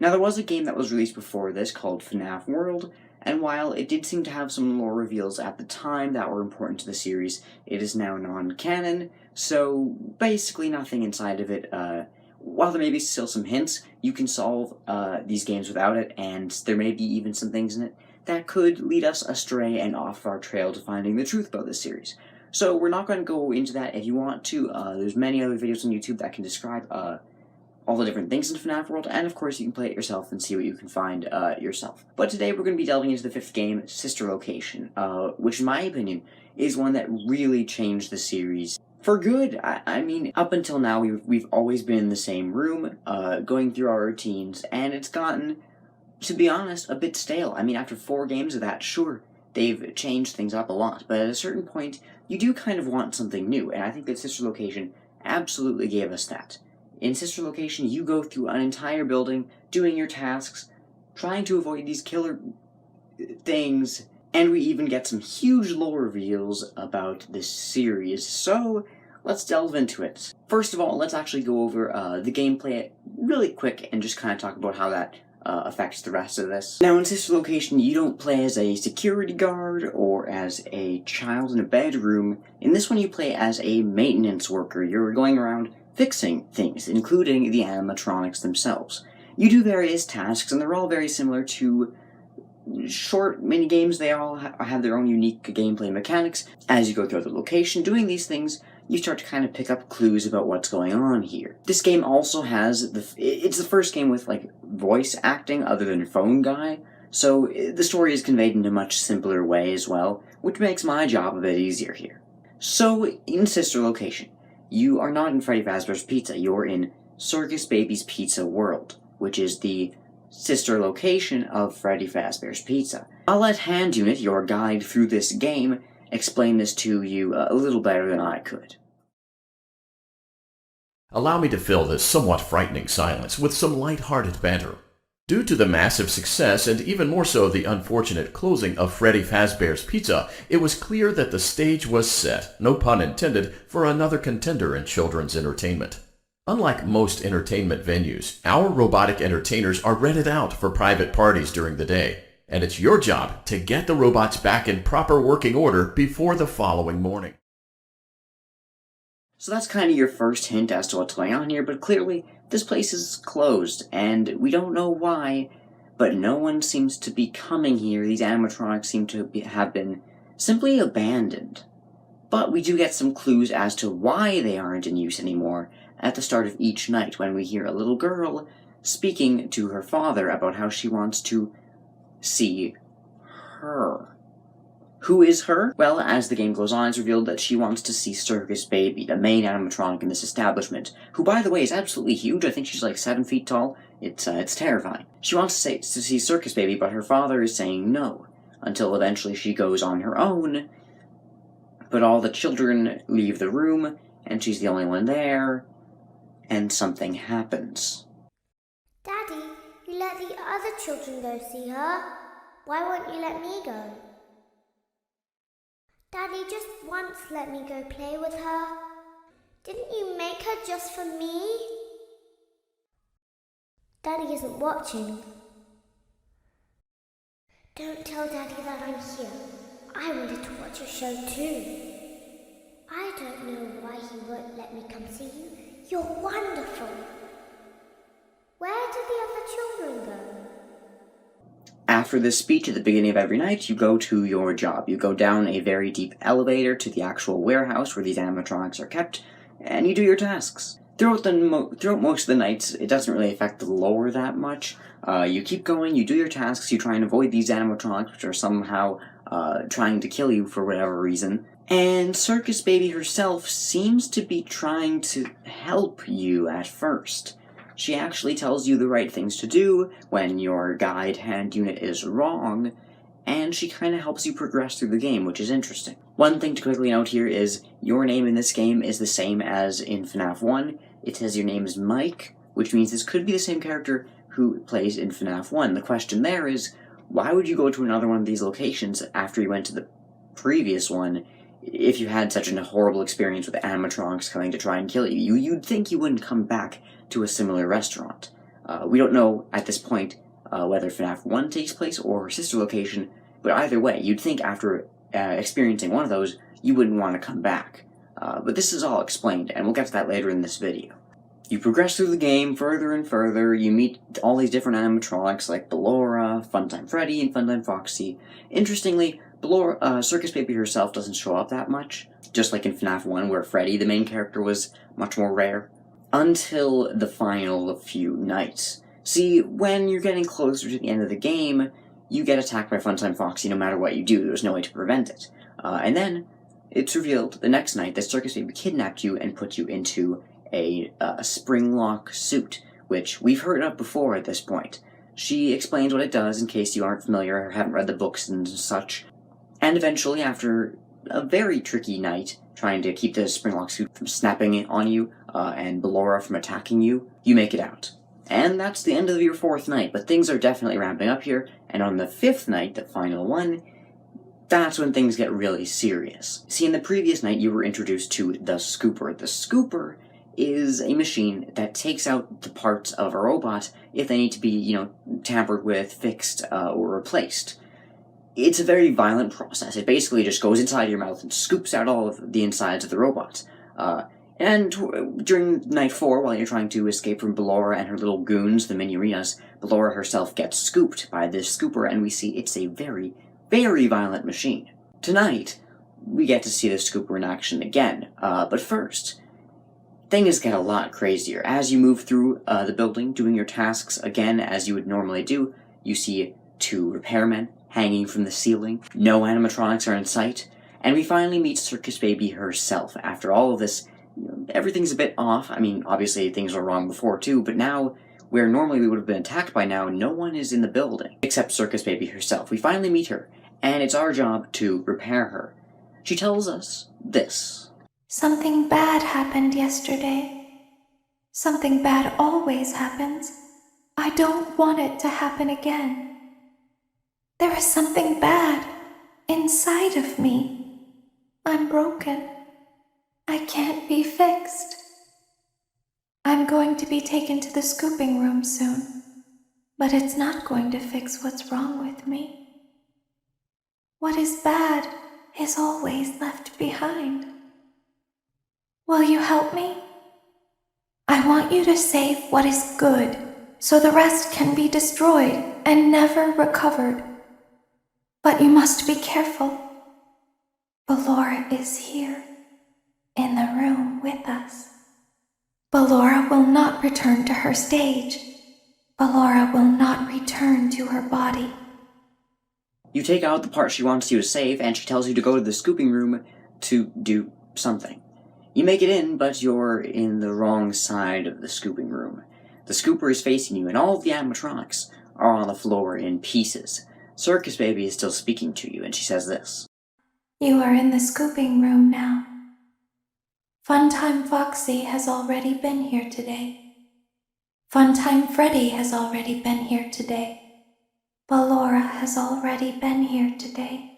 Speaker 1: Now there was a game that was released before this called FNAF World, and while it did seem to have some lore reveals at the time that were important to the series, it is now non-canon, so basically nothing inside of it. While there may be still some hints, you can solve these games without it, and there may be even some things in it that could lead us astray and off our trail to finding the truth about this series. So we're not going to go into that. If you want to, there's many other videos on YouTube that can describe all the different things in FNAF World, and of course you can play it yourself and see what you can find yourself. But today we're going to be delving into the fifth game, Sister Location, which in my opinion is one that really changed the series for good. I mean, up until now, we've always been in the same room, going through our routines, and it's gotten, to be honest, a bit stale. I mean, after 4 games of that, sure, they've changed things up a lot, but at a certain point, you do kind of want something new, and I think that Sister Location absolutely gave us that. In Sister Location, you go through an entire building, doing your tasks, trying to avoid these killer things, And we even get some huge lore reveals about this series, so let's delve into it. First of all, let's actually go over the gameplay really quick and just kind of talk about how that affects the rest of this. Now, in Sister Location, you don't play as a security guard or as a child in a bedroom. In this one, you play as a maintenance worker. You're going around fixing things, including the animatronics themselves. You do various tasks, and they're all very similar to short mini-games. They all have their own unique gameplay mechanics. As you go through the location doing these things, you start to kind of pick up clues about what's going on here. This game also has it's the first game with like voice acting other than Phone Guy, so the story is conveyed in a much simpler way as well, which makes my job a bit easier here. So, in Sister Location, you are not in Freddy Fazbear's Pizza, you're in Circus Baby's Pizza World, which is the sister location of Freddy Fazbear's Pizza. I'll let Hand Unit, your guide through this game, explain this to you a little better than I could.
Speaker 4: Allow me to fill this somewhat frightening silence with some light-hearted banter. Due to the massive success, and even more so the unfortunate closing of Freddy Fazbear's Pizza, it was clear that the stage was set, no pun intended, for another contender in children's entertainment. Unlike most entertainment venues, our robotic entertainers are rented out for private parties during the day, and it's your job to get the robots back in proper working order before the following morning.
Speaker 1: So that's kind of your first hint as to what's going on here, but clearly this place is closed, and we don't know why, but no one seems to be coming here. These animatronics seem to have been simply abandoned. But we do get some clues as to why they aren't in use anymore at the start of each night, when we hear a little girl speaking to her father about how she wants to see her. Who is her? Well, as the game goes on, it's revealed that she wants to see Circus Baby, the main animatronic in this establishment, who, by the way, is absolutely huge. I think she's like 7 feet tall. It's terrifying. She wants to see Circus Baby, but her father is saying no, until eventually she goes on her own, but all the children leave the room, and she's the only one there, and something happens.
Speaker 5: Daddy, you let the other children go see her. Why won't you let me go? Daddy, just once let me go play with her. Didn't you make her just for me? Daddy isn't watching. Don't tell Daddy that I'm here. I wanted to watch your show too. I don't know why he won't let me come see you. You're wonderful. Where did the other children go?
Speaker 1: After this speech at the beginning of every night, you go to your job. You go down a very deep elevator to the actual warehouse where these animatronics are kept, and you do your tasks. Throughout most of the nights, it doesn't really affect the lore that much. You keep going, you do your tasks, you try and avoid these animatronics, which are somehow trying to kill you for whatever reason. And Circus Baby herself seems to be trying to help you at first. She actually tells you the right things to do when your guide Hand Unit is wrong, and she kind of helps you progress through the game, which is interesting. One thing to quickly note here is your name in this game is the same as in FNAF 1. It says your name is Mike, which means this could be the same character who plays in FNAF 1. The question there is, why would you go to another one of these locations after you went to the previous one if you had such a horrible experience with animatronics coming to try and kill you? You'd think you wouldn't come back to a similar restaurant. We don't know at this point whether FNAF 1 takes place or her sister location, but either way, you'd think after experiencing one of those, you wouldn't want to come back. But this is all explained, and we'll get to that later in this video. You progress through the game further and further, you meet all these different animatronics like Ballora, Funtime Freddy, and Funtime Foxy. Interestingly, Circus Baby herself doesn't show up that much, just like in FNAF 1 where Freddy, the main character, was much more rare. Until the final few nights. See, when you're getting closer to the end of the game, you get attacked by Funtime Foxy no matter what you do. There's no way to prevent it. And then, it's revealed the next night that Circus Baby kidnapped you and put you into a spring-lock suit, which we've heard of before at this point. She explains what it does in case you aren't familiar or haven't read the books and such. And eventually, after a very tricky night, trying to keep the spring-lock suit from snapping on you, and Ballora from attacking you, you make it out. And that's the end of your 4th night, but things are definitely ramping up here, and on the 5th night, the final one, that's when things get really serious. See, in the previous night, you were introduced to the Scooper. The Scooper is a machine that takes out the parts of a robot if they need to be, tampered with, fixed, or replaced. It's a very violent process. It basically just goes inside your mouth and scoops out all of the insides of the robot. And during night 4, while you're trying to escape from Ballora and her little goons, the Miniorinas, Ballora herself gets scooped by this Scooper, and we see it's a very, very violent machine. Tonight, we get to see the Scooper in action again, but first, things get a lot crazier. As you move through the building, doing your tasks again as you would normally do, you see 2 repairmen hanging from the ceiling. No animatronics are in sight, and we finally meet Circus Baby herself. After all of this, everything's a bit off. I mean, obviously things were wrong before too, but now, where normally we would have been attacked by now, no one is in the building, except Circus Baby herself. We finally meet her, and it's our job to repair her. She tells us this.
Speaker 6: Something bad happened yesterday. Something bad always happens. I don't want it to happen again. There is something bad inside of me. I'm broken. I can't be fixed. I'm going to be taken to the scooping room soon, but it's not going to fix what's wrong with me. What is bad is always left behind. Will you help me? I want you to save what is good, so the rest can be destroyed and never recovered. But you must be careful. Ballora is here, in the room with us. Ballora will not return to her stage. Ballora will not return to her body.
Speaker 1: You take out the part she wants you to save, and she tells you to go to the scooping room to do something. You make it in, but you're in the wrong side of the scooping room. The Scooper is facing you, and all of the animatronics are on the floor in pieces. Circus Baby is still speaking to you, and she says this.
Speaker 6: You are in the scooping room now. Funtime Foxy has already been here today. Funtime Freddy has already been here today. Ballora has already been here today.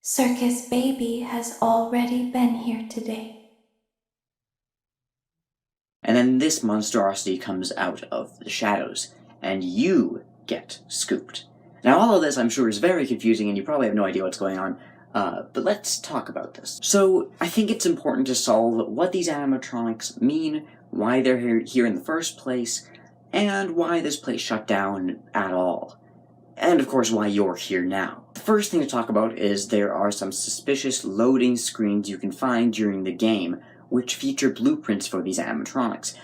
Speaker 6: Circus Baby has already been here today.
Speaker 1: And then this monstrosity comes out of the shadows, and you get scooped. Now all of this, I'm sure, is very confusing, and you probably have no idea what's going on, but let's talk about this. So, I think it's important to solve what these animatronics mean, why they're here in the first place, and why this place shut down at all. And, of course, why you're here now. The first thing to talk about is there are some suspicious loading screens you can find during the game, which feature blueprints for these animatronics,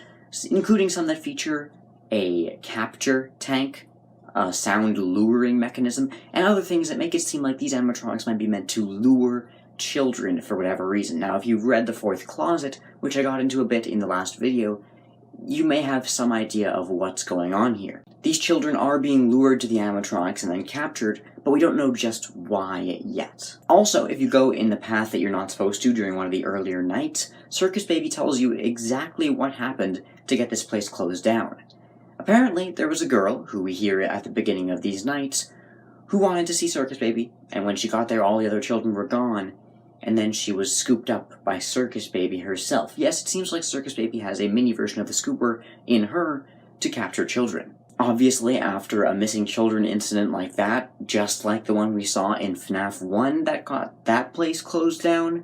Speaker 1: including some that feature a capture tank, a sound luring mechanism, and other things that make it seem like these animatronics might be meant to lure children for whatever reason. Now, if you've read The Fourth Closet, which I got into a bit in the last video, you may have some idea of what's going on here. These children are being lured to the animatronics and then captured, but we don't know just why yet. Also, if you go in the path that you're not supposed to during one of the earlier nights, Circus Baby tells you exactly what happened to get this place closed down. Apparently, there was a girl, who we hear at the beginning of these nights, who wanted to see Circus Baby, and when she got there all the other children were gone, and then she was scooped up by Circus Baby herself. Yes, it seems like Circus Baby has a mini version of the Scooper in her to capture children. Obviously, after a missing children incident like that, just like the one we saw in FNAF 1 that got that place closed down,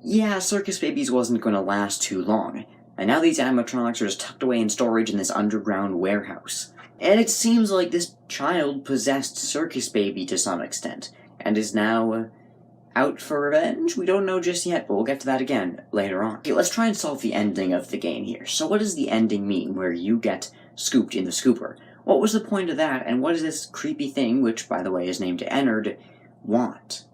Speaker 1: yeah, Circus Baby's wasn't going to last too long. And now these animatronics are just tucked away in storage in this underground warehouse. And it seems like this child possessed Circus Baby to some extent, and is now out for revenge? We don't know just yet, but we'll get to that again later on. Okay, let's try and solve the ending of the game here. So what does the ending mean, where you get scooped in the scooper? What was the point of that, and what does this creepy thing, which by the way is named Ennard, want?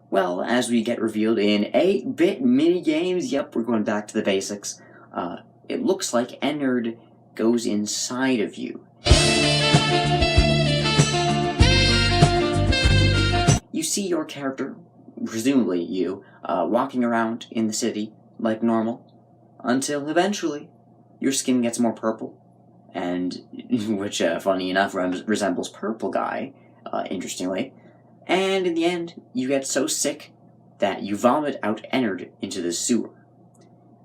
Speaker 1: Well, as we get revealed in 8-bit mini-games, yep, we're going back to the basics, it looks like Ennard goes inside of you. You see your character, presumably you, walking around in the city like normal, until eventually your skin gets more purple, and which, funny enough, resembles Purple Guy, interestingly, And in the end, you get so sick that you vomit out Ennard into the sewer.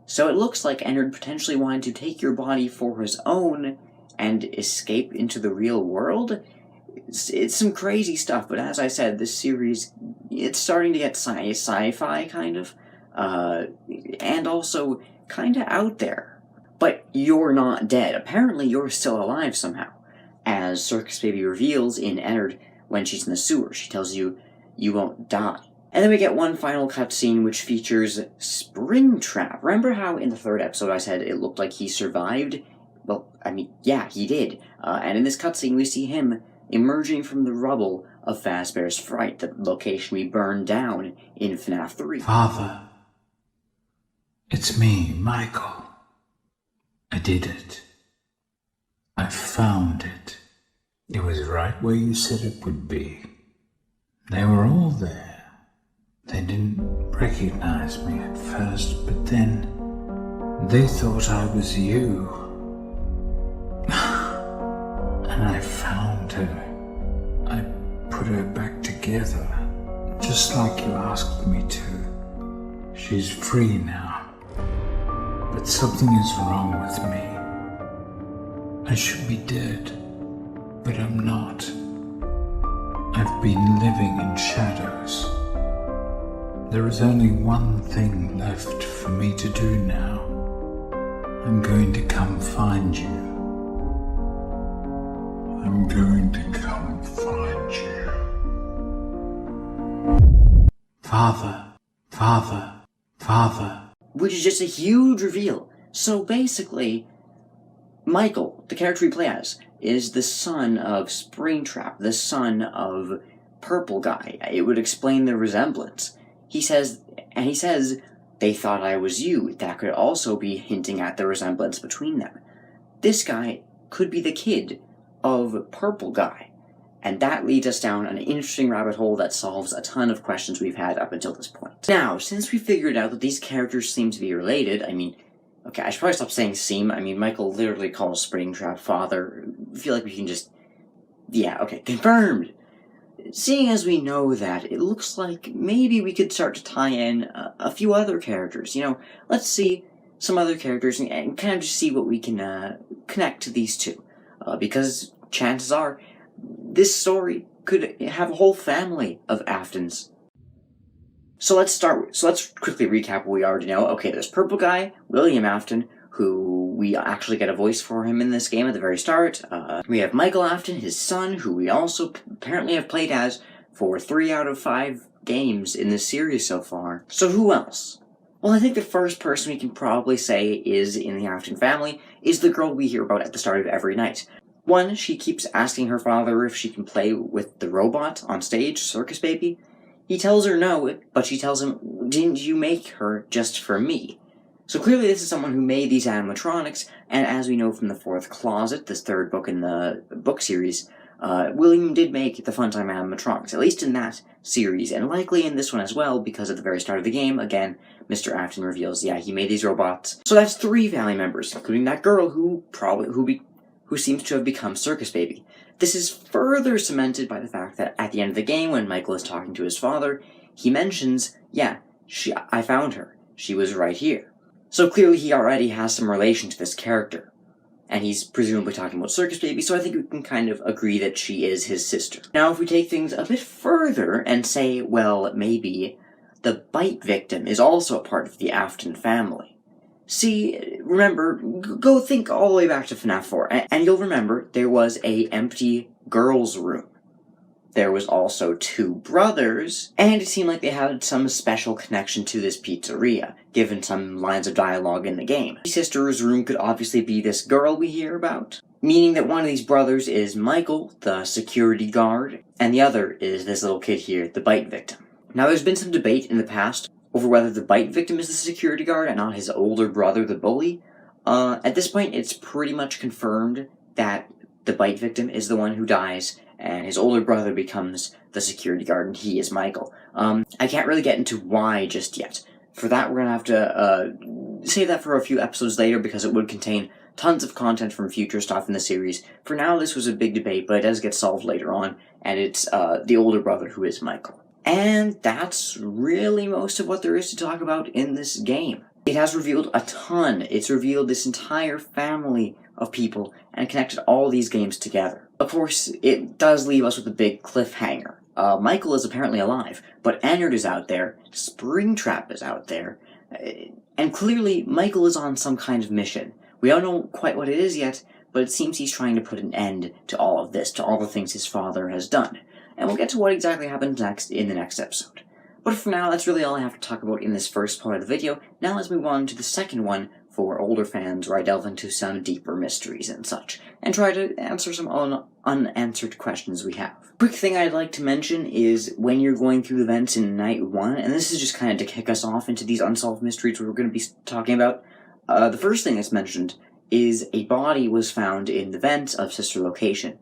Speaker 1: So it looks like Ennard potentially wanted to take your body for his own and escape into the real world. It's some crazy stuff, but as I said, this series, it's starting to get sci-fi, kind of, and also kind of out there. But you're not dead. Apparently you're still alive somehow, as Circus Baby reveals in Ennard when she's in the sewer. She tells you, you won't die. And then we get one final cutscene which features Springtrap. Remember how in the third episode I said it looked like he survived? Well, I mean, yeah, he did. And in this cutscene we see him emerging from the rubble of Fazbear's Fright, the location we burned down in FNAF 3.
Speaker 7: Father, it's me, Michael. I did it. I found it. It was right where you said it would be. They were all there. They didn't recognize me at first, but then they thought I was you. And I found her. I put her back together, just like you asked me to. She's free now. But something is wrong with me. I should be dead, but I'm not. I've been living in shadows. There is only one thing left for me to do now. I'm going to come find you. I'm going to come find you. Father, Father, Father.
Speaker 1: Which is just a huge reveal. So basically, Michael, the character we play as, is the son of Springtrap, the son of Purple Guy. It would explain the resemblance. He says, they thought I was you. That could also be hinting at the resemblance between them. This guy could be the kid of Purple Guy. And that leads us down an interesting rabbit hole that solves a ton of questions we've had up until this point. Now, since we figured out that these characters seem to be related, I mean, okay, I should probably stop saying seem. I mean, Michael literally calls Springtrap father. I feel like we can just... Yeah, okay, confirmed! Seeing as we know that, it looks like maybe we could start to tie in a few other characters. You know, let's see some other characters and kind of just see what we can connect to these two. Because chances are, this story could have a whole family of Aftons. So let's quickly recap what we already know. Okay, there's Purple Guy, William Afton, who we actually get a voice for him in this game at the very start. We have Michael Afton, his son, who we also apparently have played as for 3 out of 5 games in this series so far. So who else? Well, I think the first person we can probably say is in the Afton family is the girl we hear about at the start of every night. One, she keeps asking her father if she can play with the robot on stage, Circus Baby. He tells her no, but she tells him, didn't you make her just for me? So clearly this is someone who made these animatronics, and as we know from the Fourth Closet, this third book in the book series, William did make the Funtime animatronics, at least in that series, and likely in this one as well, because at the very start of the game, again, Mr. Afton reveals, yeah, he made these robots. So that's 3 family members, including that girl who seems to have become Circus Baby. This is further cemented by the fact that at the end of the game, when Michael is talking to his father, he mentions, yeah, I found her. She was right here. So clearly he already has some relation to this character. And he's presumably talking about Circus Baby, so I think we can kind of agree that she is his sister. Now, if we take things a bit further and say, well, maybe the bite victim is also a part of the Afton family. See, remember, go think all the way back to FNAF 4, and you'll remember there was a empty girls' room. There was also 2 brothers, and it seemed like they had some special connection to this pizzeria, given some lines of dialogue in the game. The sister's room could obviously be this girl we hear about, meaning that one of these brothers is Michael, the security guard, and the other is this little kid here, the bite victim. Now, there's been some debate in the past over whether the bite victim is the security guard and not his older brother, the bully. At this point, it's pretty much confirmed that the bite victim is the one who dies, and his older brother becomes the security guard, and he is Michael. I can't really get into why just yet. For that, we're gonna have to save that for a few episodes later, because it would contain tons of content from future stuff in the series. For now, this was a big debate, but it does get solved later on, and it's the older brother who is Michael. And that's really most of what there is to talk about in this game. It has revealed a ton. It's revealed this entire family of people and connected all these games together. Of course, it does leave us with a big cliffhanger. Michael is apparently alive, but Ennard is out there, Springtrap is out there, and clearly Michael is on some kind of mission. We don't know quite what it is yet, but it seems he's trying to put an end to all of this, to all the things his father has done. And we'll get to what exactly happens next in the next episode. But for now, that's really all I have to talk about in this first part of the video. Now let's move on to the second one for older fans, where I delve into some deeper mysteries and such, and try to answer some unanswered questions we have. Quick thing I'd like to mention is when you're going through the vents in Night 1, and this is just kind of to kick us off into these unsolved mysteries we're going to be talking about, the first thing that's mentioned is a body was found in the vents of Sister Location.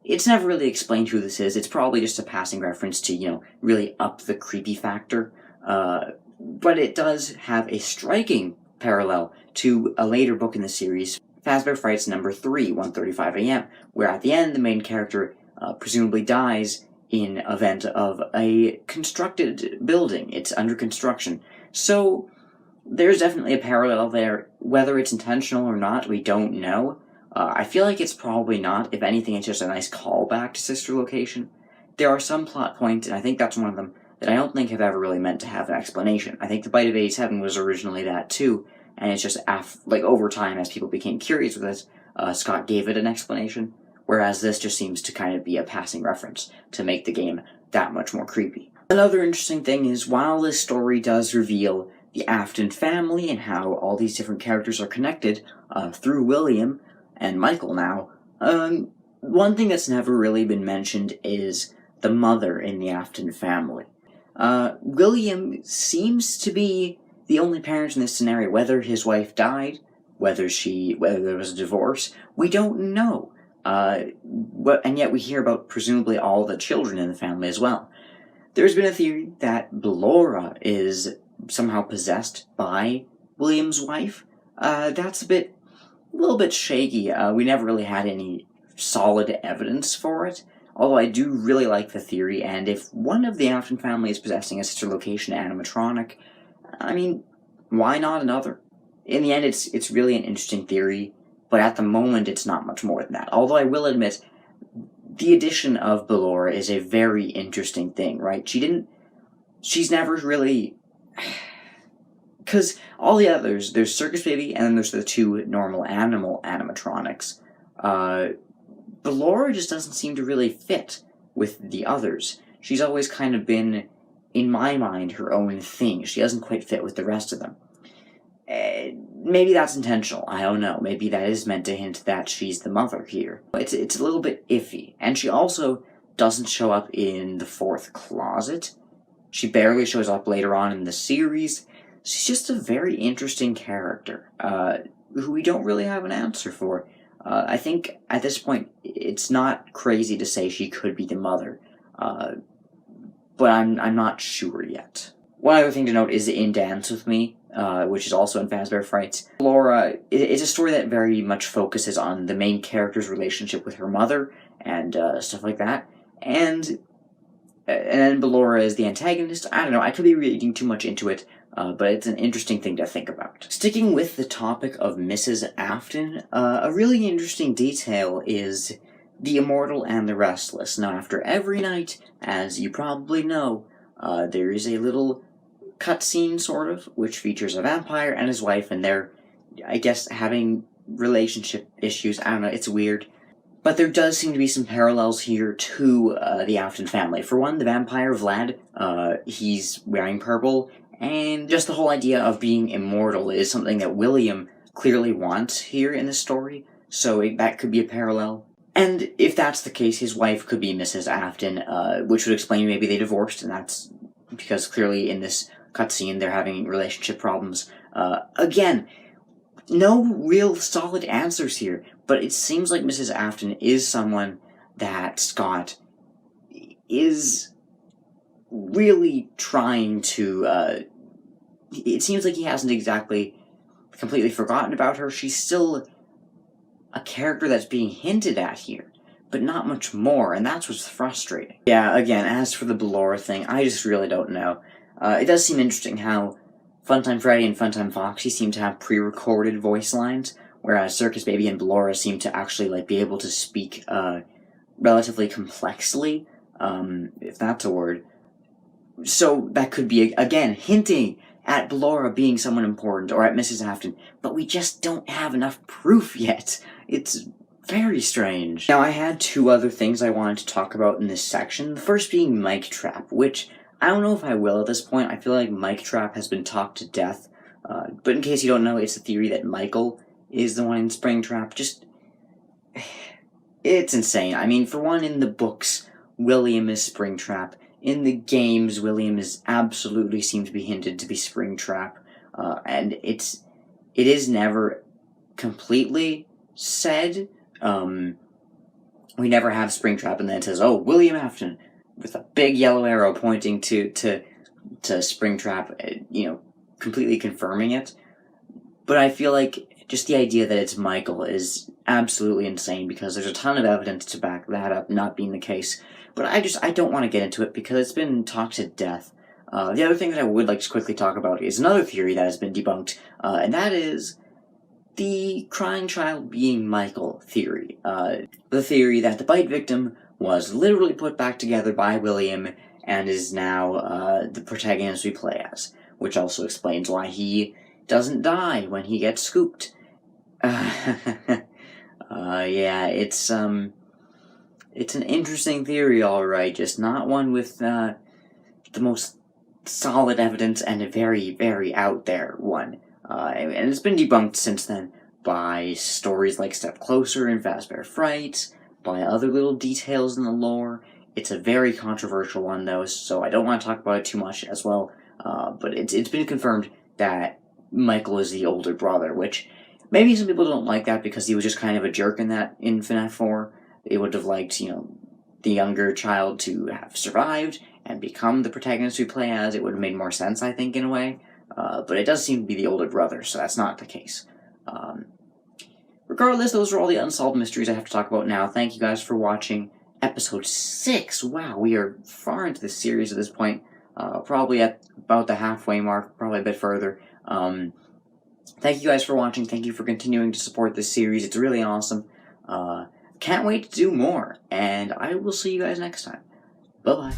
Speaker 1: It's never really explained who this is. It's probably just a passing reference to, really up the creepy factor. But it does have a striking parallel to a later book in the series, Fazbear Frights number 3, 1:35 a.m., where at the end the main character presumably dies in a vent of a constructed building. It's under construction. So there's definitely a parallel there. Whether it's intentional or not, we don't know. I feel like it's probably not. If anything, it's just a nice callback to Sister Location. There are some plot points, and I think that's one of them, that I don't think have ever really meant to have an explanation. I think the Bite of 87 was originally that too, and it's just over time, as people became curious with it, Scott gave it an explanation, whereas this just seems to kind of be a passing reference to make the game that much more creepy. Another interesting thing is, while this story does reveal the Afton family and how all these different characters are connected through William and Michael now, one thing that's never really been mentioned is the mother in the Afton family. William seems to be the only parent in this scenario. Whether his wife died, whether there was a divorce, we don't know. And yet we hear about presumably all the children in the family as well. There's been a theory that Ballora is somehow possessed by William's wife. That's a little bit shaky. We never really had any solid evidence for it, although I do really like the theory, and if one of the Afton family is possessing a Sister Location animatronic, I mean, why not another? In the end, it's really an interesting theory, but at the moment it's not much more than that. Although I will admit, the addition of Ballora is a very interesting thing, right? She's never really... Because all the others, there's Circus Baby, and then there's the two normal animal animatronics. Ballora just doesn't seem to really fit with the others. She's always kind of been, in my mind, her own thing. She doesn't quite fit with the rest of them. Maybe that's intentional, I don't know. Maybe that is meant to hint that she's the mother here. It's a little bit iffy. And she also doesn't show up in the fourth closet. She barely shows up later on in the series. She's just a very interesting character, who we don't really have an answer for. I think, at this point, it's not crazy to say she could be the mother, but I'm not sure yet. One other thing to note is in Dance With Me, which is also in Fazbear Frights. Ballora, it's a story that very much focuses on the main character's relationship with her mother, and stuff like that, and then Ballora is the antagonist. I don't know, I could be reading too much into it, but it's an interesting thing to think about. Sticking with the topic of Mrs. Afton, a really interesting detail is the Immortal and the Restless. Now, after every night, as you probably know, there is a little cutscene, sort of, which features a vampire and his wife, and they're, I guess, having relationship issues. I don't know, it's weird. But there does seem to be some parallels here to the Afton family. For one, the vampire Vlad, he's wearing purple, and just the whole idea of being immortal is something that William clearly wants here in the story, so that could be a parallel. And if that's the case, his wife could be Mrs. Afton, which would explain maybe they divorced, and that's because clearly in this cutscene they're having relationship problems. Again, no real solid answers here, but it seems like Mrs. Afton is someone that Scott is really trying to, it seems like he hasn't exactly completely forgotten about her. She's still a character that's being hinted at here, but not much more, and that's what's frustrating. Yeah, again, as for the Ballora thing, I just really don't know. It does seem interesting how Funtime Freddy and Funtime Foxy seem to have pre-recorded voice lines, whereas Circus Baby and Ballora seem to actually like be able to speak relatively complexly, if that's a word. So that could be, again, hinting at Ballora being someone important, or at Mrs. Afton, but we just don't have enough proof yet. It's very strange. Now, I had two other things I wanted to talk about in this section, the first being Mic Trap, which I don't know if I will at this point. I feel like Mic Trap has been talked to death, but in case you don't know, it's the theory that Michael is the one in Springtrap. Just, it's insane. I mean, for one, in the books, William is Springtrap. In the games, William is absolutely seemed to be hinted to be Springtrap, and it is never completely said. We never have Springtrap, and then it says, "Oh, William Afton," with a big yellow arrow pointing to Springtrap, completely confirming it. But I feel like just the idea that it's Michael is absolutely insane, because there's a ton of evidence to back that up not being the case. But I don't want to get into it because it's been talked to death. The other thing that I would like to quickly talk about is another theory that has been debunked, and that is the crying child being Michael theory. The theory that the bite victim was literally put back together by William and is now the protagonist we play as, which also explains why he doesn't die when he gets scooped. Yeah, it's an interesting theory, alright, just not one with the most solid evidence, and a very, very out there one. And it's been debunked since then by stories like Step Closer and Fazbear Frights, by other little details in the lore. It's a very controversial one, though, so I don't want to talk about it too much as well, but it's been confirmed that Michael is the older brother, which maybe some people don't like that because he was just kind of a jerk in FNAF 4. They would have liked, the younger child to have survived and become the protagonist we play as. It would have made more sense, I think, in a way. But it does seem to be the older brother, so that's not the case. Regardless, those are all the unsolved mysteries I have to talk about now. Thank you guys for watching episode 6. Wow, we are far into this series at this point. Probably at about the halfway mark, probably a bit further. Thank you guys for watching. Thank you for continuing to support this series. It's really awesome. Can't wait to do more, and I will see you guys next time. Bye-bye.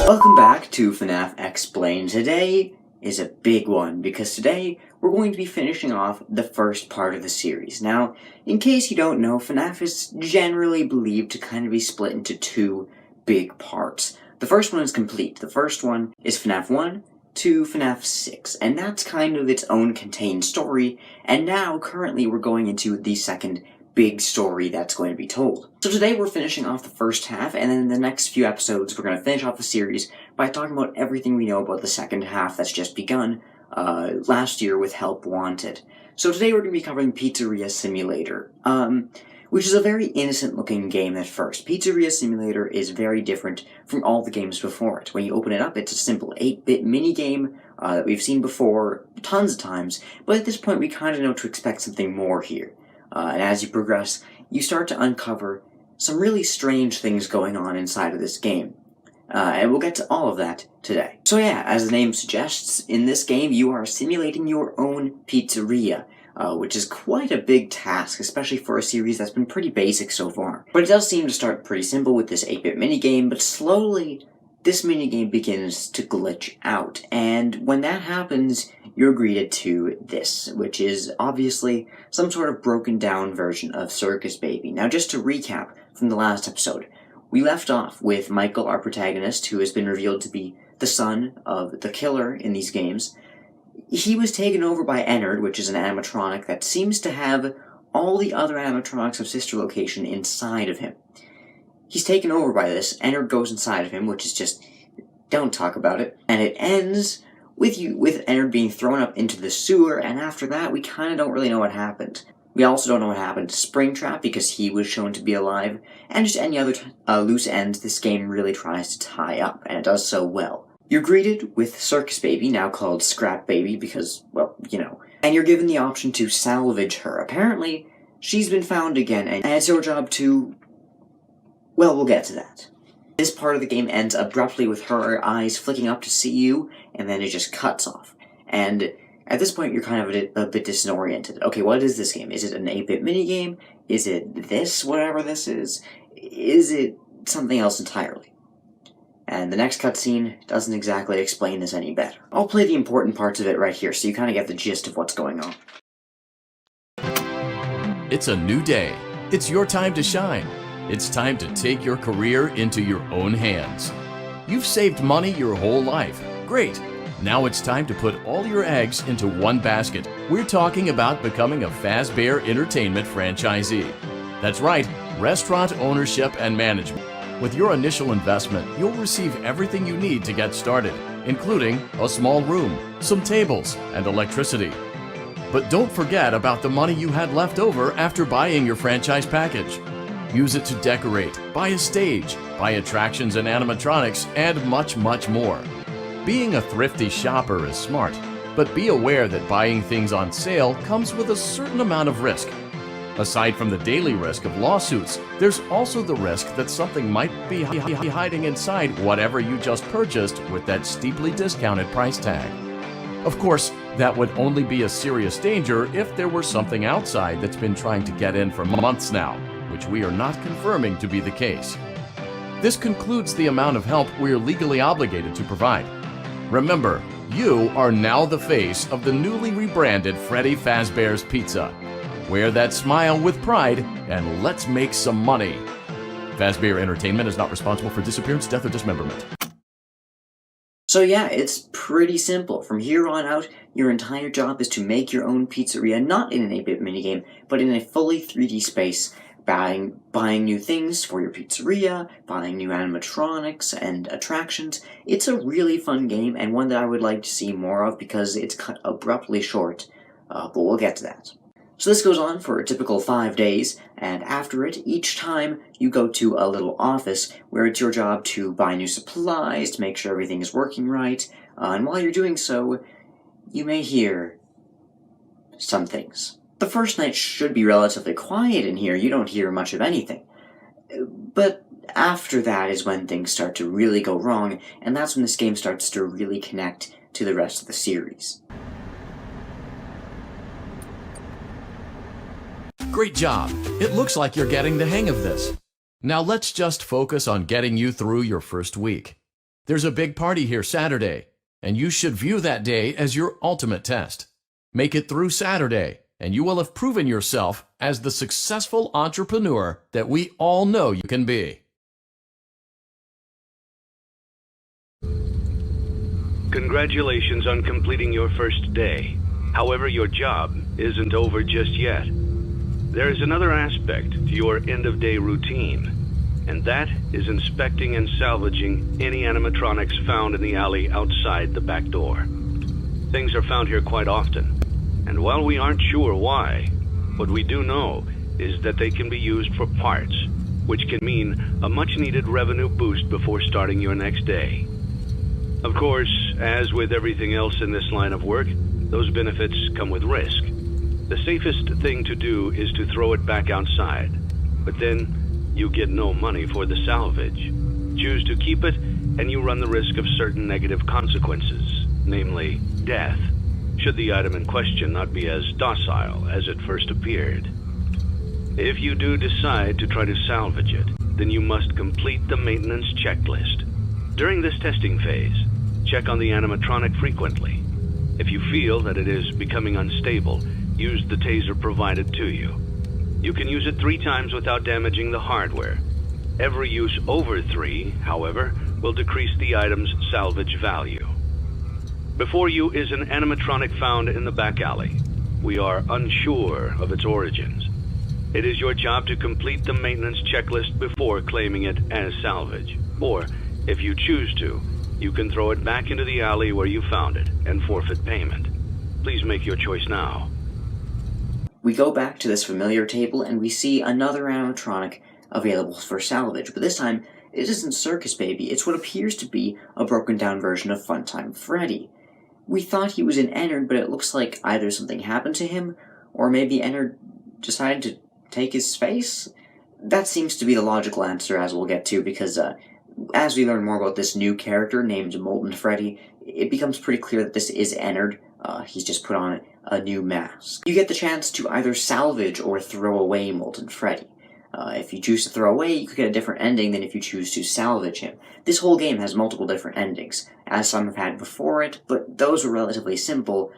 Speaker 1: Welcome back to FNAF Explained. Today is a big one, because today we're going to be finishing off the first part of the series. Now, in case you don't know, FNAF is generally believed to kind of be split into two big parts. The first one is complete. The first one is FNAF 1 to FNAF 6, and that's kind of its own contained story, and now, currently, we're going into the second big story that's going to be told. So today we're finishing off the first half, and then in the next few episodes we're going to finish off the series by talking about everything we know about the second half that's just begun last year with Help Wanted. So today we're going to be covering Pizzeria Simulator, which is a very innocent looking game at first. Pizzeria Simulator is very different from all the games before it. When you open it up, it's a simple 8-bit mini-game that we've seen before tons of times, but at this point we kind of know to expect something more here. And as you progress, you start to uncover some really strange things going on inside of this game. And we'll get to all of that today. So yeah, as the name suggests, in this game you are simulating your own pizzeria, which is quite a big task, especially for a series that's been pretty basic so far. But it does seem to start pretty simple with this 8-bit minigame, but slowly this minigame begins to glitch out, and when that happens, you're greeted to this, which is obviously some sort of broken down version of Circus Baby. Now, just to recap from the last episode, we left off with Michael, our protagonist, who has been revealed to be the son of the killer in these games. He was taken over by Ennard, which is an animatronic that seems to have all the other animatronics of Sister Location inside of him. He's taken over by this. Ennard goes inside of him, which is just, don't talk about it. And it ends with Ennard being thrown up into the sewer, and after that, we kind of don't really know what happened. We also don't know what happened to Springtrap because he was shown to be alive, and just any other loose ends this game really tries to tie up, and it does so well. You're greeted with Circus Baby, now called Scrap Baby because, well, you know, and you're given the option to salvage her. Apparently, she's been found again, and it's your job to, well, we'll get to that. This part of the game ends abruptly with her eyes flicking up to see you, and then it just cuts off. And at this point, you're kind of a bit disoriented. Okay, what is this game? Is it an 8-bit minigame? Is it this, whatever this is? Is it something else entirely? And the next cutscene doesn't exactly explain this any better. I'll play the important parts of it right here, so you kind of get the gist of what's going on.
Speaker 4: It's a new day. It's your time to shine. It's time to take your career into your own hands. You've saved money your whole life. Great. Now it's time to put all your eggs into one basket. We're talking about becoming a Fazbear Entertainment franchisee. That's right, restaurant ownership and management. With your initial investment, you'll receive everything you need to get started, including a small room, some tables, and electricity. But don't forget about the money you had left over after buying your franchise package. Use it to decorate, buy a stage, buy attractions and animatronics, and much, much more. Being a thrifty shopper is smart, but be aware that buying things on sale comes with a certain amount of risk. Aside from the daily risk of lawsuits, there's also the risk that something might be hiding inside whatever you just purchased with that steeply discounted price tag. Of course, that would only be a serious danger if there were something outside that's been trying to get in for months now, which we are not confirming to be the case. This concludes the amount of help we're legally obligated to provide. Remember, you are now the face of the newly rebranded Freddy Fazbear's Pizza. Wear that smile with pride, and let's make some money. Fazbear Entertainment is not responsible for disappearance, death, or dismemberment.
Speaker 1: So yeah, it's pretty simple. From here on out, your entire job is to make your own pizzeria, not in an 8-bit minigame, but in a fully 3D space, buying new things for your pizzeria, buying new animatronics and attractions. It's a really fun game, and one that I would like to see more of because it's cut abruptly short, but we'll get to that. So this goes on for a typical 5 days, and after it, each time you go to a little office where it's your job to buy new supplies, to make sure everything is working right, and while you're doing so, you may hear some things. The first night should be relatively quiet in here, you don't hear much of anything. But after that is when things start to really go wrong, and that's when this game starts to really connect to the rest of the series.
Speaker 4: Great job! It looks like you're getting the hang of this. Now let's just focus on getting you through your first week. There's a big party here Saturday, and you should view that day as your ultimate test. Make it through Saturday, and you will have proven yourself as the successful entrepreneur that we all know you can be.
Speaker 8: Congratulations on completing your first day. However, your job isn't over just yet. There is another aspect to your end-of-day routine, and that is inspecting and salvaging any animatronics found in the alley outside the back door. Things are found here quite often, and while we aren't sure why, what we do know is that they can be used for parts, which can mean a much-needed revenue boost before starting your next day. Of course, as with everything else in this line of work, those benefits come with risk. The safest thing to do is to throw it back outside, but then you get no money for the salvage. Choose to keep it, and you run the risk of certain negative consequences, namely death, should the item in question not be as docile as it first appeared. If you do decide to try to salvage it, then you must complete the maintenance checklist. During this testing phase, check on the animatronic frequently. If you feel that it is becoming unstable, use the taser provided to you. You can use it 3 times without damaging the hardware. Every use over 3, however, will decrease the item's salvage value. Before you is an animatronic found in the back alley. We are unsure of its origins. It is your job to complete the maintenance checklist before claiming it as salvage. Or, if you choose to, you can throw it back into the alley where you found it and forfeit payment. Please make your choice now.
Speaker 1: We go back to this familiar table and we see another animatronic available for salvage, but this time it isn't Circus Baby, it's what appears to be a broken down version of Funtime Freddy. We thought he was an Ennard, but it looks like either something happened to him, or maybe Ennard decided to take his space? That seems to be the logical answer, as we'll get to, because as we learn more about this new character named Molten Freddy, it becomes pretty clear that this is Ennard. He's just put on a new mask. You get the chance to either salvage or throw away Molten Freddy. If you choose to throw away, you could get a different ending than if you choose to salvage him. This whole game has multiple different endings, as some have had before it, but those were relatively simple.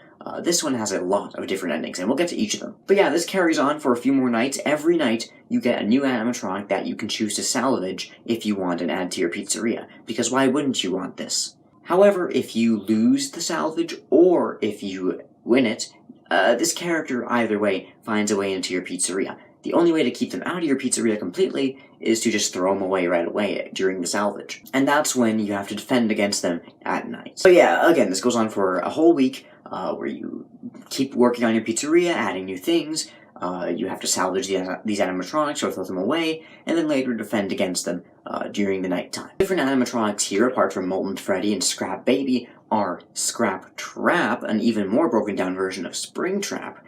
Speaker 1: This one has a lot of different endings, and we'll get to each of them. But yeah, this carries on for a few more nights. Every night, you get a new animatronic that you can choose to salvage if you want and add to your pizzeria, because why wouldn't you want this? However, if you lose the salvage, or if you win it, this character, either way, finds a way into your pizzeria. The only way to keep them out of your pizzeria completely is to just throw them away right away during the salvage. And that's when you have to defend against them at night. So yeah, again, this goes on for a whole week, where you keep working on your pizzeria, adding new things. You have to salvage these animatronics or throw them away, and then later defend against them during the nighttime. Different animatronics here, apart from Molten Freddy and Scrap Baby, are Scrap Trap, an even more broken down version of Spring Trap,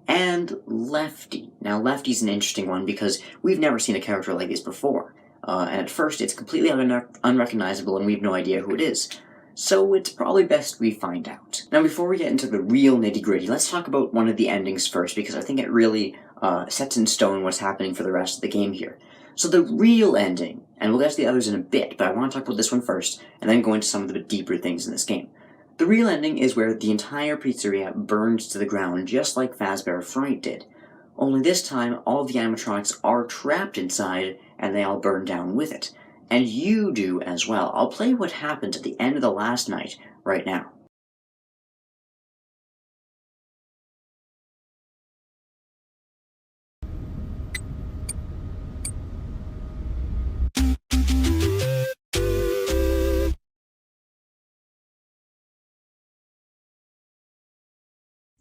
Speaker 1: and Lefty. Now, Lefty's an interesting one because we've never seen a character like this before, and at first it's completely unrecognizable and we have no idea who it is. So it's probably best we find out. Now, before we get into the real nitty-gritty, let's talk about one of the endings first, because I think it really sets in stone what's happening for the rest of the game here. So the real ending, and we'll get to the others in a bit, but I want to talk about this one first, and then go into some of the deeper things in this game. The real ending is where the entire pizzeria burns to the ground, just like Fazbear Fright did. Only this time, all the animatronics are trapped inside, and they all burn down with it. And you do as well. I'll play what happens at the end of the last night right now.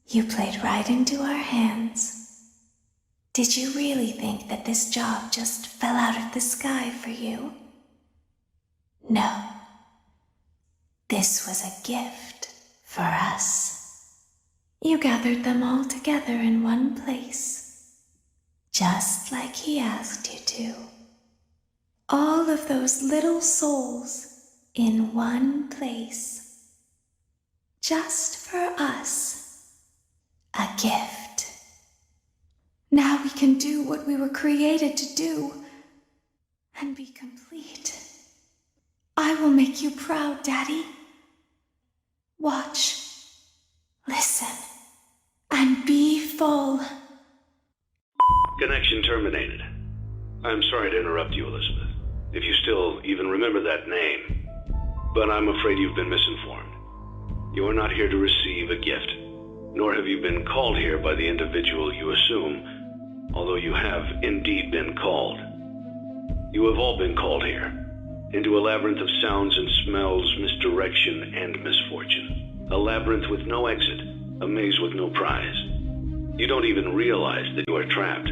Speaker 6: You played right into our hands. Did you really think that this job just fell out of the sky for you? No. This was a gift for us. You gathered them all together in one place, just like he asked you to. All of those little souls in one place, just for us. A gift. Now we can do what we were created to do and be complete. I will make you proud, Daddy. Watch, listen, and be full.
Speaker 8: Connection terminated. I'm sorry to interrupt you, Elizabeth, if you still even remember that name. But I'm afraid you've been misinformed. You are not here to receive a gift. Nor have you been called here by the individual you assume, although you have indeed been called. You have all been called here, into a labyrinth of sounds and smells, misdirection, and misfortune. A labyrinth with no exit, a maze with no prize. You don't even realize that you are trapped.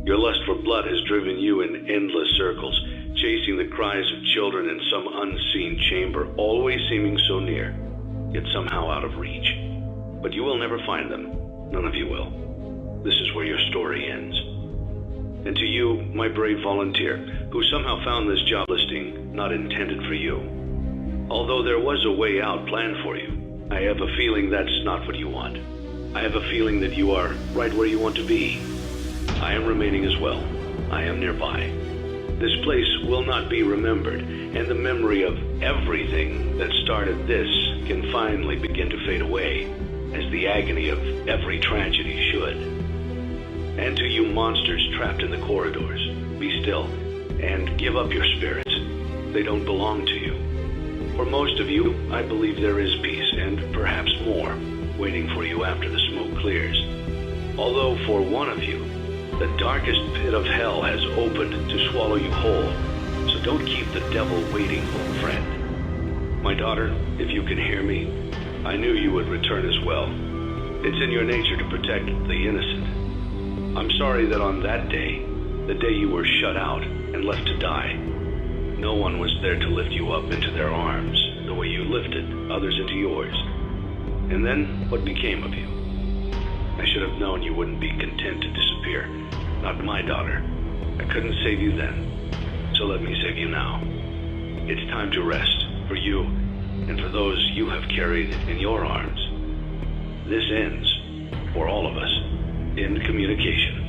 Speaker 8: Your lust for blood has driven you in endless circles, chasing the cries of children in some unseen chamber, always seeming so near, yet somehow out of reach. But you will never find them. None of you will. This is where your story ends. And to you, my brave volunteer, who somehow found this job listing not intended for you. Although there was a way out planned for you, I have a feeling that's not what you want. I have a feeling that you are right where you want to be. I am remaining as well. I am nearby. This place will not be remembered, and the memory of everything that started this can finally begin to fade away. as the agony of every tragedy should. And to you monsters trapped in the corridors, be still and give up your spirits. They don't belong to you. For most of you, I believe there is peace and perhaps more waiting for you after the smoke clears. Although for one of you, the darkest pit of hell has opened to swallow you whole. So don't keep the devil waiting, old friend. My daughter, if you can hear me, I knew you would return as well. It's in your nature to protect the innocent. I'm sorry that on that day, the day you were shut out and left to die, no one was there to lift you up into their arms the way you lifted others into yours. And then, what became of you? I should have known you wouldn't be content to disappear. Not my daughter. I couldn't save you then, so let me save you now. It's time to rest, for you, and for those you have carried in your arms. This ends, for all of us, in communication.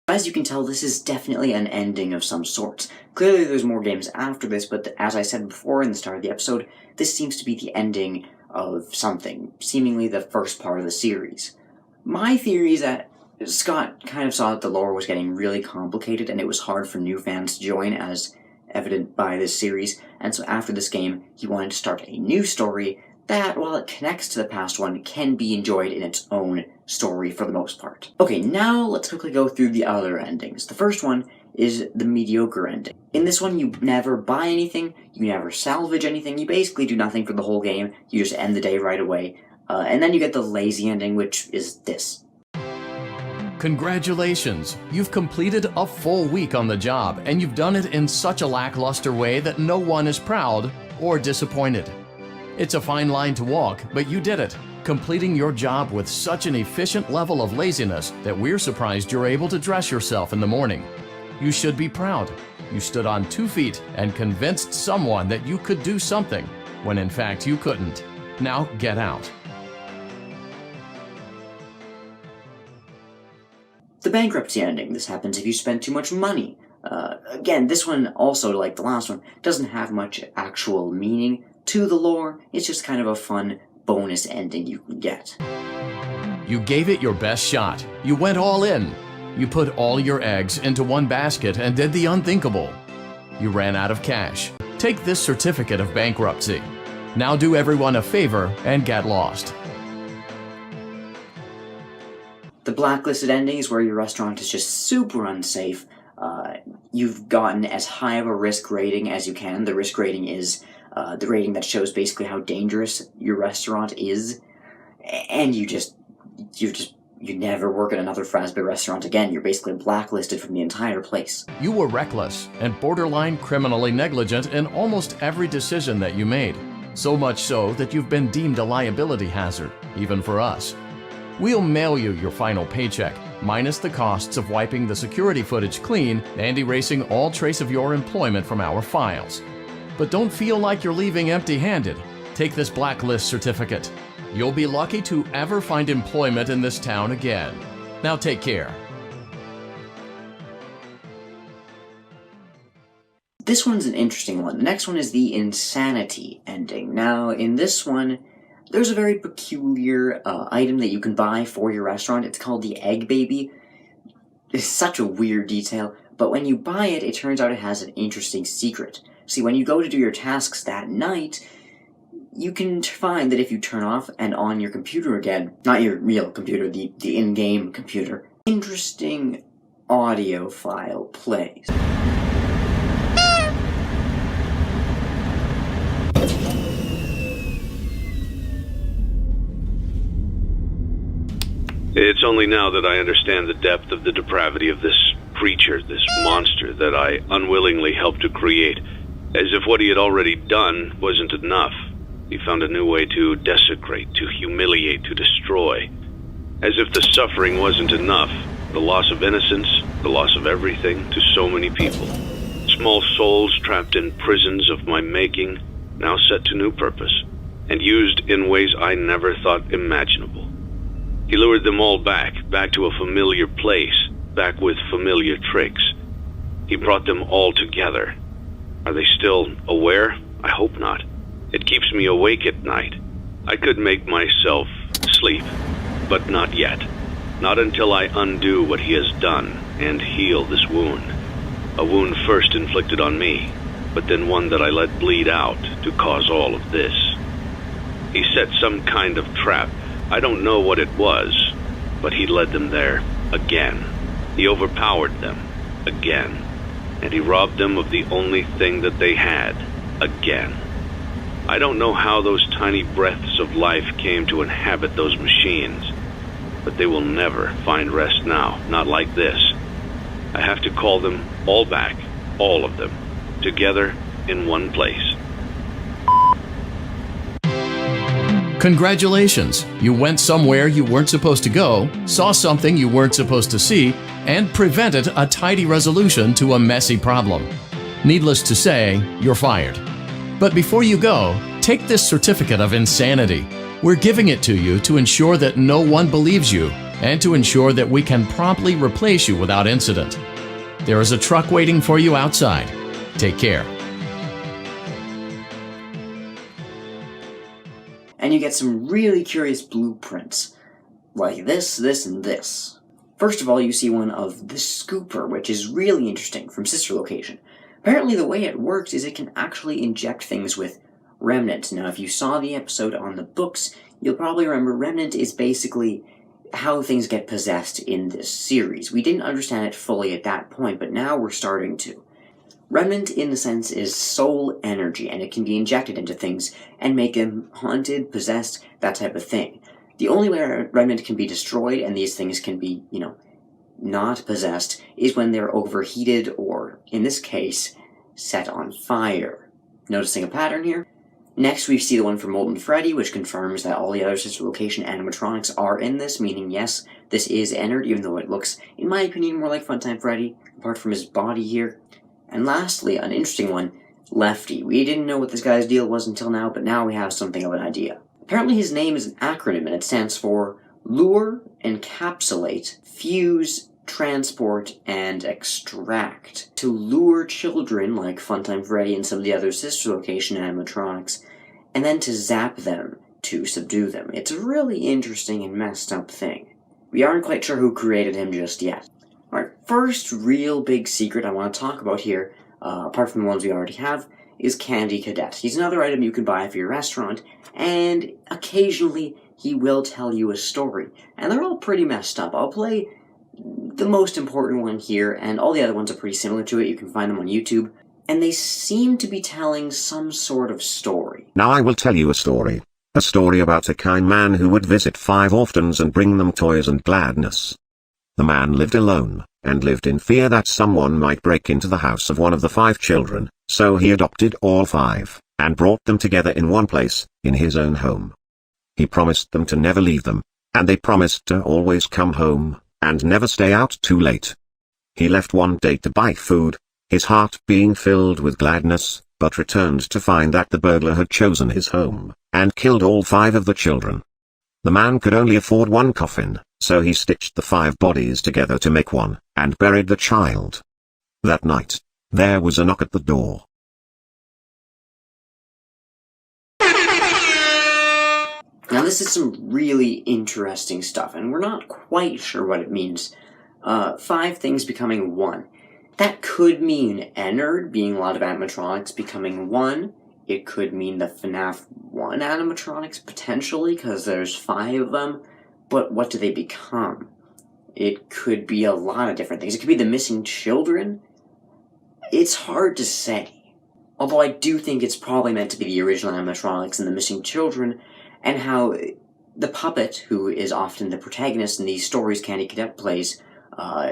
Speaker 1: As you can tell, this is definitely an ending of some sort. Clearly there's more games after this, but as I said before in the start of the episode, this seems to be the ending of something, seemingly the first part of the series. My theory is that Scott kind of saw that the lore was getting really complicated and it was hard for new fans to join, as evident by this series, and so after this game, he wanted to start a new story that, while it connects to the past one, can be enjoyed in its own story for the most part. Okay, now let's quickly go through the other endings. The first one is the mediocre ending. In this one, you never buy anything, you never salvage anything, you basically do nothing for the whole game, you just end the day right away, and then you get the lazy ending, which is this.
Speaker 4: Congratulations! You've completed a full week on the job, and you've done it in such a lackluster way that no one is proud or disappointed. It's a fine line to walk, but you did it, completing your job with such an efficient level of laziness that we're surprised you're able to dress yourself in the morning. You should be proud. You stood on 2 feet and convinced someone that you could do something, when in fact you couldn't. Now get out.
Speaker 1: The bankruptcy ending. This happens if you spend too much money. Again, this one also, like the last one, doesn't have much actual meaning to the lore. It's just kind of a fun bonus ending you can get.
Speaker 4: You gave it your best shot. You went all in. You put all your eggs into one basket and did the unthinkable. You ran out of cash. Take this certificate of bankruptcy. Now do everyone a favor and get lost.
Speaker 1: The blacklisted ending is where your restaurant is just super unsafe. You've gotten as high of a risk rating as you can. The risk rating is the rating that shows basically how dangerous your restaurant is. And you never work at another Fazbear restaurant again. You're basically blacklisted from the entire place.
Speaker 4: You were reckless and borderline criminally negligent in almost every decision that you made. So much so that you've been deemed a liability hazard, even for us. We'll mail you your final paycheck, minus the costs of wiping the security footage clean and erasing all trace of your employment from our files. But don't feel like you're leaving empty-handed. Take this blacklist certificate. You'll be lucky to ever find employment in this town again. Now take care.
Speaker 1: This one's an interesting one. The next one is the insanity ending. Now, in this one, there's a very peculiar item that you can buy for your restaurant. It's called the Egg Baby. It's such a weird detail, but when you buy it, it turns out it has an interesting secret. See, when you go to do your tasks that night, you can find that if you turn off and on your computer again, not your real computer, the in-game computer, interesting audio file plays.
Speaker 8: It's only now that I understand the depth of the depravity of this creature, this monster that I unwillingly helped to create, as if what he had already done wasn't enough. He found a new way to desecrate, to humiliate, to destroy. As if the suffering wasn't enough, the loss of innocence, the loss of everything to so many people. Small souls trapped in prisons of my making, now set to new purpose, and used in ways I never thought imaginable. He lured them all back to a familiar place, back with familiar tricks. He brought them all together. Are they still aware? I hope not. It keeps me awake at night, I could make myself sleep, but not yet. Not until I undo what he has done and heal this wound. A wound first inflicted on me, but then one that I let bleed out to cause all of this. He set some kind of trap. I don't know what it was, but he led them there again. He overpowered them again, and he robbed them of the only thing that they had again. I don't know how those tiny breaths of life came to inhabit those machines, but they will never find rest now, not like this. I have to call them all back, all of them, together in one place.
Speaker 4: Congratulations! You went somewhere you weren't supposed to go, saw something you weren't supposed to see, and prevented a tidy resolution to a messy problem. Needless to say, you're fired. But before you go, take this certificate of insanity. We're giving it to you to ensure that no one believes you, and to ensure that we can promptly replace you without incident. There is a truck waiting for you outside. Take care.
Speaker 1: And you get some really curious blueprints, like this, this, and this. First of all, you see one of the scooper, which is really interesting, from Sister Location. Apparently the way it works is it can actually inject things with Remnant. Now, if you saw the episode on the books, you'll probably remember Remnant is basically how things get possessed in this series. We didn't understand it fully at that point, but now we're starting to. Remnant, in a sense, is soul energy, and it can be injected into things and make them haunted, possessed, that type of thing. The only way Remnant can be destroyed and these things can be, not possessed is when they're overheated or, in this case, set on fire. Noticing a pattern here? Next, we see the one for Molten Freddy, which confirms that all the other Sister Location animatronics are in this, meaning yes, this is Ennard, even though it looks, in my opinion, more like Funtime Freddy, apart from his body here. And lastly, an interesting one, Lefty. We didn't know what this guy's deal was until now, but now we have something of an idea. Apparently his name is an acronym, and it stands for Lure, Encapsulate, Fuse, Transport, and Extract. To lure children, like Funtime Freddy and some of the other Sister Location animatronics, and then to zap them to subdue them. It's a really interesting and messed up thing. We aren't quite sure who created him just yet. Alright, first real big secret I want to talk about here, apart from the ones we already have, is Candy Cadet. He's another item you can buy for your restaurant, and occasionally he will tell you a story. And they're all pretty messed up. I'll play the most important one here, and all the other ones are pretty similar to it. You can find them on YouTube. And they seem to be telling some sort of story.
Speaker 9: Now I will tell you a story. A story about a kind man who would visit 5 orphans and bring them toys and gladness. The man lived alone, and lived in fear that someone might break into the house of one of the 5 children, so he adopted all 5, and brought them together in one place, in his own home. He promised them to never leave them, and they promised to always come home, and never stay out too late. He left one day to buy food, his heart being filled with gladness, but returned to find that the burglar had chosen his home, and killed all 5 of the children. The man could only afford one coffin, so he stitched the 5 bodies together to make one, and buried the child. That night, there was a knock at the door.
Speaker 1: Now this is some really interesting stuff, and we're not quite sure what it means. 5 things becoming 1. That could mean Ennard being a lot of animatronics becoming 1. It could mean the FNAF 1 animatronics, potentially, because there's 5 of them. But what do they become? It could be a lot of different things. It could be the missing children. It's hard to say. Although I do think it's probably meant to be the original animatronics and the missing children, and how the puppet, who is often the protagonist in these stories Candy Cadet plays,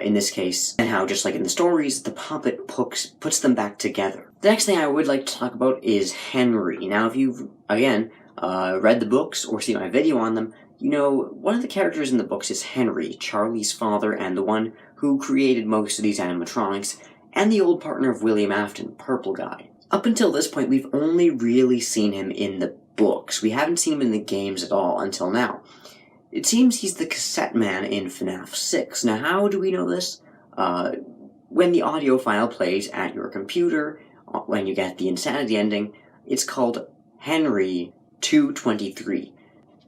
Speaker 1: in this case, and how, just like in the stories, the puppet puts them back together. The next thing I would like to talk about is Henry. Now, if you've, again, read the books or seen my video on them, you know, one of the characters in the books is Henry, Charlie's father, and the one who created most of these animatronics, and the old partner of William Afton, Purple Guy. Up until this point, we've only really seen him in the books. We haven't seen him in the games at all until now. It seems he's the cassette man in FNAF 6. Now, how do we know this? When the audio file plays at your computer, when you get the insanity ending, it's called Henry 223.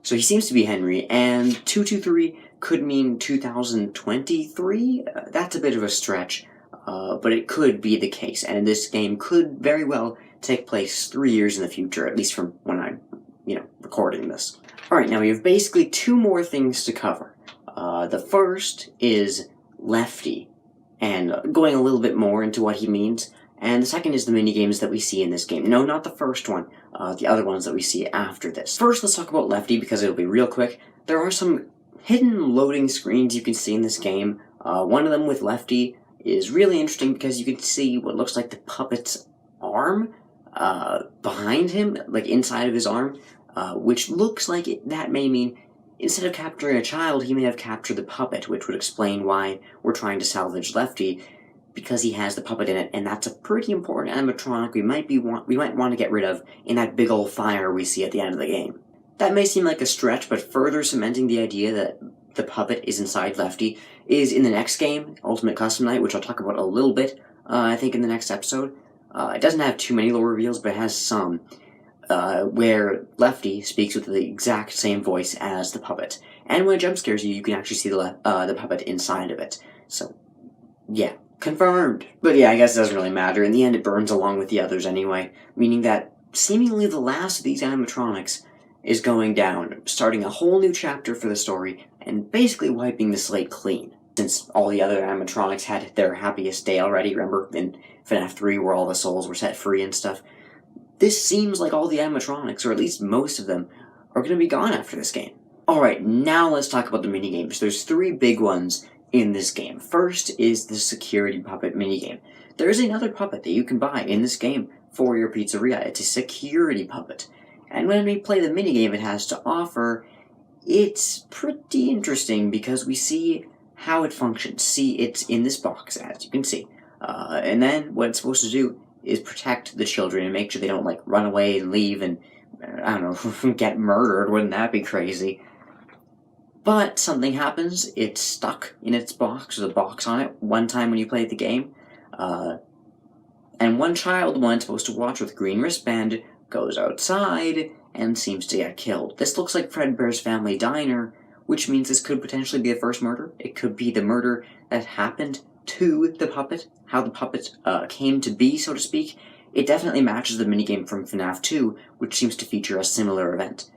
Speaker 1: So he seems to be Henry, and 223 could mean 2023? That's a bit of a stretch, but it could be the case, and this game could very well take place 3 years in the future, at least from when I'm, recording this. Alright, now we have basically two more things to cover. The first is Lefty, and going a little bit more into what he means, and the second is the minigames that we see in this game. No, not the first one, the other ones that we see after this. First, let's talk about Lefty, because it'll be real quick. There are some hidden loading screens you can see in this game. One of them with Lefty is really interesting because you can see what looks like the puppet's arm behind him, like inside of his arm, which looks like that may mean instead of capturing a child, he may have captured the puppet, which would explain why we're trying to salvage Lefty, because he has the puppet in it, and that's a pretty important animatronic we might want to get rid of in that big old fire we see at the end of the game. That may seem like a stretch, but further cementing the idea that the puppet is inside Lefty is in the next game, Ultimate Custom Night, which I'll talk about a little bit, I think, in the next episode. It doesn't have too many lore reveals, but it has some, where Lefty speaks with the exact same voice as the puppet. And when it jump scares you, you can actually see the puppet inside of it. So, yeah, confirmed. But yeah, I guess it doesn't really matter. In the end, it burns along with the others anyway, meaning that seemingly the last of these animatronics is going down, starting a whole new chapter for the story, and basically wiping the slate clean. Since all the other animatronics had their happiest day already, remember, in FNAF 3 where all the souls were set free and stuff. This seems like all the animatronics, or at least most of them, are going to be gone after this game. Alright, now let's talk about the minigames. There's three big ones in this game. First is the security puppet minigame. There's another puppet that you can buy in this game for your pizzeria. It's a security puppet. And when we play the minigame it has to offer, it's pretty interesting because we see how it functions. See, it's in this box, as you can see. And then what it's supposed to do is protect the children and make sure they don't, run away and leave and, I don't know, get murdered. Wouldn't that be crazy? But something happens. It's stuck in its box, with a box on it, one time when you played the game. And one child, the one supposed to watch with a green wristband, goes outside and seems to get killed. This looks like Fredbear's family diner, which means this could potentially be the first murder. It could be the murder that happened to the puppet, how the puppet came to be, so to speak. It definitely matches the minigame from FNAF 2, which seems to feature a similar event.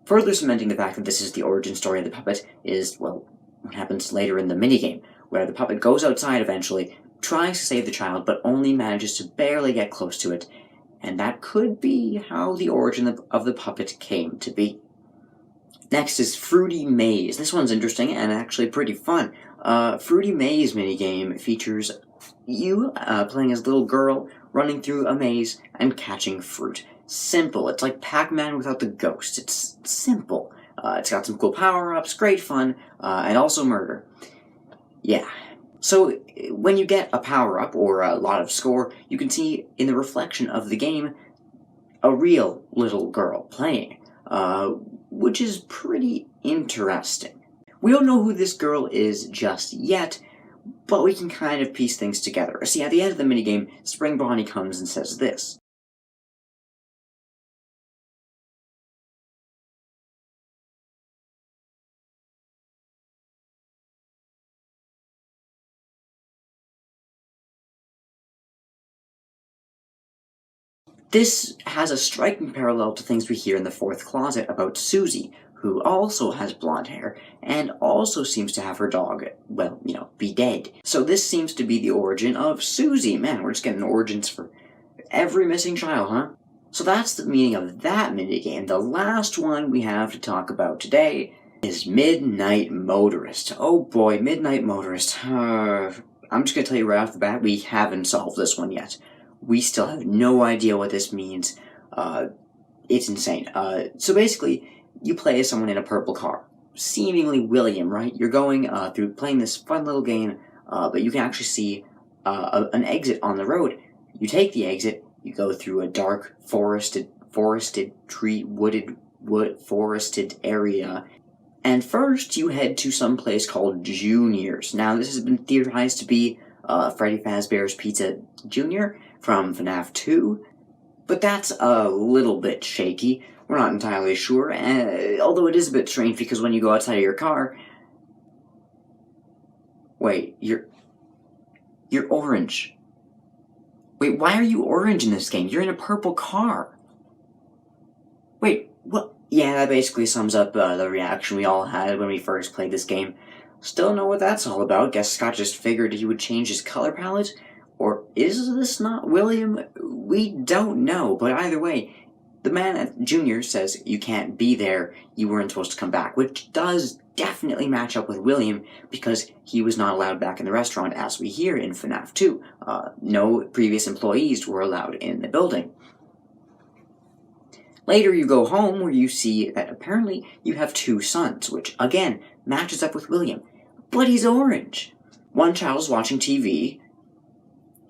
Speaker 1: Further cementing the fact that this is the origin story of the puppet is, well, what happens later in the minigame, where the puppet goes outside eventually, tries to save the child, but only manages to barely get close to it, and that could be how the origin of the puppet came to be. Next is Fruity Maze. This one's interesting and actually pretty fun. Fruity Maze minigame features you playing as a little girl, running through a maze and catching fruit. Simple. It's like Pac-Man without the ghost. It's simple. It's got some cool power-ups, great fun, and also murder. Yeah. So, when you get a power-up or a lot of score, you can see in the reflection of the game a real little girl playing, which is pretty interesting. We don't know who this girl is just yet, but we can kind of piece things together. See, at the end of the minigame, Spring Bonnie comes and says this. This has a striking parallel to things we hear in the fourth closet about Susie, who also has blonde hair, and also seems to have her dog, well, be dead. So this seems to be the origin of Susie. Man, we're just getting origins for every missing child, huh? So that's the meaning of that minigame. The last one we have to talk about today is Midnight Motorist. Oh boy, Midnight Motorist. I'm just gonna tell you right off the bat, we haven't solved this one yet. We still have no idea what this means. It's insane. So basically, you play as someone in a purple car. Seemingly William, right? You're going through playing this fun little game, but you can actually see an exit on the road. You take the exit, you go through a dark, forested area, and first you head to some place called Junior's. Now, this has been theorized to be Freddy Fazbear's Pizza Jr. from FNAF 2, but that's a little bit shaky. We're not entirely sure, although it is a bit strange because when you go outside of your car... Wait, you're orange. Wait, why are you orange in this game? You're in a purple car. Wait, what? Yeah, that basically sums up the reaction we all had when we first played this game. Still don't know what that's all about. Guess Scott just figured he would change his color palette. Or is this not William? We don't know, but either way, the man at Junior says you can't be there, you weren't supposed to come back, which does definitely match up with William because he was not allowed back in the restaurant as we hear in FNAF 2. No previous employees were allowed in the building. Later you go home where you see that apparently you have two sons, which again matches up with William, but he's orange. One child is watching TV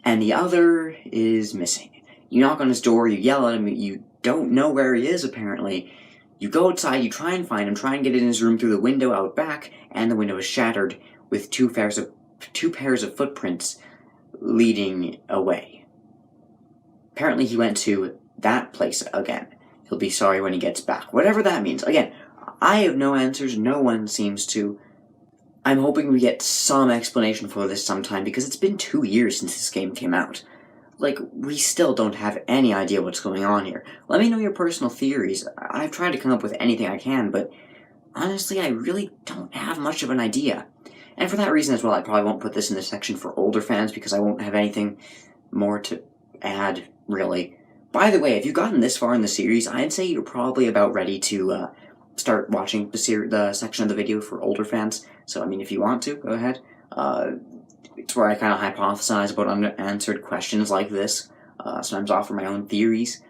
Speaker 1: and the other is missing. You knock on his door, you yell at him, you don't know where he is apparently. You go outside, you try and find him, try and get in his room through the window out back, and the window is shattered with two pairs of footprints leading away. Apparently he went to that place again. He'll be sorry when he gets back. Whatever that means. Again, I have no answers, no one seems to. I'm hoping we get some explanation for this sometime, because it's been 2 years since this game came out. Like, we still don't have any idea what's going on here. Let me know your personal theories. I've tried to come up with anything I can, but honestly, I really don't have much of an idea. And for that reason as well, I probably won't put this in the section for older fans, because I won't have anything more to add, really. By the way, if you've gotten this far in the series, I'd say you're probably about ready to start watching the section of the video for older fans. So, I mean, if you want to, go ahead. It's where I kind of hypothesize about unanswered questions like this. Sometimes offer my own theories.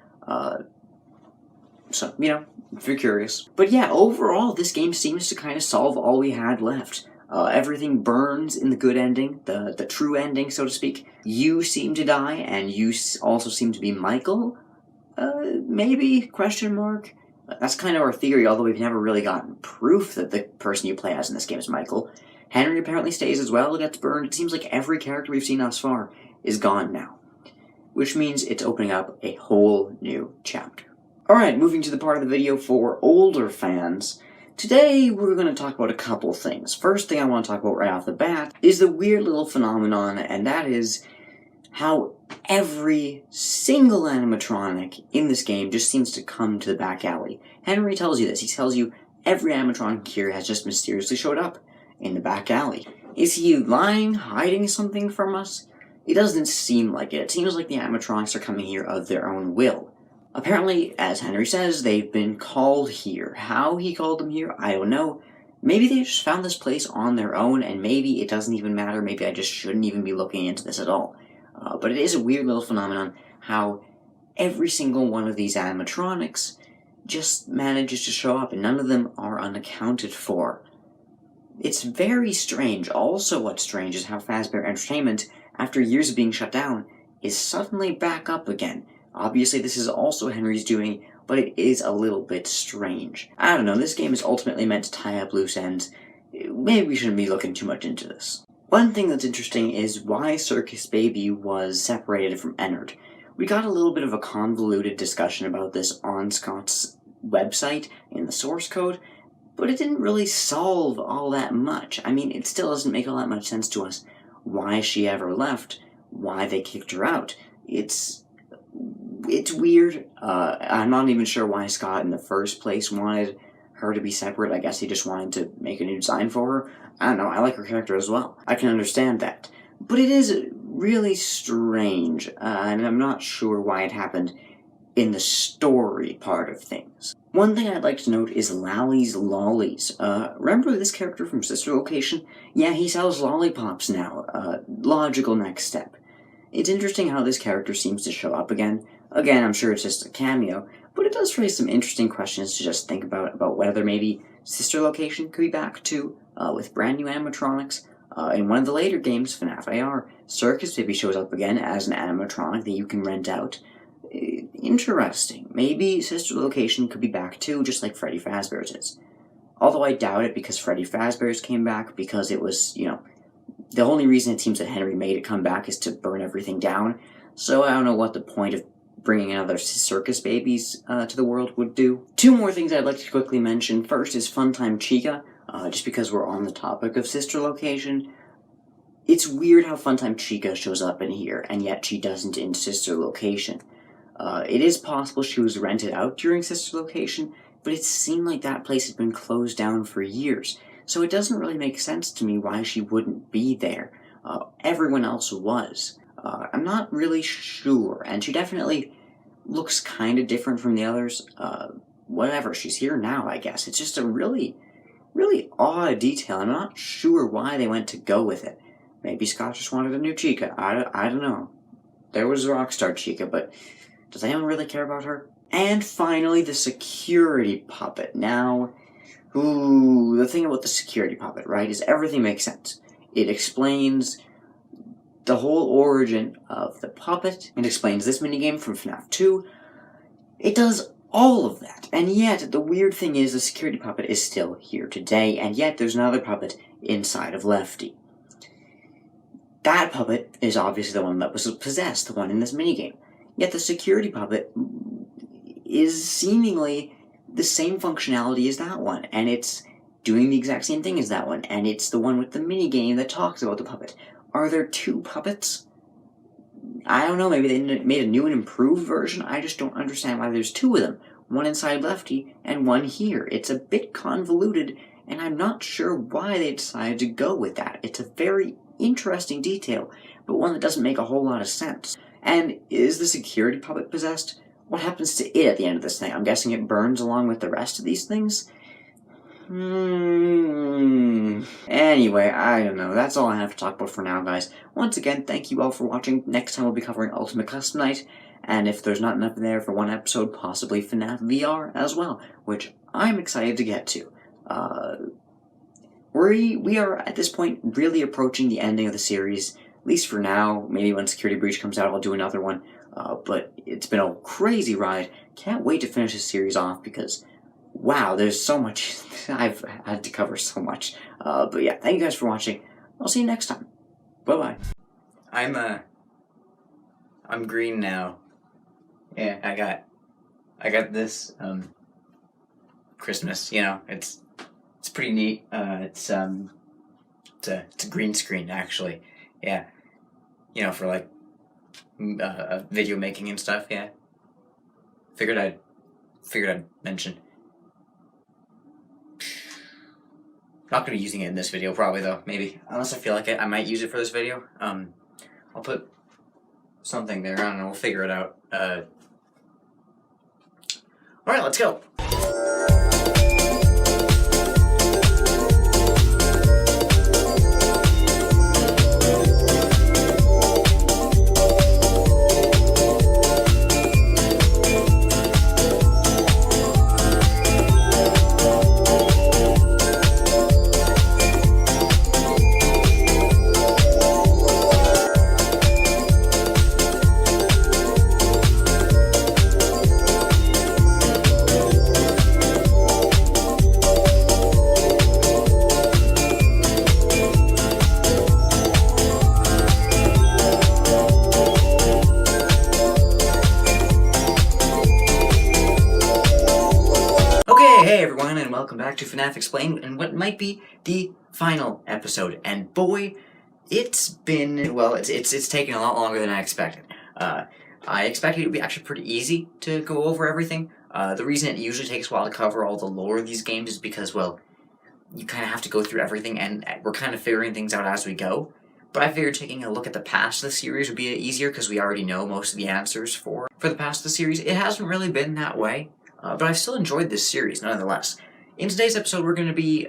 Speaker 1: So, you know, if you're curious. But yeah, overall, this game seems to kind of solve all we had left. Everything burns in the good ending, the true ending, so to speak. You seem to die, and you also seem to be Michael? Maybe? Question mark? That's kind of our theory, although we've never really gotten proof that the person you play as in this game is Michael. Henry apparently stays as well, gets burned. It seems like every character we've seen thus far is gone now. Which means it's opening up a whole new chapter. Alright, moving to the part of the video for older fans. Today, we're going to talk about a couple things. First thing I want to talk about right off the bat is the weird little phenomenon, and that is how every single animatronic in this game just seems to come to the back alley. Henry tells you this. He tells you every animatronic here has just mysteriously showed up in the back alley. Is he lying, hiding something from us? It doesn't seem like it. It seems like the animatronics are coming here of their own will. Apparently, as Henry says, they've been called here. How he called them here, I don't know. Maybe they just found this place on their own, and maybe it doesn't even matter. Maybe I just shouldn't even be looking into this at all. But it is a weird little phenomenon how every single one of these animatronics just manages to show up, and none of them are unaccounted for. It's very strange. Also what's strange is how Fazbear Entertainment, after years of being shut down, is suddenly back up again. Obviously this is also Henry's doing, but it is a little bit strange. I don't know, this game is ultimately meant to tie up loose ends. Maybe we shouldn't be looking too much into this. One thing that's interesting is why Circus Baby was separated from Ennard. We got a little bit of a convoluted discussion about this on Scott's website in the source code, but it didn't really solve all that much. I mean, it still doesn't make all that much sense to us why she ever left, why they kicked her out. It's weird. I'm not even sure why Scott in the first place wanted her to be separate. I guess he just wanted to make a new design for her. I don't know, I like her character as well. I can understand that. But it is really strange, and I'm not sure why it happened in the story part of things. One thing I'd like to note is Lally's Lollies. Remember this character from Sister Location? Yeah, he sells lollipops now. Logical next step. It's interesting how this character seems to show up again. Again, I'm sure it's just a cameo, but it does raise some interesting questions to just think about whether maybe Sister Location could be back too, with brand new animatronics. In one of the later games, FNAF AR, Circus Baby shows up again as an animatronic that you can rent out. Interesting. Maybe Sister Location could be back too, just like Freddy Fazbear's is. Although I doubt it, because Freddy Fazbear's came back because it was, you know, the only reason it seems that Henry made it come back is to burn everything down. So I don't know what the point of bringing another circus babies to the world would do. Two more things I'd like to quickly mention. First is Funtime Chica, just because we're on the topic of sister location. It's weird how Funtime Chica shows up in here, and yet she doesn't in sister location. It is possible she was rented out during sister location, but it seemed like that place had been closed down for years, so it doesn't really make sense to me why she wouldn't be there. Everyone else was. I'm not really sure, and she definitely looks kind of different from the others. Whatever, she's here now, I guess. It's just a really odd detail. I'm not sure why they went to go with it. Maybe Scott just wanted a new Chica. I don't know. There was Rockstar Chica, but does anyone really care about her? And finally, the security puppet. Now, the thing about the security puppet, right, is everything makes sense. It explains the whole origin of the puppet. It explains this minigame from FNAF 2. It does all of that. And yet, the weird thing is the security puppet is still here today, and yet there's another puppet inside of Lefty. That puppet is obviously the one that was possessed, the one in this minigame. Yet the security puppet is seemingly the same functionality as that one, and it's doing the exact same thing as that one, and it's the one with the minigame that talks about the puppet. Are there two puppets? I don't know, maybe they made a new and improved version? I just don't understand why there's two of them. One inside Lefty, and one here. It's a bit convoluted, and I'm not sure why they decided to go with that. It's a very interesting detail, but one that doesn't make a whole lot of sense. And is the security puppet possessed? What happens to it at the end of this thing? I'm guessing it burns along with the rest of these things? Anyway, I don't know. That's all I have to talk about for now, guys. Once again, thank you all for watching. Next time we'll be covering Ultimate Custom Night, and if there's not enough there for one episode, possibly FNAF VR as well, which I'm excited to get to. We are, at this point, really approaching the ending of the series, at least for now. Maybe when Security Breach comes out, I'll do another one. But it's been a crazy ride. Can't wait to finish this series off because, wow, there's so much. I've had to cover so much. But yeah, thank you guys for watching. I'll see you next time. Bye-bye. I'm green now. Yeah, I got this, Christmas, you know, it's pretty neat. It's a green screen, actually. Yeah. You know, for like, video making and stuff, yeah. Figured I'd mention. Not gonna be using it in this video, probably, though, maybe. Unless I feel like it, I might use it for this video. I'll put something there, I don't know, we'll figure it out. Alright, let's go! Hey everyone, and welcome back to FNAF Explained, and what might be the final episode. And boy, it's been, well, it's taken a lot longer than I expected. I expected it would be actually pretty easy to go over everything. The reason it usually takes a while to cover all the lore of these games is because, well, you kind of have to go through everything, and we're kind of figuring things out as we go. But I figured taking a look at the past of the series would be easier, because we already know most of the answers for the past of the series. It hasn't really been that way. But I've still enjoyed this series, nonetheless. In today's episode, we're going to be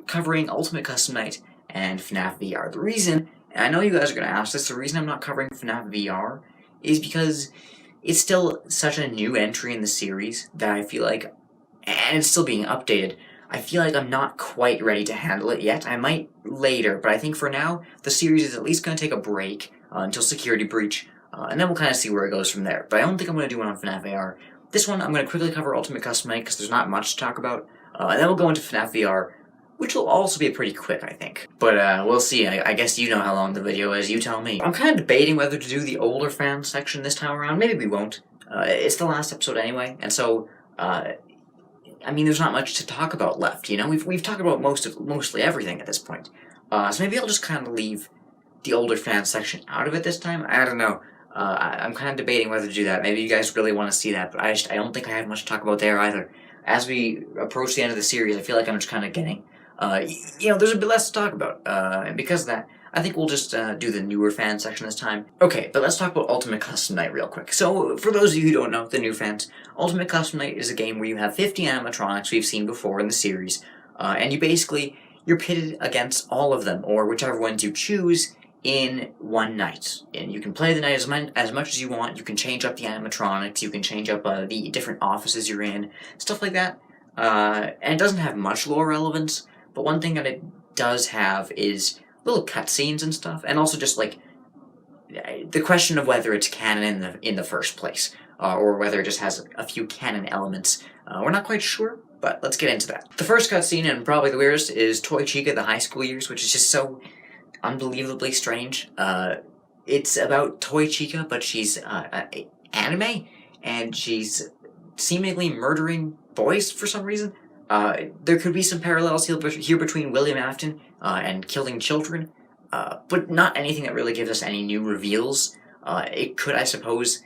Speaker 1: covering Ultimate Custom Night and FNAF VR. The reason, and I know you guys are going to ask this, the reason I'm not covering FNAF VR is because it's still such a new entry in the series that I feel like, and it's still being updated, I feel like I'm not quite ready to handle it yet. I might later, but I think for now, the series is at least going to take a break until Security Breach, and then we'll kind of see where it goes from there. But I don't think I'm going to do one on FNAF AR. This one, I'm going to quickly cover Ultimate Custom Night because there's not much to talk about, and then we'll go into FNAF VR, which will also be pretty quick, I think. But we'll see. I guess you know how long the video is. You tell me. I'm kind of debating whether to do the older fan section this time around. Maybe we won't. it's the last episode anyway, and so, I mean, there's not much to talk about left, you know? We've talked about mostly everything at this point. So maybe I'll just kind of leave the older fan section out of it this time. I don't know. I'm kind of debating whether to do that. Maybe you guys really want to see that, but I don't think I have much to talk about there either. As we approach the end of the series, I feel like I'm just kind of getting, there's a bit less to talk about. And because of that, I think we'll just do the newer fan section this time. Okay, but let's talk about Ultimate Custom Night real quick. So, for those of you who don't know, the new fans, Ultimate Custom Night is a game where you have 50 animatronics we've seen before in the series, and you're pitted against all of them, or whichever ones you choose, in one night. And you can play the night as much as you want. You can change up the animatronics, you can change up the different offices you're in, stuff like that. And it doesn't have much lore relevance, but one thing that it does have is little cutscenes and stuff, and also just like the question of whether it's canon in the first place, or whether it just has a few canon elements. We're not quite sure, but let's get into that. The first cutscene, and probably the weirdest, is Toy Chica, the high school years, which is just so unbelievably strange. It's about Toy Chica, but she's anime, and she's seemingly murdering boys for some reason. There could be some parallels here between William Afton and killing children, but not anything that really gives us any new reveals. It could, I suppose,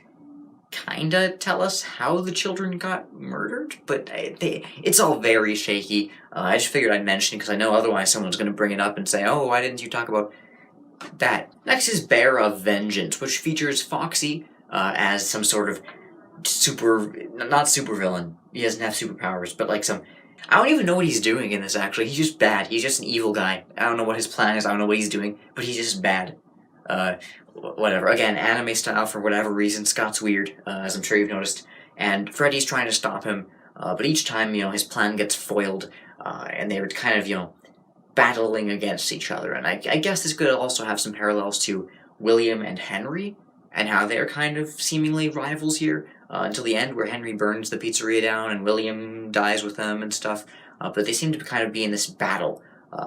Speaker 1: kinda tell us how the children got murdered, but it's all very shaky. I just figured I'd mention it because I know otherwise someone's going to bring it up and say, oh, why didn't you talk about that? Next is Bear of Vengeance, which features Foxy as some sort of not super villain. He doesn't have superpowers, but like I don't even know what he's doing in this, actually. He's just bad. He's just an evil guy. I don't know what his plan is. I don't know what he's doing, but he's just bad. Whatever. Again, anime style for whatever reason. Scott's weird, as I'm sure you've noticed. And Freddy's trying to stop him, but each time, his plan gets foiled, and they were kind of, battling against each other. And I guess this could also have some parallels to William and Henry, and how they're kind of seemingly rivals here, until the end, where Henry burns the pizzeria down and William dies with them and stuff. But they seem to kind of be in this battle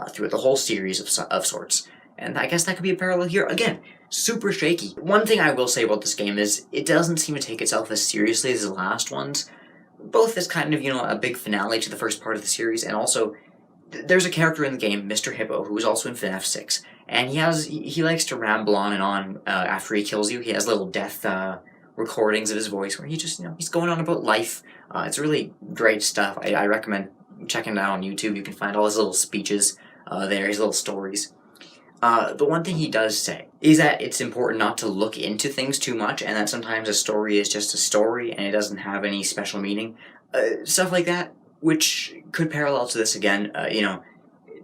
Speaker 1: throughout the whole series of sorts. And I guess that could be a parallel here. Again, super shaky. One thing I will say about this game is it doesn't seem to take itself as seriously as the last ones. Both as kind of, a big finale to the first part of the series, and also there's a character in the game, Mr. Hippo, who is also in FNAF 6, and he likes to ramble on and on after he kills you. He has little death recordings of his voice where he just, he's going on about life. It's really great stuff. I recommend checking it out on YouTube. You can find all his little speeches there, his little stories. But one thing he does say is that it's important not to look into things too much, and that sometimes a story is just a story and it doesn't have any special meaning. Stuff like that, which could parallel to this again.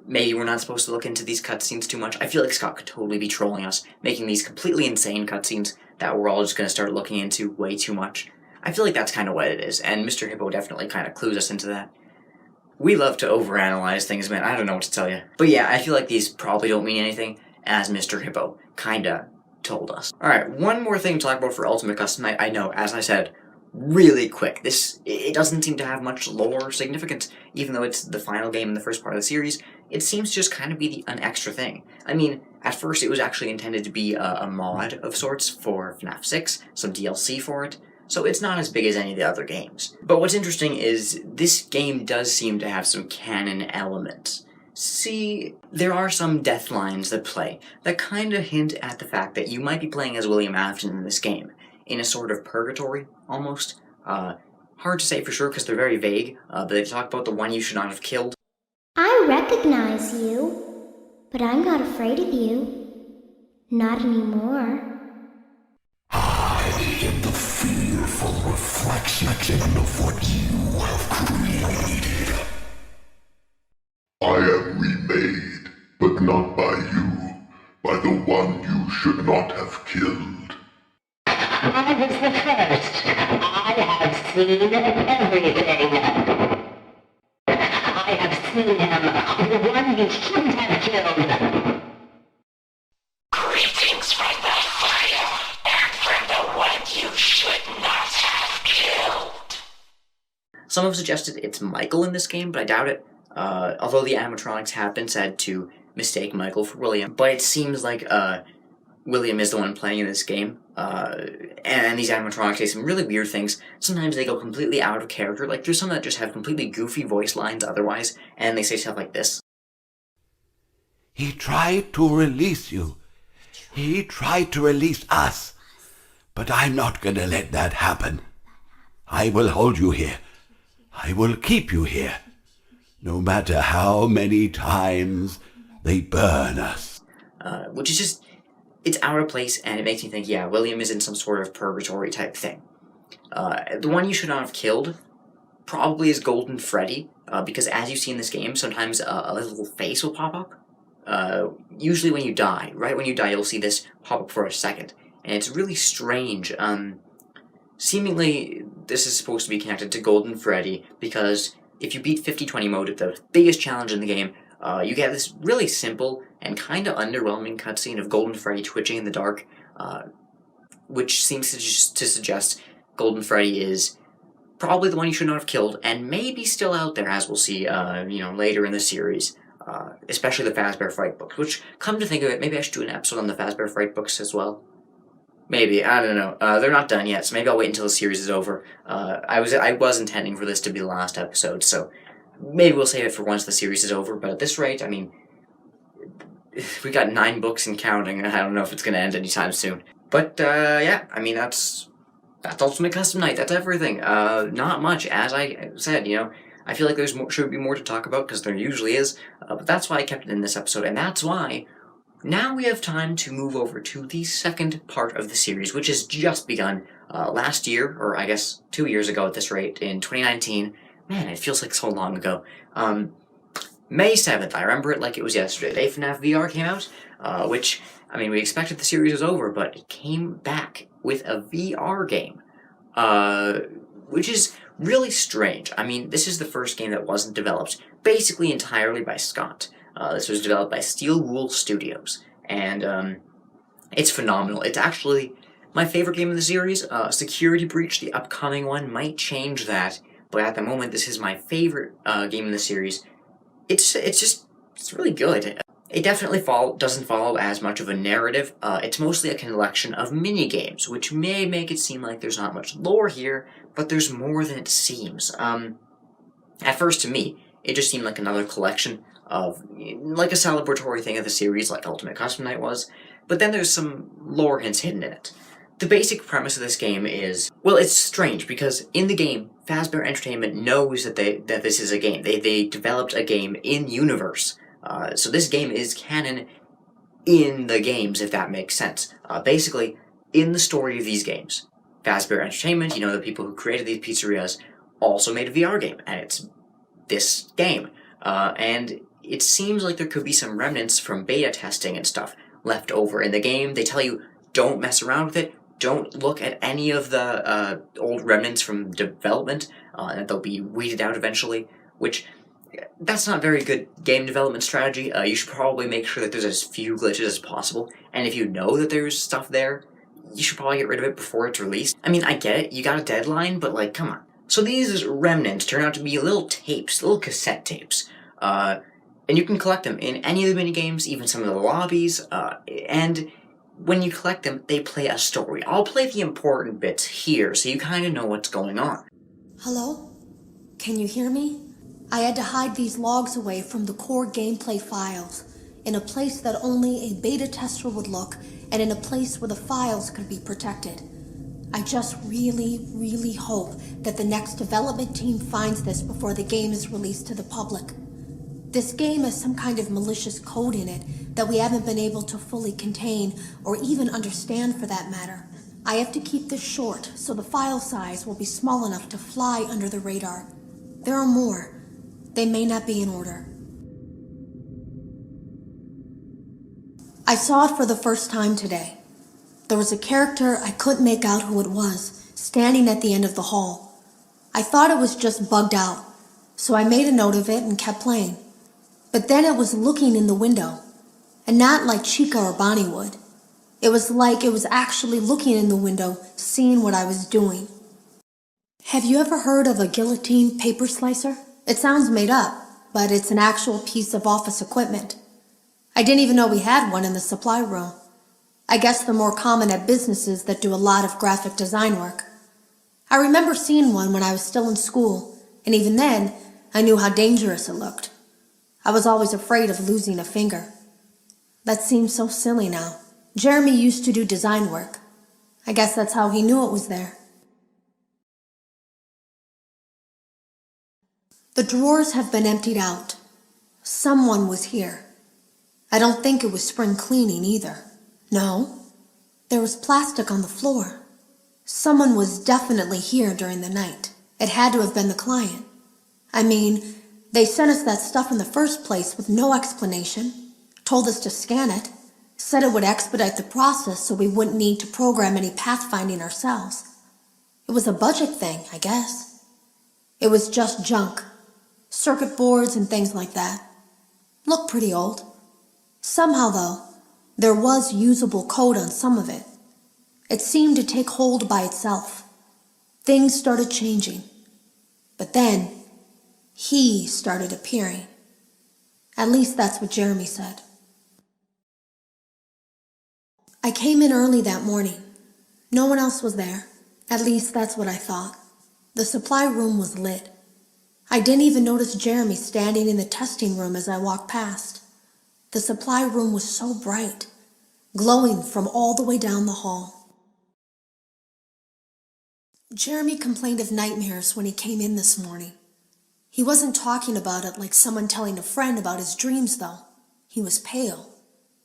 Speaker 1: Maybe we're not supposed to look into these cutscenes too much. I feel like Scott could totally be trolling us, making these completely insane cutscenes that we're all just going to start looking into way too much. I feel like that's kind of what it is, and Mr. Hippo definitely kind of clues us into that. We love to overanalyze things, man. I don't know what to tell you. But yeah, I feel like these probably don't mean anything, as Mr. Hippo kinda told us. Alright, one more thing to talk about for Ultimate Custom Night. I know, as I said, really quick. It doesn't seem to have much lore significance, even though it's the final game in the first part of the series. It seems to just kind of be an extra thing. I mean, at first it was actually intended to be a mod of sorts for FNAF 6, some DLC for it, so it's not as big as any of the other games. But what's interesting is this game does seem to have some canon elements. See, there are some death lines that play that kind of hint at the fact that you might be playing as William Afton in this game, in a sort of purgatory, almost. Hard to say for sure because they're very vague, but they talk about the one you should not have killed.
Speaker 5: I recognize you, but I'm not afraid of you. Not anymore.
Speaker 3: I am the fearful reflection of what you have created. I am remade, but not by you, by the one you should not have killed.
Speaker 10: I was the first. I have seen everything. I have seen him, the one you shouldn't have killed.
Speaker 3: Greetings from the fire, and from the one you should not have killed.
Speaker 1: Some have suggested it's Michael in this game, but I doubt it. Although the animatronics have been said to mistake Michael for William, but it seems like William is the one playing in this game, and these animatronics say some really weird things. Sometimes they go completely out of character, like there's some that just have completely goofy voice lines otherwise, and they say stuff like this.
Speaker 11: He tried to release you. He tried to release us. But I'm not gonna let that happen. I will hold you here. I will keep you here. No matter how many times they burn us.
Speaker 1: Which is just, it's out of place, and it makes me think, yeah, William is in some sort of purgatory type thing. The one you should not have killed probably is Golden Freddy, because as you see in this game, sometimes a little face will pop up. Usually when you die, right when you die, you'll see this pop up for a second, and it's really strange. Seemingly, this is supposed to be connected to Golden Freddy, because if you beat 50-20 mode at the biggest challenge in the game, you get this really simple and kind of underwhelming cutscene of Golden Freddy twitching in the dark, which seems to suggest Golden Freddy is probably the one you should not have killed, and maybe still out there, as we'll see, later in the series, especially the Fazbear Fright books, which, come to think of it, maybe I should do an episode on the Fazbear Fright books as well. Maybe, I don't know. They're not done yet, so maybe I'll wait until the series is over. I was intending for this to be the last episode, so maybe we'll save it for once the series is over, but at this rate, I mean, we got 9 books and counting, I don't know if it's going to end anytime soon. But, yeah, I mean, that's Ultimate Custom Night, that's everything. Not much, as I said, I feel like should be more to talk about, because there usually is, but that's why I kept it in this episode, and that's why now we have time to move over to the second part of the series, which has just begun last year, or I guess 2 years ago at this rate, in 2019. Man, it feels like so long ago. May 7th, I remember it like it was yesterday. FNAF VR came out, which, I mean, we expected the series was over, but it came back with a VR game, which is really strange. I mean, this is the first game that wasn't developed basically entirely by Scott. This was developed by Steel Wool Studios, and it's phenomenal. It's actually my favorite game in the series. Security Breach, the upcoming one, might change that, but at the moment, this is my favorite game in the series. It's really good. It definitely doesn't follow as much of a narrative. It's mostly a collection of mini-games, which may make it seem like there's not much lore here, but there's more than it seems. At first, to me, it just seemed like another collection of, like a celebratory thing of the series, like Ultimate Custom Night was, but then there's some lore hints hidden in it. The basic premise of this game is, well, it's strange, because in the game, Fazbear Entertainment knows that this is a game. They developed a game in-universe. So this game is canon in the games, if that makes sense. Basically, in the story of these games, Fazbear Entertainment, the people who created these pizzerias, also made a VR game, and it's this game. And it seems like there could be some remnants from beta testing and stuff left over in the game. They tell you, don't mess around with it, don't look at any of the old remnants from development, and they'll be weeded out eventually, which, that's not very good game development strategy. You should probably make sure that there's as few glitches as possible, and if you know that there's stuff there, you should probably get rid of it before it's released. I mean, I get it, you got a deadline, but like, come on. So these remnants turn out to be little tapes, little cassette tapes, and you can collect them in any of the minigames, even some of the lobbies, and when you collect them, they play a story. I'll play the important bits here, so you kind of know what's going on.
Speaker 12: Hello? Can you hear me? I had to hide these logs away from the core gameplay files, in a place that only a beta tester would look, and in a place where the files could be protected. I just really, really hope that the next development team finds this before the game is released to the public. This game has some kind of malicious code in it that we haven't been able to fully contain, or even understand for that matter. I have to keep this short, so the file size will be small enough to fly under the radar. There are more. They may not be in order. I saw it for the first time today. There was a character I couldn't make out who it was, standing at the end of the hall. I thought it was just bugged out, so I made a note of it and kept playing. But then it was looking in the window, and not like Chica or Bonnie would. It was like it was actually looking in the window, seeing what I was doing. Have you ever heard of a guillotine paper slicer? It sounds made up, but it's an actual piece of office equipment. I didn't even know we had one in the supply room. I guess they're more common at businesses that do a lot of graphic design work. I remember seeing one when I was still in school, and even then, I knew how dangerous it looked. I was always afraid of losing a finger. That seems so silly now. Jeremy used to do design work. I guess that's how he knew it was there. The drawers have been emptied out. Someone was here. I don't think it was spring cleaning either. No, there was plastic on the floor. Someone was definitely here during the night. It had to have been the client. I mean, they sent us that stuff in the first place with no explanation, told us to scan it, said it would expedite the process so we wouldn't need to program any pathfinding ourselves. It was a budget thing, I guess. It was just junk. Circuit boards and things like that. Looked pretty old. Somehow, though, there was usable code on some of it. It seemed to take hold by itself. Things started changing. But then, he started appearing. At least that's what Jeremy said. I came in early that morning. No one else was there. At least that's what I thought. The supply room was lit. I didn't even notice Jeremy standing in the testing room as I walked past. The supply room was so bright, glowing from all the way down the hall. Jeremy complained of nightmares when he came in this morning. He wasn't talking about it like someone telling a friend about his dreams, though. He was pale,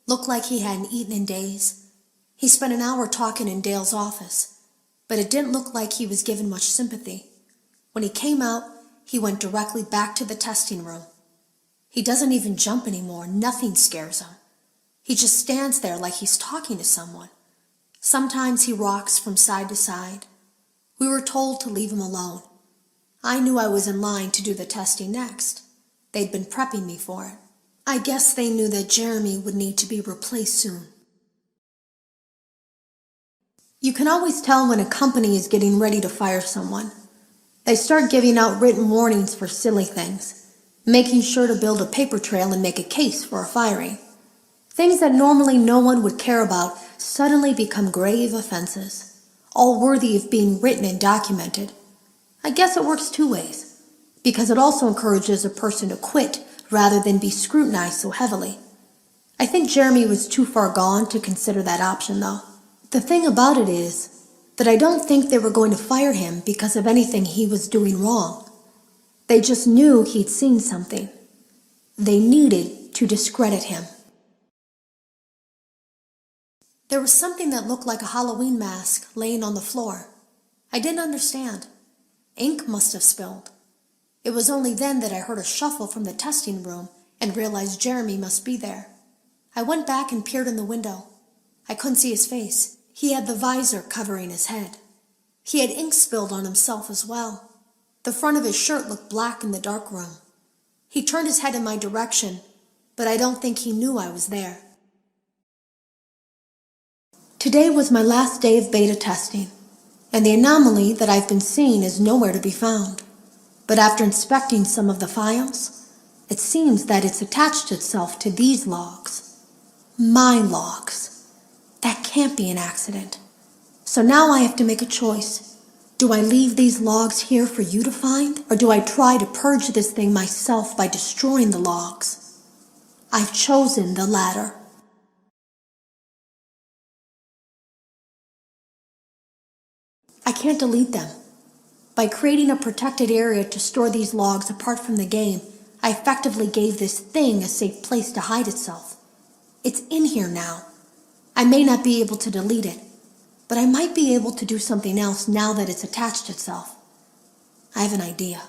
Speaker 12: looked like he hadn't eaten in days. He spent an hour talking in Dale's office, but it didn't look like he was given much sympathy. When he came out, he went directly back to the testing room. He doesn't even jump anymore. Nothing scares him. He just stands there like he's talking to someone. Sometimes he rocks from side to side. We were told to leave him alone. I knew I was in line to do the testing next. They'd been prepping me for it. I guess they knew that Jeremy would need to be replaced soon. You can always tell when a company is getting ready to fire someone. They start giving out written warnings for silly things, making sure to build a paper trail and make a case for a firing. Things that normally no one would care about suddenly become grave offenses, all worthy of being written and documented. I guess it works two ways, because it also encourages a person to quit rather than be scrutinized so heavily. I think Jeremy was too far gone to consider that option, though. The thing about it is that I don't think they were going to fire him because of anything he was doing wrong. They just knew he'd seen something. They needed to discredit him. There was something that looked like a Halloween mask laying on the floor. I didn't understand. Ink must have spilled. It was only then that I heard a shuffle from the testing room and realized Jeremy must be there. I went back and peered in the window. I couldn't see his face. He had the visor covering his head. He had ink spilled on himself as well. The front of his shirt looked black in the dark room. He turned his head in my direction, but I don't think he knew I was there. Today was my last day of beta testing, and the anomaly that I've been seeing is nowhere to be found. But after inspecting some of the files, it seems that it's attached itself to these logs. My logs. That can't be an accident. So now I have to make a choice. Do I leave these logs here for you to find, or do I try to purge this thing myself by destroying the logs? I've chosen the latter. I can't delete them. By creating a protected area to store these logs apart from the game, I effectively gave this thing a safe place to hide itself. It's in here now. I may not be able to delete it, but I might be able to do something else now that it's attached itself. I have an idea.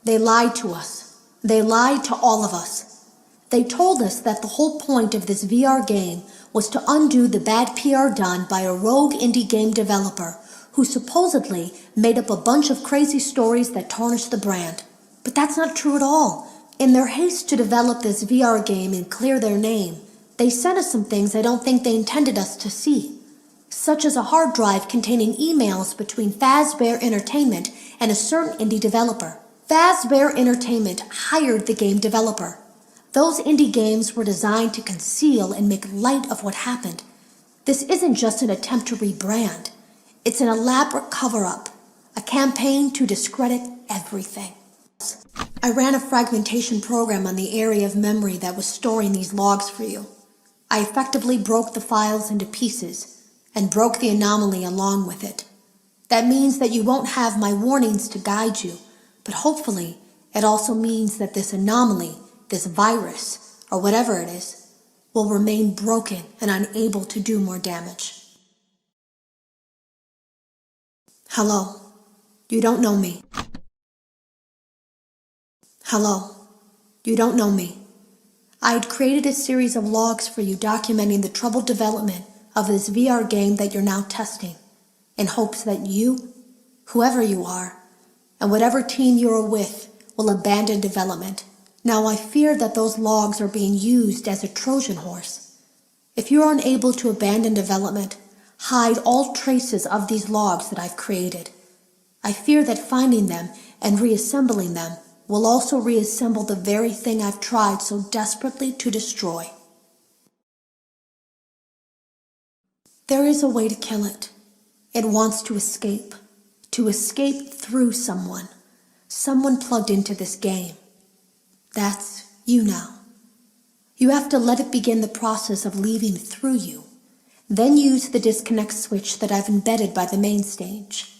Speaker 12: They lied to us. They lied to all of us. They told us that the whole point of this VR game was to undo the bad PR done by a rogue indie game developer who supposedly made up a bunch of crazy stories that tarnished the brand. But that's not true at all. In their haste to develop this VR game and clear their name, they sent us some things I don't think they intended us to see, such as a hard drive containing emails between Fazbear Entertainment and a certain indie developer. Fazbear Entertainment hired the game developer. Those indie games were designed to conceal and make light of what happened. This isn't just an attempt to rebrand. It's an elaborate cover-up, a campaign to discredit everything. I ran a fragmentation program on the area of memory that was storing these logs for you. I effectively broke the files into pieces and broke the anomaly along with it. That means that you won't have my warnings to guide you, but hopefully it also means that this anomaly, this virus, or whatever it is, will remain broken and unable to do more damage. Hello. You don't know me. Hello. You don't know me. I had created a series of logs for you documenting the troubled development of this VR game that you're now testing, in hopes that you, whoever you are, and whatever team you're with, will abandon development. Now I fear that those logs are being used as a Trojan horse. If you're unable to abandon development, hide all traces of these logs that I've created. I fear that finding them and reassembling them will also reassemble the very thing I've tried so desperately to destroy. There is a way to kill it. It wants to escape through someone plugged into this game. That's you now. You have to let it begin the process of leaving through you, then use the disconnect switch that I've embedded by the main stage.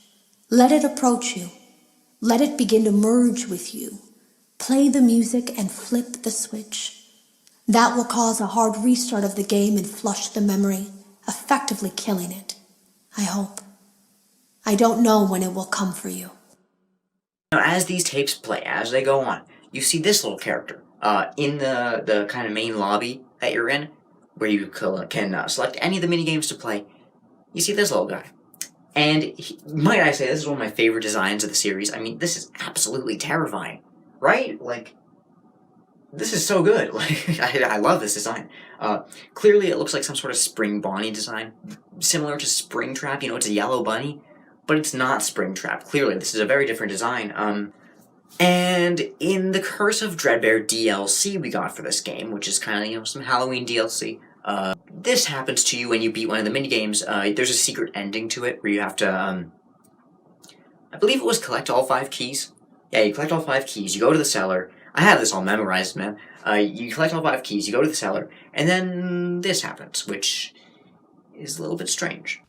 Speaker 12: Let it approach you. Let it begin to merge with you. Play the music and flip the switch. That will cause a hard restart of the game and flush the memory, effectively killing it. I hope. I don't know when it will come for you.
Speaker 1: Now, as these tapes play, as they go on, you see this little character in the kind of main lobby that you're in, where you can select any of the minigames to play. You see this little guy. And might I say, this is one of my favorite designs of the series. I mean, this is absolutely terrifying, right? Like, this is so good. Like, I love this design. Clearly, it looks like some sort of Spring Bonnie design, similar to Springtrap. You know, it's a yellow bunny, but it's not Springtrap. Clearly, this is a very different design. And in the Curse of Dreadbear DLC we got for this game, which is kind of, you know, some Halloween DLC, this happens to you when you beat one of the minigames. There's a secret ending to it where you have to, I believe it was collect all 5 keys. Yeah, you collect all 5 keys, you go to the cellar. I have this all memorized, man. You collect all 5 keys, you go to the cellar, and then this happens, which is a little bit strange.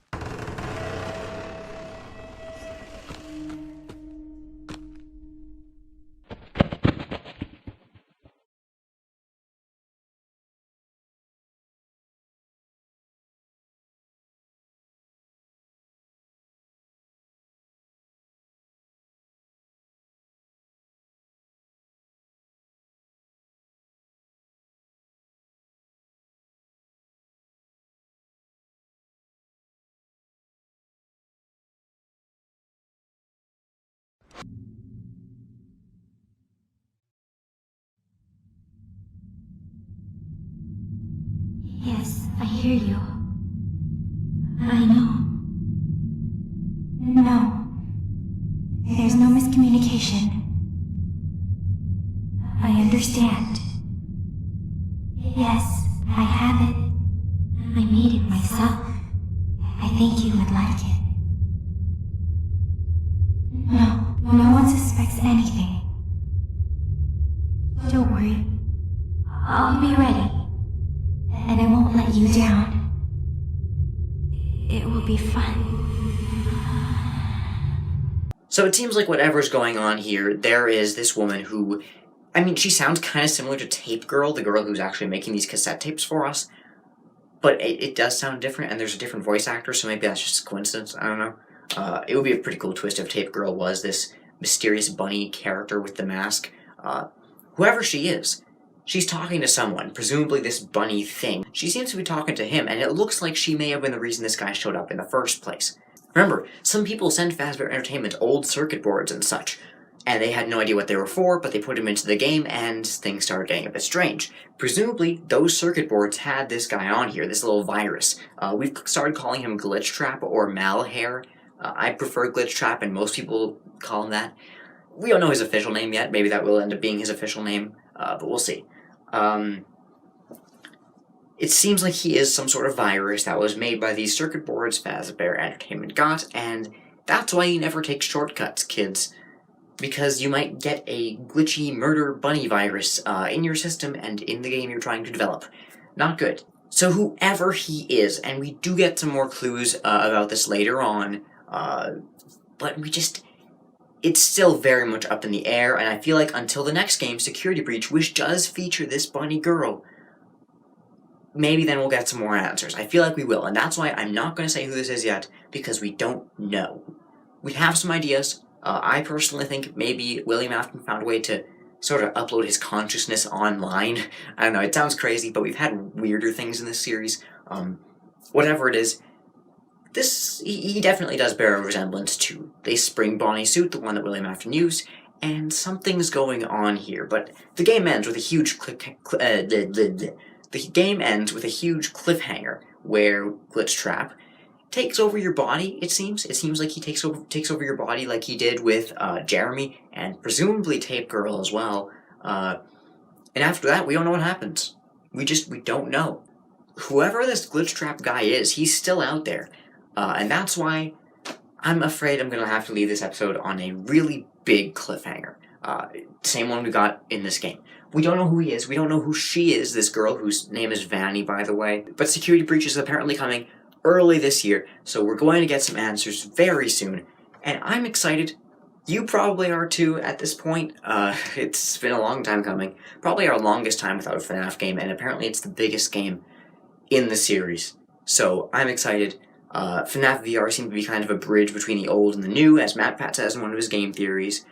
Speaker 5: Yes, I hear you. I know. No. There's no miscommunication. I understand. Yes, I have it. I made it myself. I think you would like it. No one suspects anything. Don't worry. I'll be ready. And I won't let you down. It will be fun.
Speaker 1: So it seems like whatever's going on here, there is this woman who, I mean, she sounds kind of similar to Tape Girl, the girl who's actually making these cassette tapes for us, but it does sound different, and there's a different voice actor, so maybe that's just a coincidence, I don't know. It would be a pretty cool twist if Tape Girl was this mysterious bunny character with the mask. Whoever she is, she's talking to someone, presumably this bunny thing. She seems to be talking to him, and it looks like she may have been the reason this guy showed up in the first place. Remember, some people send Fazbear Entertainment old circuit boards and such, and they had no idea what they were for, but they put them into the game, and things started getting a bit strange. Presumably, those circuit boards had this guy on here, this little virus. We've started calling him Glitch Trap or Malhair. I prefer Glitch Trap, and most people call him that. We don't know his official name yet. Maybe that will end up being his official name, but we'll see. It seems like he is some sort of virus that was made by these circuit boards Fazbear Entertainment got, and that's why you never take shortcuts, kids. Because you might get a glitchy murder bunny virus in your system and in the game you're trying to develop. Not good. So whoever he is, and we do get some more clues about this later on, but it's still very much up in the air, and I feel like until the next game, Security Breach, which does feature this bunny girl, maybe then we'll get some more answers. I feel like we will, and that's why I'm not going to say who this is yet, because we don't know. We have some ideas. I personally think maybe William Afton found a way to sort of upload his consciousness online. I don't know, it sounds crazy, but we've had weirder things in this series. Whatever it is, he definitely does bear a resemblance to the Spring Bonnie suit, the one that William Afton used, and something's going on here. But the game ends with a huge cliffhanger where Glitch Trap takes over your body, it seems. It seems like he takes over your body like he did with Jeremy, and presumably Tape Girl as well. And after that, we don't know what happens. We don't know. Whoever this Glitch Trap guy is, he's still out there. And that's why I'm afraid I'm going to have to leave this episode on a really big cliffhanger. Same one we got in this game. We don't know who he is. We don't know who she is, this girl whose name is Vanny, by the way. But Security Breach is apparently coming early this year, so we're going to get some answers very soon. And I'm excited. You probably are too at this point. It's been a long time coming. Probably our longest time without a FNAF game, and apparently it's the biggest game in the series. So I'm excited. FNAF VR seemed to be kind of a bridge between the old and the new, as MatPat says in one of his game theories,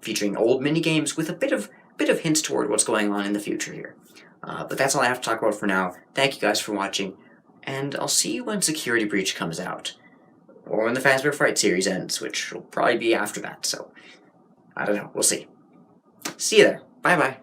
Speaker 1: featuring old minigames with a bit of hints toward what's going on in the future here. But that's all I have to talk about for now. Thank you guys for watching, and I'll see you when Security Breach comes out. Or when the Fazbear Frights series ends, which will probably be after that, so I don't know, we'll see. See you there. Bye-bye.